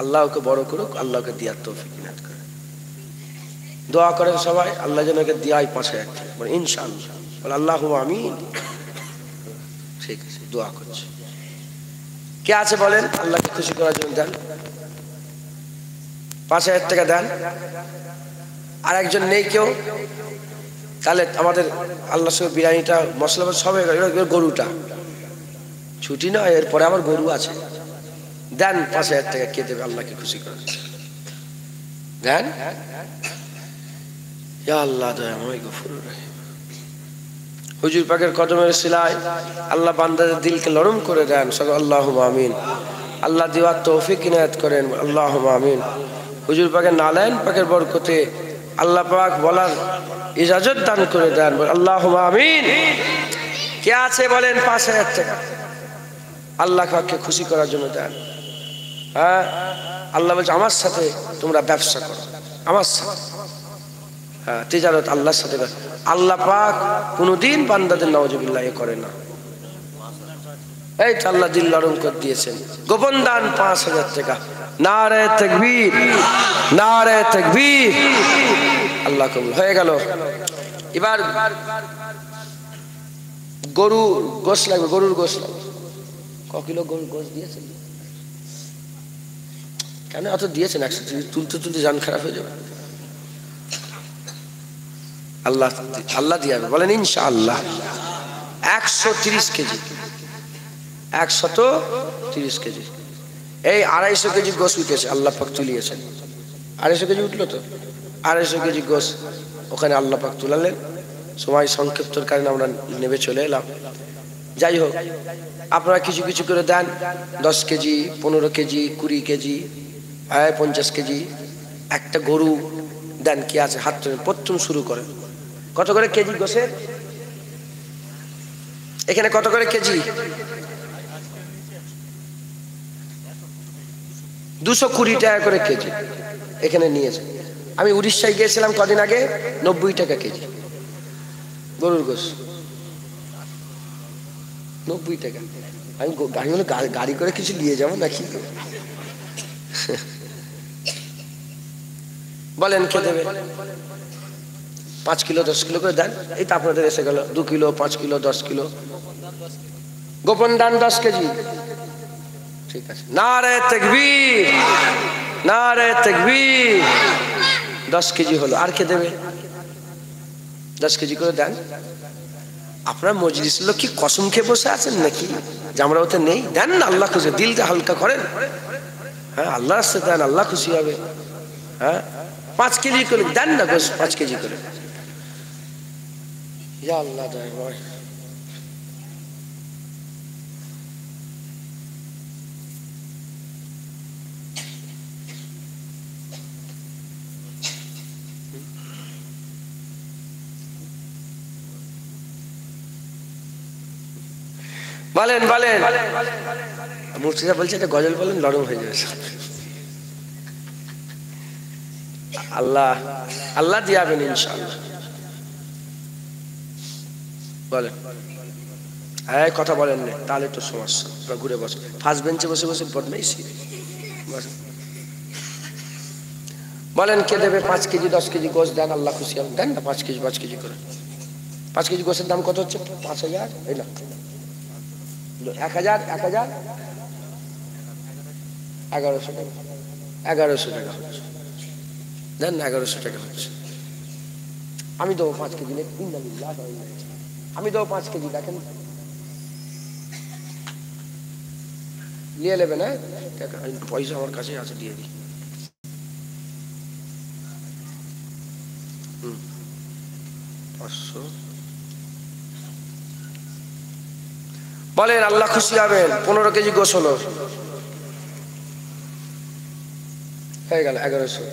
আল্লাহকে বড় করুক, আল্লাহকে দিয়ার তৌফিক ইনায়াত করে। দোয়া করেন সবাই, আল্লাহ যেন একে দিয়াই 5,000 টাকা, বলে ইনশাআল্লাহ, বলে আল্লাহুম্মা আমিন। ঠিক আছে, দোয়া করছি। কে আছে বলেন? আল্লাহকে খুশি করার জন্য দেন, 5,000 টাকা দেন। আর একজন নেই কেউ? তাহলে আমাদের আল্লাহর সঙ্গে বিরিয়ানিটা মশলা সব গরুটা ছুটি না, এরপরে আবার গরু আছে। দেন 5,000 টাকা। কে দেবে আল্লাহকে খুশি করার? দেন। ইয়া আল্লাহ দয়াময় গফুরুর রহিম। হুজুর পাকের কদমের সিলায় আল্লাহ বান্দাদের দিলকে নরম করে দেন, সকল আল্লাহুম্মা আমিন। আল্লাহ দিওয়ার তৌফিক ইনায়াত করেন, আল্লাহুম্মা আমিন। হুজুর পাকের নালায়েন পাকের বরকতে আল্লাহ পাক বলার ইজাজত দান করে দেন, আল্লাহুম্মা আমিন। কে আছে বলেন? 5,000 টাকা আল্লাহ পাককে খুশি করার জন্য দেন। হ্যাঁ, আল্লাহ বলছে আমার সাথে তোমরা ব্যবসা করো, আমার সাথে। হ্যাঁ, তিজারত আল্লাহর সাথে। আল্লাহ পাক কোনদিন বান্দাদের নাউজুবিল্লাহ করে না। এই তো আল্লাহ দিল নরম করে দিয়েছেন। গোপন দান 5,000 টাকা। নারে তাকবীর, নারে তাকবীর। আল্লাহ কবুল হয়ে গেল। এবার গরু গোশ লাগবে, গরুর গোশ লাগবে। ক কিলো গরুর গোশ দিয়েছেন? কেন অত দিয়েছেন? 100 তুলতে তুলতে জান খারাপ হয়ে যাবে। আল্লাহ আল্লাহ দিয়ে বলেন ইনশাআল্লাহ। 130 কেজি, 130 কেজি। এই 250 কেজি গোশ উঠেছে, আল্লাহ পাক তুলিয়েছেন। 250 কেজি উঠলো তো, 250 কেজি গোশ ওখানে আল্লাহ পাক তুলালেন। সময় সংক্ষিপ্তর কারণে আমরা নেমে চলে এলাম। যাই হোক, আপনারা কিছু কিছু করে দেন। 10 কেজি, 15 কেজি, 20 কেজি, 50 কেজি। একটা গরু দেন। কি আছে হাত ধরে প্রথম শুরু করেন। কত করে কেজি গোশের? এখানে কত করে কেজি? 220 টাকা করে কেজি এখানে নিয়েছে। আমি উড়িষ্যায় গিয়েছিলাম কদিন আগে, 90 টাকা কেজি গরুর গোশ। 90 টাকা। আমি গাড়ি করে কিছু নিয়ে যাবো নাকি? বলেন কে দেবে? 5 কিলো 10 কিলো করে দেন। এই তো আপনাদের এসে গেল 2 কিলো, 5 কিলো, 10 কিলো। গোপন দান 10 কেজি। ঠিক আছে, নারে তাকবীর, নারে তাকবীর। 10 কেজি হলো। আর কে দেবে? 10 কেজি করে দেন। আপনার মজলিসের লোক কি কসম খেয়ে বসে আছেন নাকি যে আমরা ওতে নেই? দেন না, আল্লাহ খুশি, দিলটা হালকা করেন। হ্যাঁ, আল্লাহ আসতে দেন, আল্লাহ খুশি হবে। হ্যাঁ, 5 কেজি করে দেন না গোশ, 5 কেজি করে। ইয়া আল্লাহ দয়াময়। বলেন বলেন। মুর্শিদা বলছে এটা গজল বলেন, নরম হয়ে যাবে। আল্লাহ আল্লাহ দিয়াবেন ইনশাআল্লাহ। বলেন। হ্যাঁ, কথা বলেন না, তাহলে তো সমস্যা। ঘুরে বসে, ফার্স্ট বেঞ্চে বসে বসে বদমাইশি। বলেন কে দেবে? 5 কেজি 10 কেজি গোশ দেন, আল্লাহ খুশি হবেন। দেন না 5 কেজি 5 কেজি করে। 5 কেজি গোশের দাম কত হচ্ছে? 5,000। এই না 1,000 1,000 1100 টাকা। 1100 টাকা হচ্ছে। দেন না, 1100 টাকা হচ্ছে। আমি দেবো 5 কেজি। আমি দেবো 5 কেজি। দেখেন নিয়ে নেবেন। হ্যাঁ, পয়সা আমার কাছে আছে, দিয়ে দিই। বলেন আল্লাহ খুশি হবেন। 15 কেজি গোশ হলো, হয়ে গেল 1100।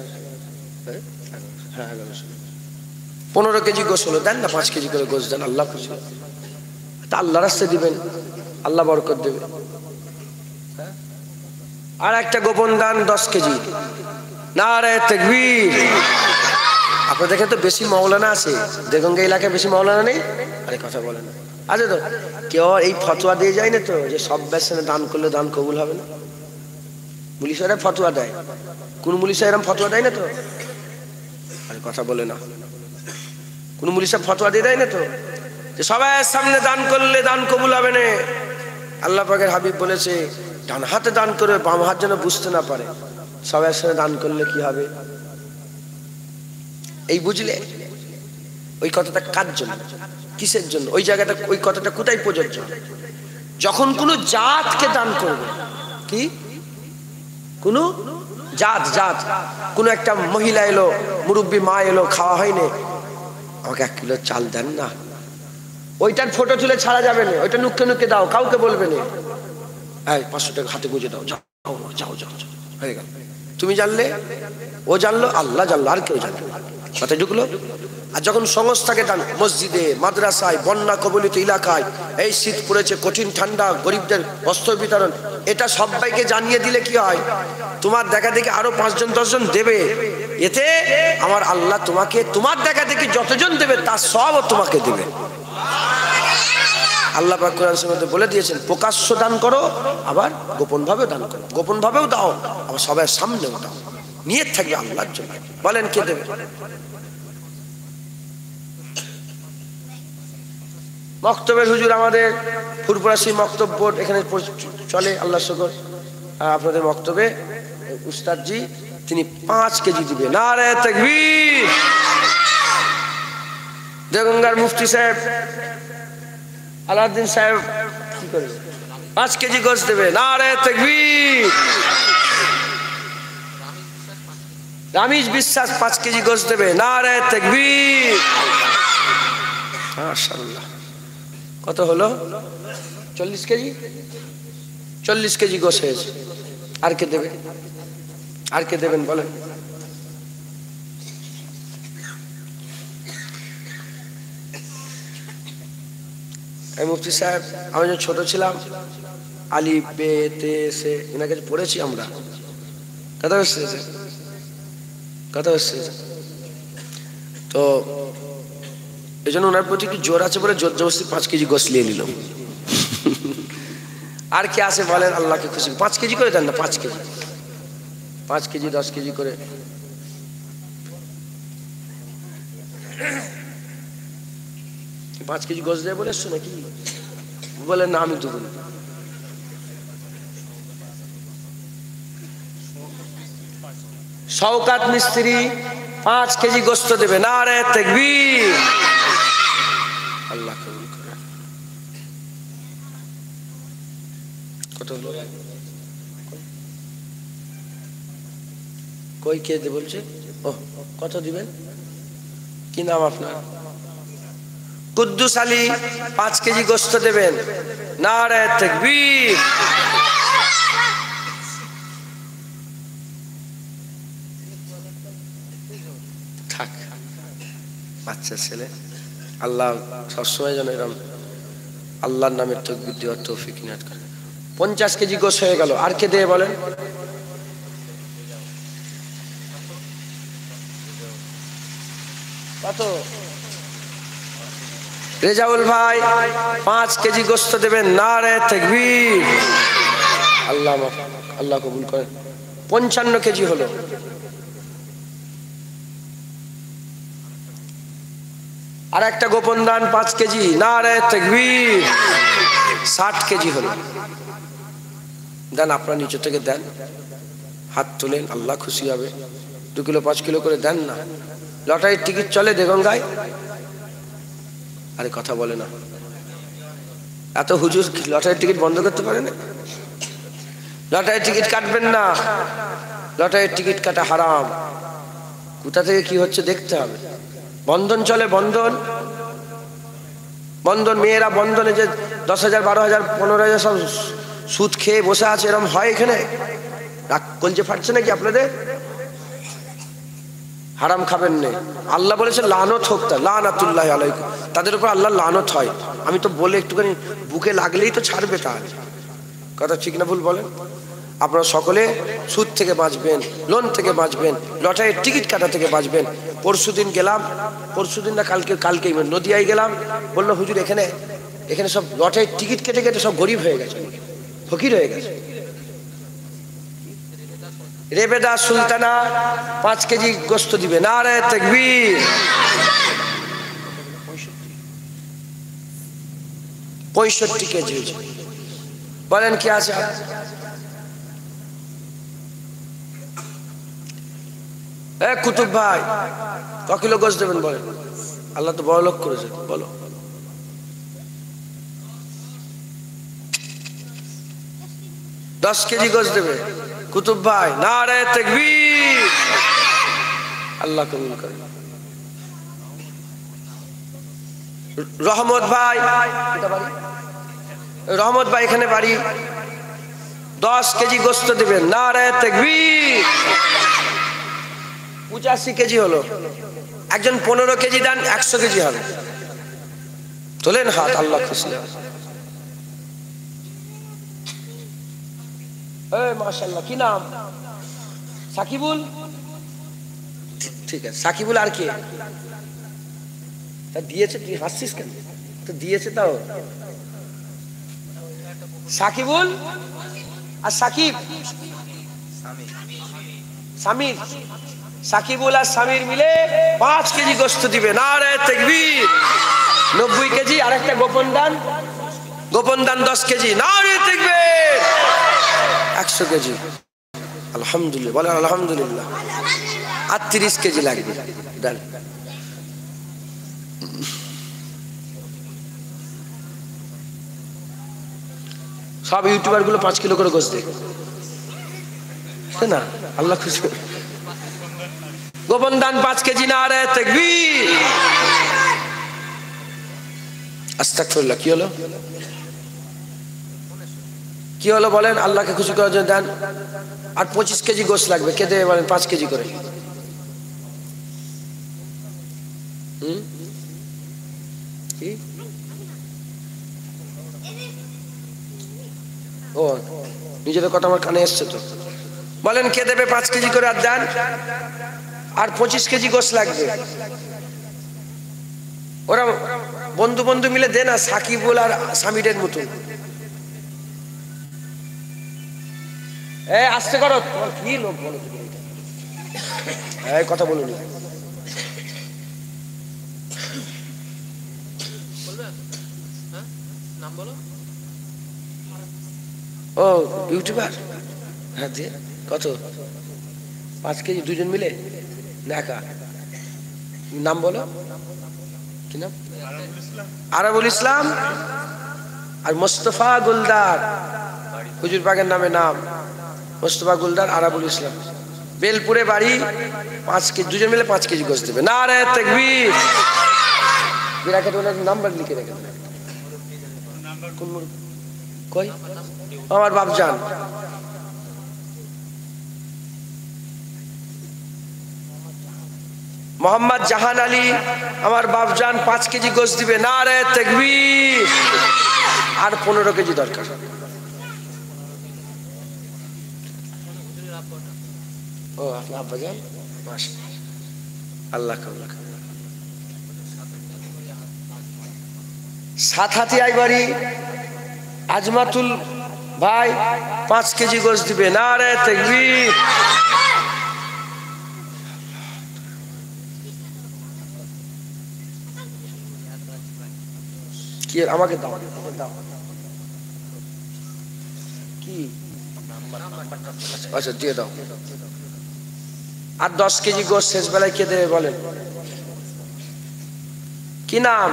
হ্যাঁ 1100। 15 কেজি গোশ হলো। দেন না 5 কেজি করে গোশ দেন, আল্লাহ খুশি। তা আল্লাহ রাস্তায় দিবেন, আল্লাহ বরকত দেবে। আর একটা গোপন দান 10 কেজি, নারে তাকবীর। আপনাদের দেখেন তো বেশি মৌলানা আছে, দেগঙ্গা এলাকায় বেশি মৌলানা নেই? আরে কথা বলে না, আছে তো? কেউ এই ফতোয়া দিয়ে যায় না তো যে সব ব্যবসায় দান করলে দান কবুল হবে না? মুলিশারা ফতোয়া দেয়, কোন মুলিশা এরকম ফতোয়া দেয় না তো? আরে কথা বলে না, কোন মুলিশা ফতোয়া দিয়ে দেয় না তো যে সবার সামনে দান করলে দান কবুল হবে না? আল্লাহ পাকের হাবিব বলেছে ডান হাতে দান করে বাম হাত যেন বুঝতে না পারে, সবার সামনে দান করলে কি হবে? এই বুঝলে ওই কথাটা কার জন্য, কিসের জন্য? ওই জায়গাটা, ওই কথাটা কোথায় প্রযোজ্য? যখন কোনো জাতকে দান করবে, কি কোনো জাত, কোনো একটা মহিলা এলো, মুরব্বী মা এলো, খাওয়া হয়নি, আমাকে 1 কিলো চাল দেন না, ওইটার ফটো তুলে ছাড়া যাবে না, ওইটা নুকে নুকে দাও, কাউকে বলবে না, 500 টাকা হাতে গুঁজে দাও, যাও যাও যাও, হয়ে গেল। তুমি জানলে, ও জানলো, আল্লাহ জানলো, আর কেউ জানলো, মাথায় ঢুকলো। আর যখন সংস্থাকে দান, মসজিদে, মাদ্রাসায়, বন্যা কবলিত এলাকায়, এই শীত পড়েছে, কঠিন ঠান্ডা, গরিবদের বস্ত্র বিতরণ, এটা সবাইকে জানিয়ে দিলে কি হয়? তোমার দেখা দেখি আরো 5 জন 10 জন দেবে, এতে আমার আল্লাহ তোমাকে, তোমার দেখা দেখি যতজন দেবে তার সবও তোমাকে দেবে। আল্লাহ পাক কোরআনের মধ্যে বলে দিয়েছেন, প্রকাশ্য দান করো, আবার গোপন ভাবেও দান করো, গোপন ভাবেও দাও, আবার সবার সামনেও দাও, নিয়ত থাকবে আল্লাহর জন্য। বলেন কে দেবে? মক্তবের হুজুর আমাদের ফুরফুরাশি মক্তব বোর্ড এখানে চলে, আল্লাহ শুকর। আপনাদের মক্তবে উস্তাদজি তিনি 5 কেজি দিবে, নারে তাকবীর। দেগঙ্গার মুফতি সাহেব আলাউদ্দিন সাহেব কি করবে? 5 কেজি গোশত দেবে, নারে তাকবীর। রামিজ বিশ্বাস 5 কেজি গোশত দেবে, নারে তাকবীর। মাশাআল্লাহ, কত হলো? 40 কেজি, 40 কেজি গোশত হয়েছে। আর কে দেবে? আর কে দেবেন বলেন? মুফতি সাহেব, আমি যখন ছোট ছিলাম, আলিফ বে তে সে এনার কাছে পড়েছি আমরা, কথা হচ্ছে কথা হচ্ছে। তো এই জন্য ওনার প্রতি একটু জোর আছে বলে জোর জবরদস্তি 5 কেজি গোশত নিয়ে নিলাম। আর কে আছে বলেন? আল্লাহকে খুশি 5 কেজি করে দেন না, 5 কেজি, 5 কেজি 10 কেজি করে। পাঁচ কেজি গোশত দেয় বলে এসছো নাকি? বলেন না, আমি দেবো না। শওকাত মিস্ত্রি 5 কেজি গোশত দেবে, নারে তাকবীর। আল্লাহ কবুল করে। কত হলো? কই কে দে বলছে? ও, কত দিবেন? কি নাম আপনার? কুদ্দুস আলী 5 কেজি গোশত দেবেন, নারে তাকবীর। থাক, বাচ্চা ছেলে, আল্লাহ সবসময় যেন এরকম আল্লাহর নামের তাকবীর দেওয়ার তৌফিক ইনায়াত করে। 50 কেজি গোশত হয়ে গেল। আর কে দেবে বলেন? কত? রেজাউল ভাই 5 কেজি গোশত দেবেন, নারে তাকবীর। আল্লাহ আল্লাহ কবুল করেন। 55 কেজি হলো। আর একটা গোপন দান 5 কেজি, নারে তাকবীর। 60 কেজি হলো। দেন, আপনার নিচে থেকে দেন, হাত তোলেন, আল্লাহ খুশি হবে। 2 কিলো 5 কিলো করে দেন না। লটারির টিকিট চলে দেগঙ্গায়? আরে কথা বলে না, এত হুজুর লটারির টিকিট বন্ধ করতে পারে না? লটারির টিকিট কাটবেন না, লটারির টিকিট কাটা হারাম। কোথা থেকে কি হচ্ছে দেখতে হবে। বন্ধন চলে, বন্ধন, বন্ধন মেয়েরা বন্ধনে যে 10,000 12,000 15,000 সব সুদ খেয়ে বসে আছে, এরকম হয় এখানে? কলজে ফাটছে নাকি আপনাদের? হারাম খাবেন না। আল্লাহ বলেছে লানত হোক, তা লানাতুল্লাহ আলাইকুম, তাদের উপর আল্লাহ লানত হয়। আমি তো বলে একটুখানি বুকে লাগলেই তো ছাড়বে, তাহলে কথা ঠিক না ভুল বলেন? আপনারা সকলে সুদ থেকে বাঁচবেন, লোন থেকে বাঁচবেন, লটারির টিকিট কাটা থেকে বাঁচবেন। পরশুদিন গেলাম, পরশুদিন না কালকেই নদিয়ায় গেলাম, বললো হুজুর এখানে সব লটারির টিকিট কেটে কেটে সব গরিব হয়ে গেছে, ফকির হয়ে গেছে। রেবেদা সুলতানা 5 কেজি গোস্ত দিবে, নারে তাকবীর। 65 কেজি বলেন কি আছে? কুতুব ভাই ক কিলো গোস্ত দেবেন বলেন? আল্লাহ তো বড় লোক করেছে, বলো। দশ কেজি গোস্ত দেবে কুতুব ভাই, নারে তাকবীর। আল্লাহ কবুল করে। রহমত ভাই, রহমত ভাই এখানে বাড়ি, 10 কেজি গোস্ত দেবেন, নারে তাকবীর। 85 কেজি হলো, একজন 15 কেজি দেন, 100 কেজি হবে। তোলেন হাত, আল্লাহ খুশি। মাশাআল্লাহ, কি নাম? সাকিবুল, ঠিক আছে সাকিবুল। আর কে? তা দিয়েছে, তুই হাসছিস কেন? তো দিয়েছে তাও। সাকিবুল আর সাকিব, সামির, সাকিবুল আর সামির মিলে 5 কেজি গোস্ত দিবে, নারে তাকবীর। 90 কেজি। আর একটা গোপন দান, গোপন দান 10 কেজি, নারে তাকবীর। 100 কেজি। আলহামদুলিল্লাহ, বলেন আলহামদুলিল্লাহ। আর 30 কেজি লাগবে, দেন। সব ইউটিউবার গুলো 5 কিলো করে গোস্ত দেয় না, আল্লাহ খুশি। গোপন দান 5 কেজি, নারে তাকবীর। আস্তাগফিরুল্লাহ। কি হলো, কি হলো বলেন? আল্লাহকে খুশি করার জন্য দেন। আর 25 কেজি গোস্ত লাগবে, কে দেবে বলেন? 5 কেজি করে। কি? ও, নিজেদের কথা আমার কানে এসছে তো। বলেন কে দেবে 5 কেজি করে? আর দেন। আর 25 কেজি গোস্ত লাগবে। ওরা বন্ধু বন্ধু মিলে দেন, আর সাকিবুল আর সামিরের মতন। আসতে করো, তোমার কি লোক বলো, কথা বলুন। ও ইউটিউবার, হ্যাঁ দিয়ে কত? 5 কেজি, দুজন মিলে না একা? নাম বলো, কি নাম? আরাবুল ইসলাম আর মোস্তফা গুলদার, হুজুর পাকের নামে নাম মোস্তফা গুলদার, আরাবুল ইসলাম, বেলপুরে বাড়ি। 5 কেজি, দুজন মিলে 5 কেজি গোস্ত দেবে, নারে তাকবীর। বিরাকে ওনার নাম্বার লিখে রেখে দেবেন। কই আমার বাপজান, মোহাম্মদ জাহান আলী, আমার বাপজান 5 কেজি গোস্ত দিবে, নারে তাকবীর। আর 15 কেজি দরকার। ও আপনার আব্বাজান, আল্লাহ আল্লাহ। সাতহাতিয়ায় বাড়ি, আজমাতুল ভাই 5 কেজি গোস্ত দিবে, নারে তাকবীর। কি আমাকে দাও, দাও। কি? আচ্ছা দিয়ে দাও। আর 10 কেজি গোস্ত শেষ বেলায় কে দেবে বলেন? কি নাম?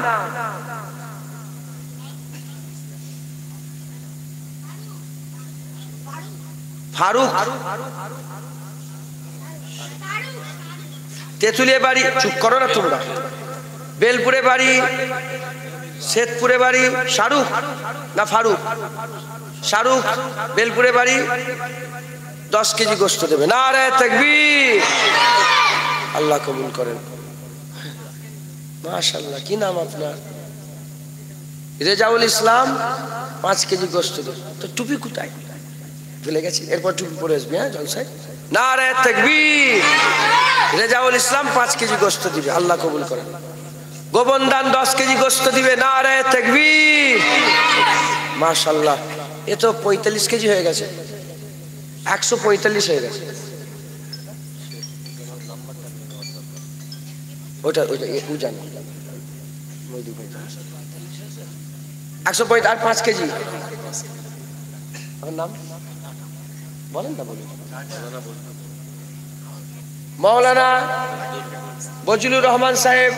ফারুক। তেঁতুলিয়া বাড়ি, চুপ করো না তোমরা। বেলপুরে বাড়ি, শেতপুরে বাড়ি, শাহরুখ না ফারুক? শাহরুখ, বেলপুরে বাড়ি, 10 কেজি গোস্ত দেবে, নারে তাকবীর। আল্লাহ কবুল করেন। মাশাআল্লাহ, কি নাম আপনার? রেজাউল ইসলাম। 5 কেজি গোশত দেন। তো টুপি কোথায়? ভুলে গেছি, এরপর টুপি পরে আসবে। হ্যাঁ জলসায় নারে তাকবীর। রেজাউল ইসলাম 5 কেজি গোশত দিবে, আল্লাহ কবুল করেন। গোবন দান 10 কেজি গোশত দিবে, নারে তাকবীর। মাশাআল্লাহ, এ তো 45 কেজি হয়ে গেছে, 145 হয়ে গেছে। ওটা ওটা জানি 145 আর 5 কেজি। আপনার নাম বলেন না? বলুন। মাওলানা বজলুর রহমান সাহেব,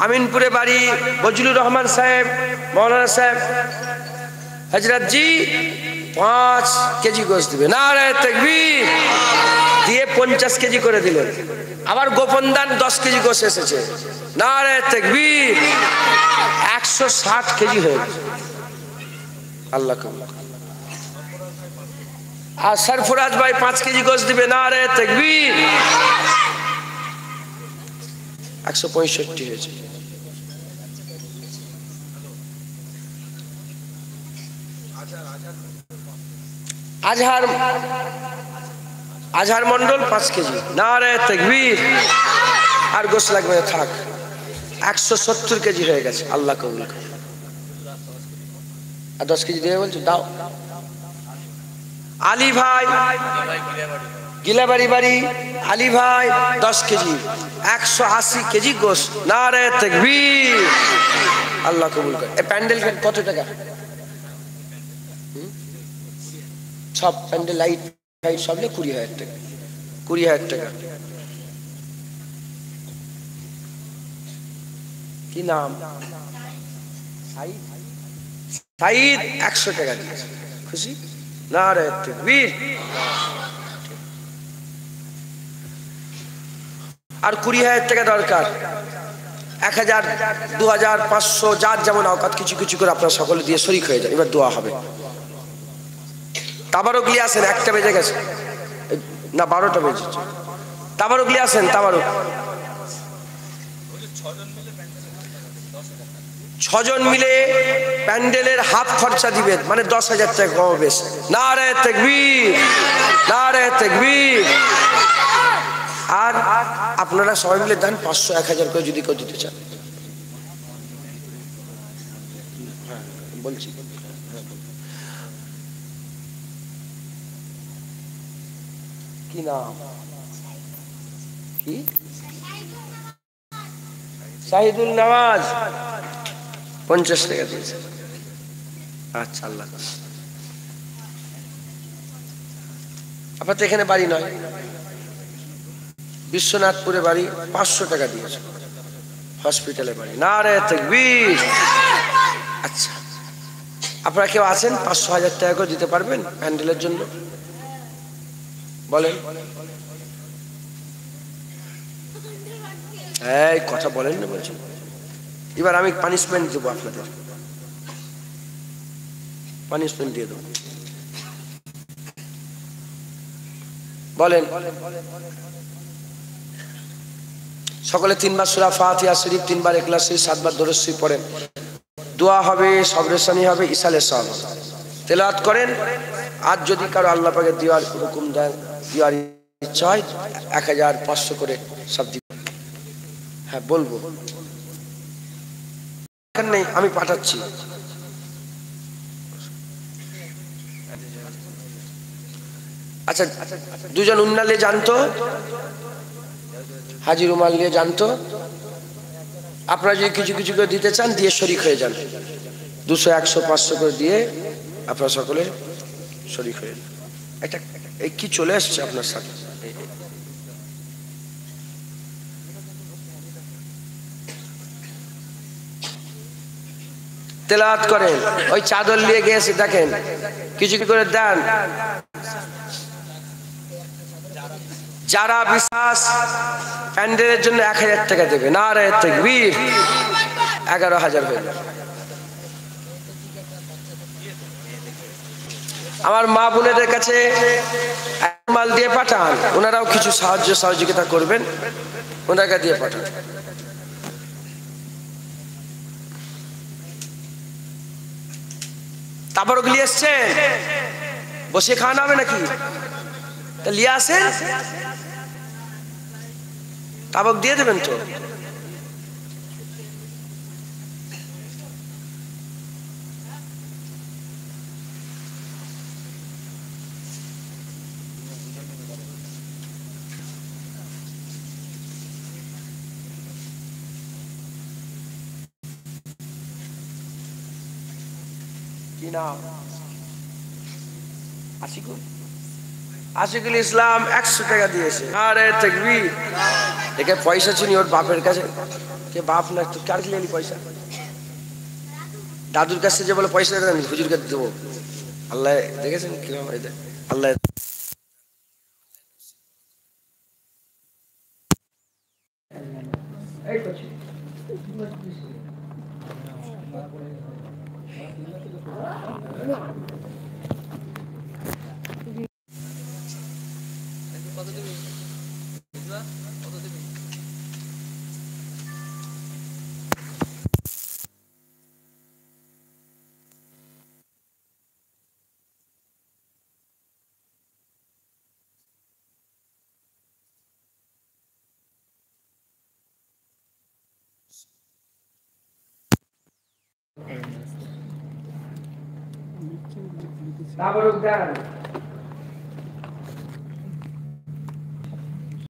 আমিনপুরে বাড়ি। বজলুর রহমান সাহেব, মাওলানা সাহেব, হযরত জি 5 কেজি গোশত দিবে, নারে তাকবীর। দিয়ে 50 কেজি করে দিলেন। আবার গোপন দান 10 কেজি গোশত এসেছে, নারে তাকবীর। 160 কেজি হয়ে গেছে, আল্লাহ কবুল। আর সরফরাজ ভাই 5 কেজি গোশত দিবে, নারে তাকবীর। 165 হয়েছে। আজহার মন্ডল 5 কেজি, নারে তাকবীর। আর গোশত লাগবে না, থাক। 170 কেজি হয়ে গেছে, আল্লাহ কবুল করে। আর 10 কেজি দিয়ে বলছো দাও। আলী ভাই, গিলাবাড়ি বাড়ি, আলী ভাই 10 কেজি, 180 কেজি গোশত, নারে তাকবীর, আল্লাহ কবুল করে। এই প্যান্ডেল কত টাকা? সব প্যান্ডেল লাইট ফাইট সব 20,000 টাকা, 20,000 টাকা। কি নাম? সাইদ। 100 টাকা দিয়েছে, খুশি? নারে তাকবীর। আর 20,000 টাকা দরকার। 1000, 2000, 500, যার যেমন আওকাত কিছু কিছু করে আপনারা সকলে দিয়ে শরীক হয়ে যায়। এবার দোয়া হবে। তাবারক নিয়ে আসেন, 1টা বেজে গেছে, না 12টা বেজেছে। তাবারক নিয়ে আসেন, তাবারক। 6 জন মিলে প্যান্ডেলের হাফ খরচা দিবেন, মানে 10,000 টাকা কম বেশ। নারে তাকবীর, নারে তাকবীর। আর আপনারা সবাই মিলে দেন 500, 1000 করে যদি কেউ দিতে চান। বলছি কি নাম? কি? শাহিদুল নওয়াজ 50 টাকা দিয়েছে। আচ্ছা, আল্লাহ। আপনার তো এখানে বাড়ি নয়, বিশ্বনাথপুরে বাড়ি, 500 টাকা দিয়েছে। হসপিটালে বাড়ি, নারে তাকবীর। আচ্ছা, আপনারা কেউ আছেন 500, 1000 টাকা করে দিতে পারবেন প্যান্ডেলের জন্য? বলেন। এই কথা বলেন না বলছি। এবার আমি পানিশমেন্ট দেবো, আপনাদের পানিশমেন্ট দিয়ে দেবো। বলেন। সকলে 3 বার সূরা ফাতিহা শরীফ, 3 বার ইখলাস শরীফ, 7 বার দরুদ শরীফ পড়েন। দোয়া হবে, সবরেশানি হবে, ইসালে সওয়াব হবে। তেলাওয়াত করেন। আর যদি কারো আল্লাহ পাকের দেওয়ার হুকুম দেন, দেওয়ার ইচ্ছা হয়, 1500 করে সব দিবেন। হ্যাঁ বলবো, নেই আমি পাঠাচ্ছি। আচ্ছা, 2 জন উন্নালে জানতো, হাজির রুমাল নিয়ে জানতো। আপনারা যদি কিছু কিছু করে দিতে চান, দিয়ে শরীক হয়ে যান। 200, 100, 500 করে দিয়ে আপনারা সকলে শরীক হয়ে যান। একটা এই কি চলে আসছে আপনার সাথে? তেলাওয়াত করেন। ওই চাদর নিয়ে গেছে, দেখেন কিছু কি করে দেন। যারা বিশ্বাস প্যান্ডেলের জন্য 1000 টাকা দেবে, নারে তাকবীর। 11,000 হয়ে যাবে। আমার মা বোনেদের কাছে মাল দিয়ে পাঠান, ওনারাও কিছু সাহায্য সহযোগিতা করবেন, ওনাকে দিয়ে পাঠান। তারপর ওগুলি এসছেন, বসে খাওয়ানো হবে নাকি? তা লিয়ে আসেন, তাবক দিয়ে দেবেন তো। কি নাম? আশিকুল ইসলাম 100 টাকা দিয়েছে। আরে তাকবীর। দেখে পয়সা ছিল ওর বাপের কাছে, কে বাপ না তো কার লিয়ে পয়সা? দাদুর কাছে যে বলে পয়সা দেন, হুজুর কাছে দেবো। আল্লাহ দেখেছেন কিরকম আল্লাহ। তারপর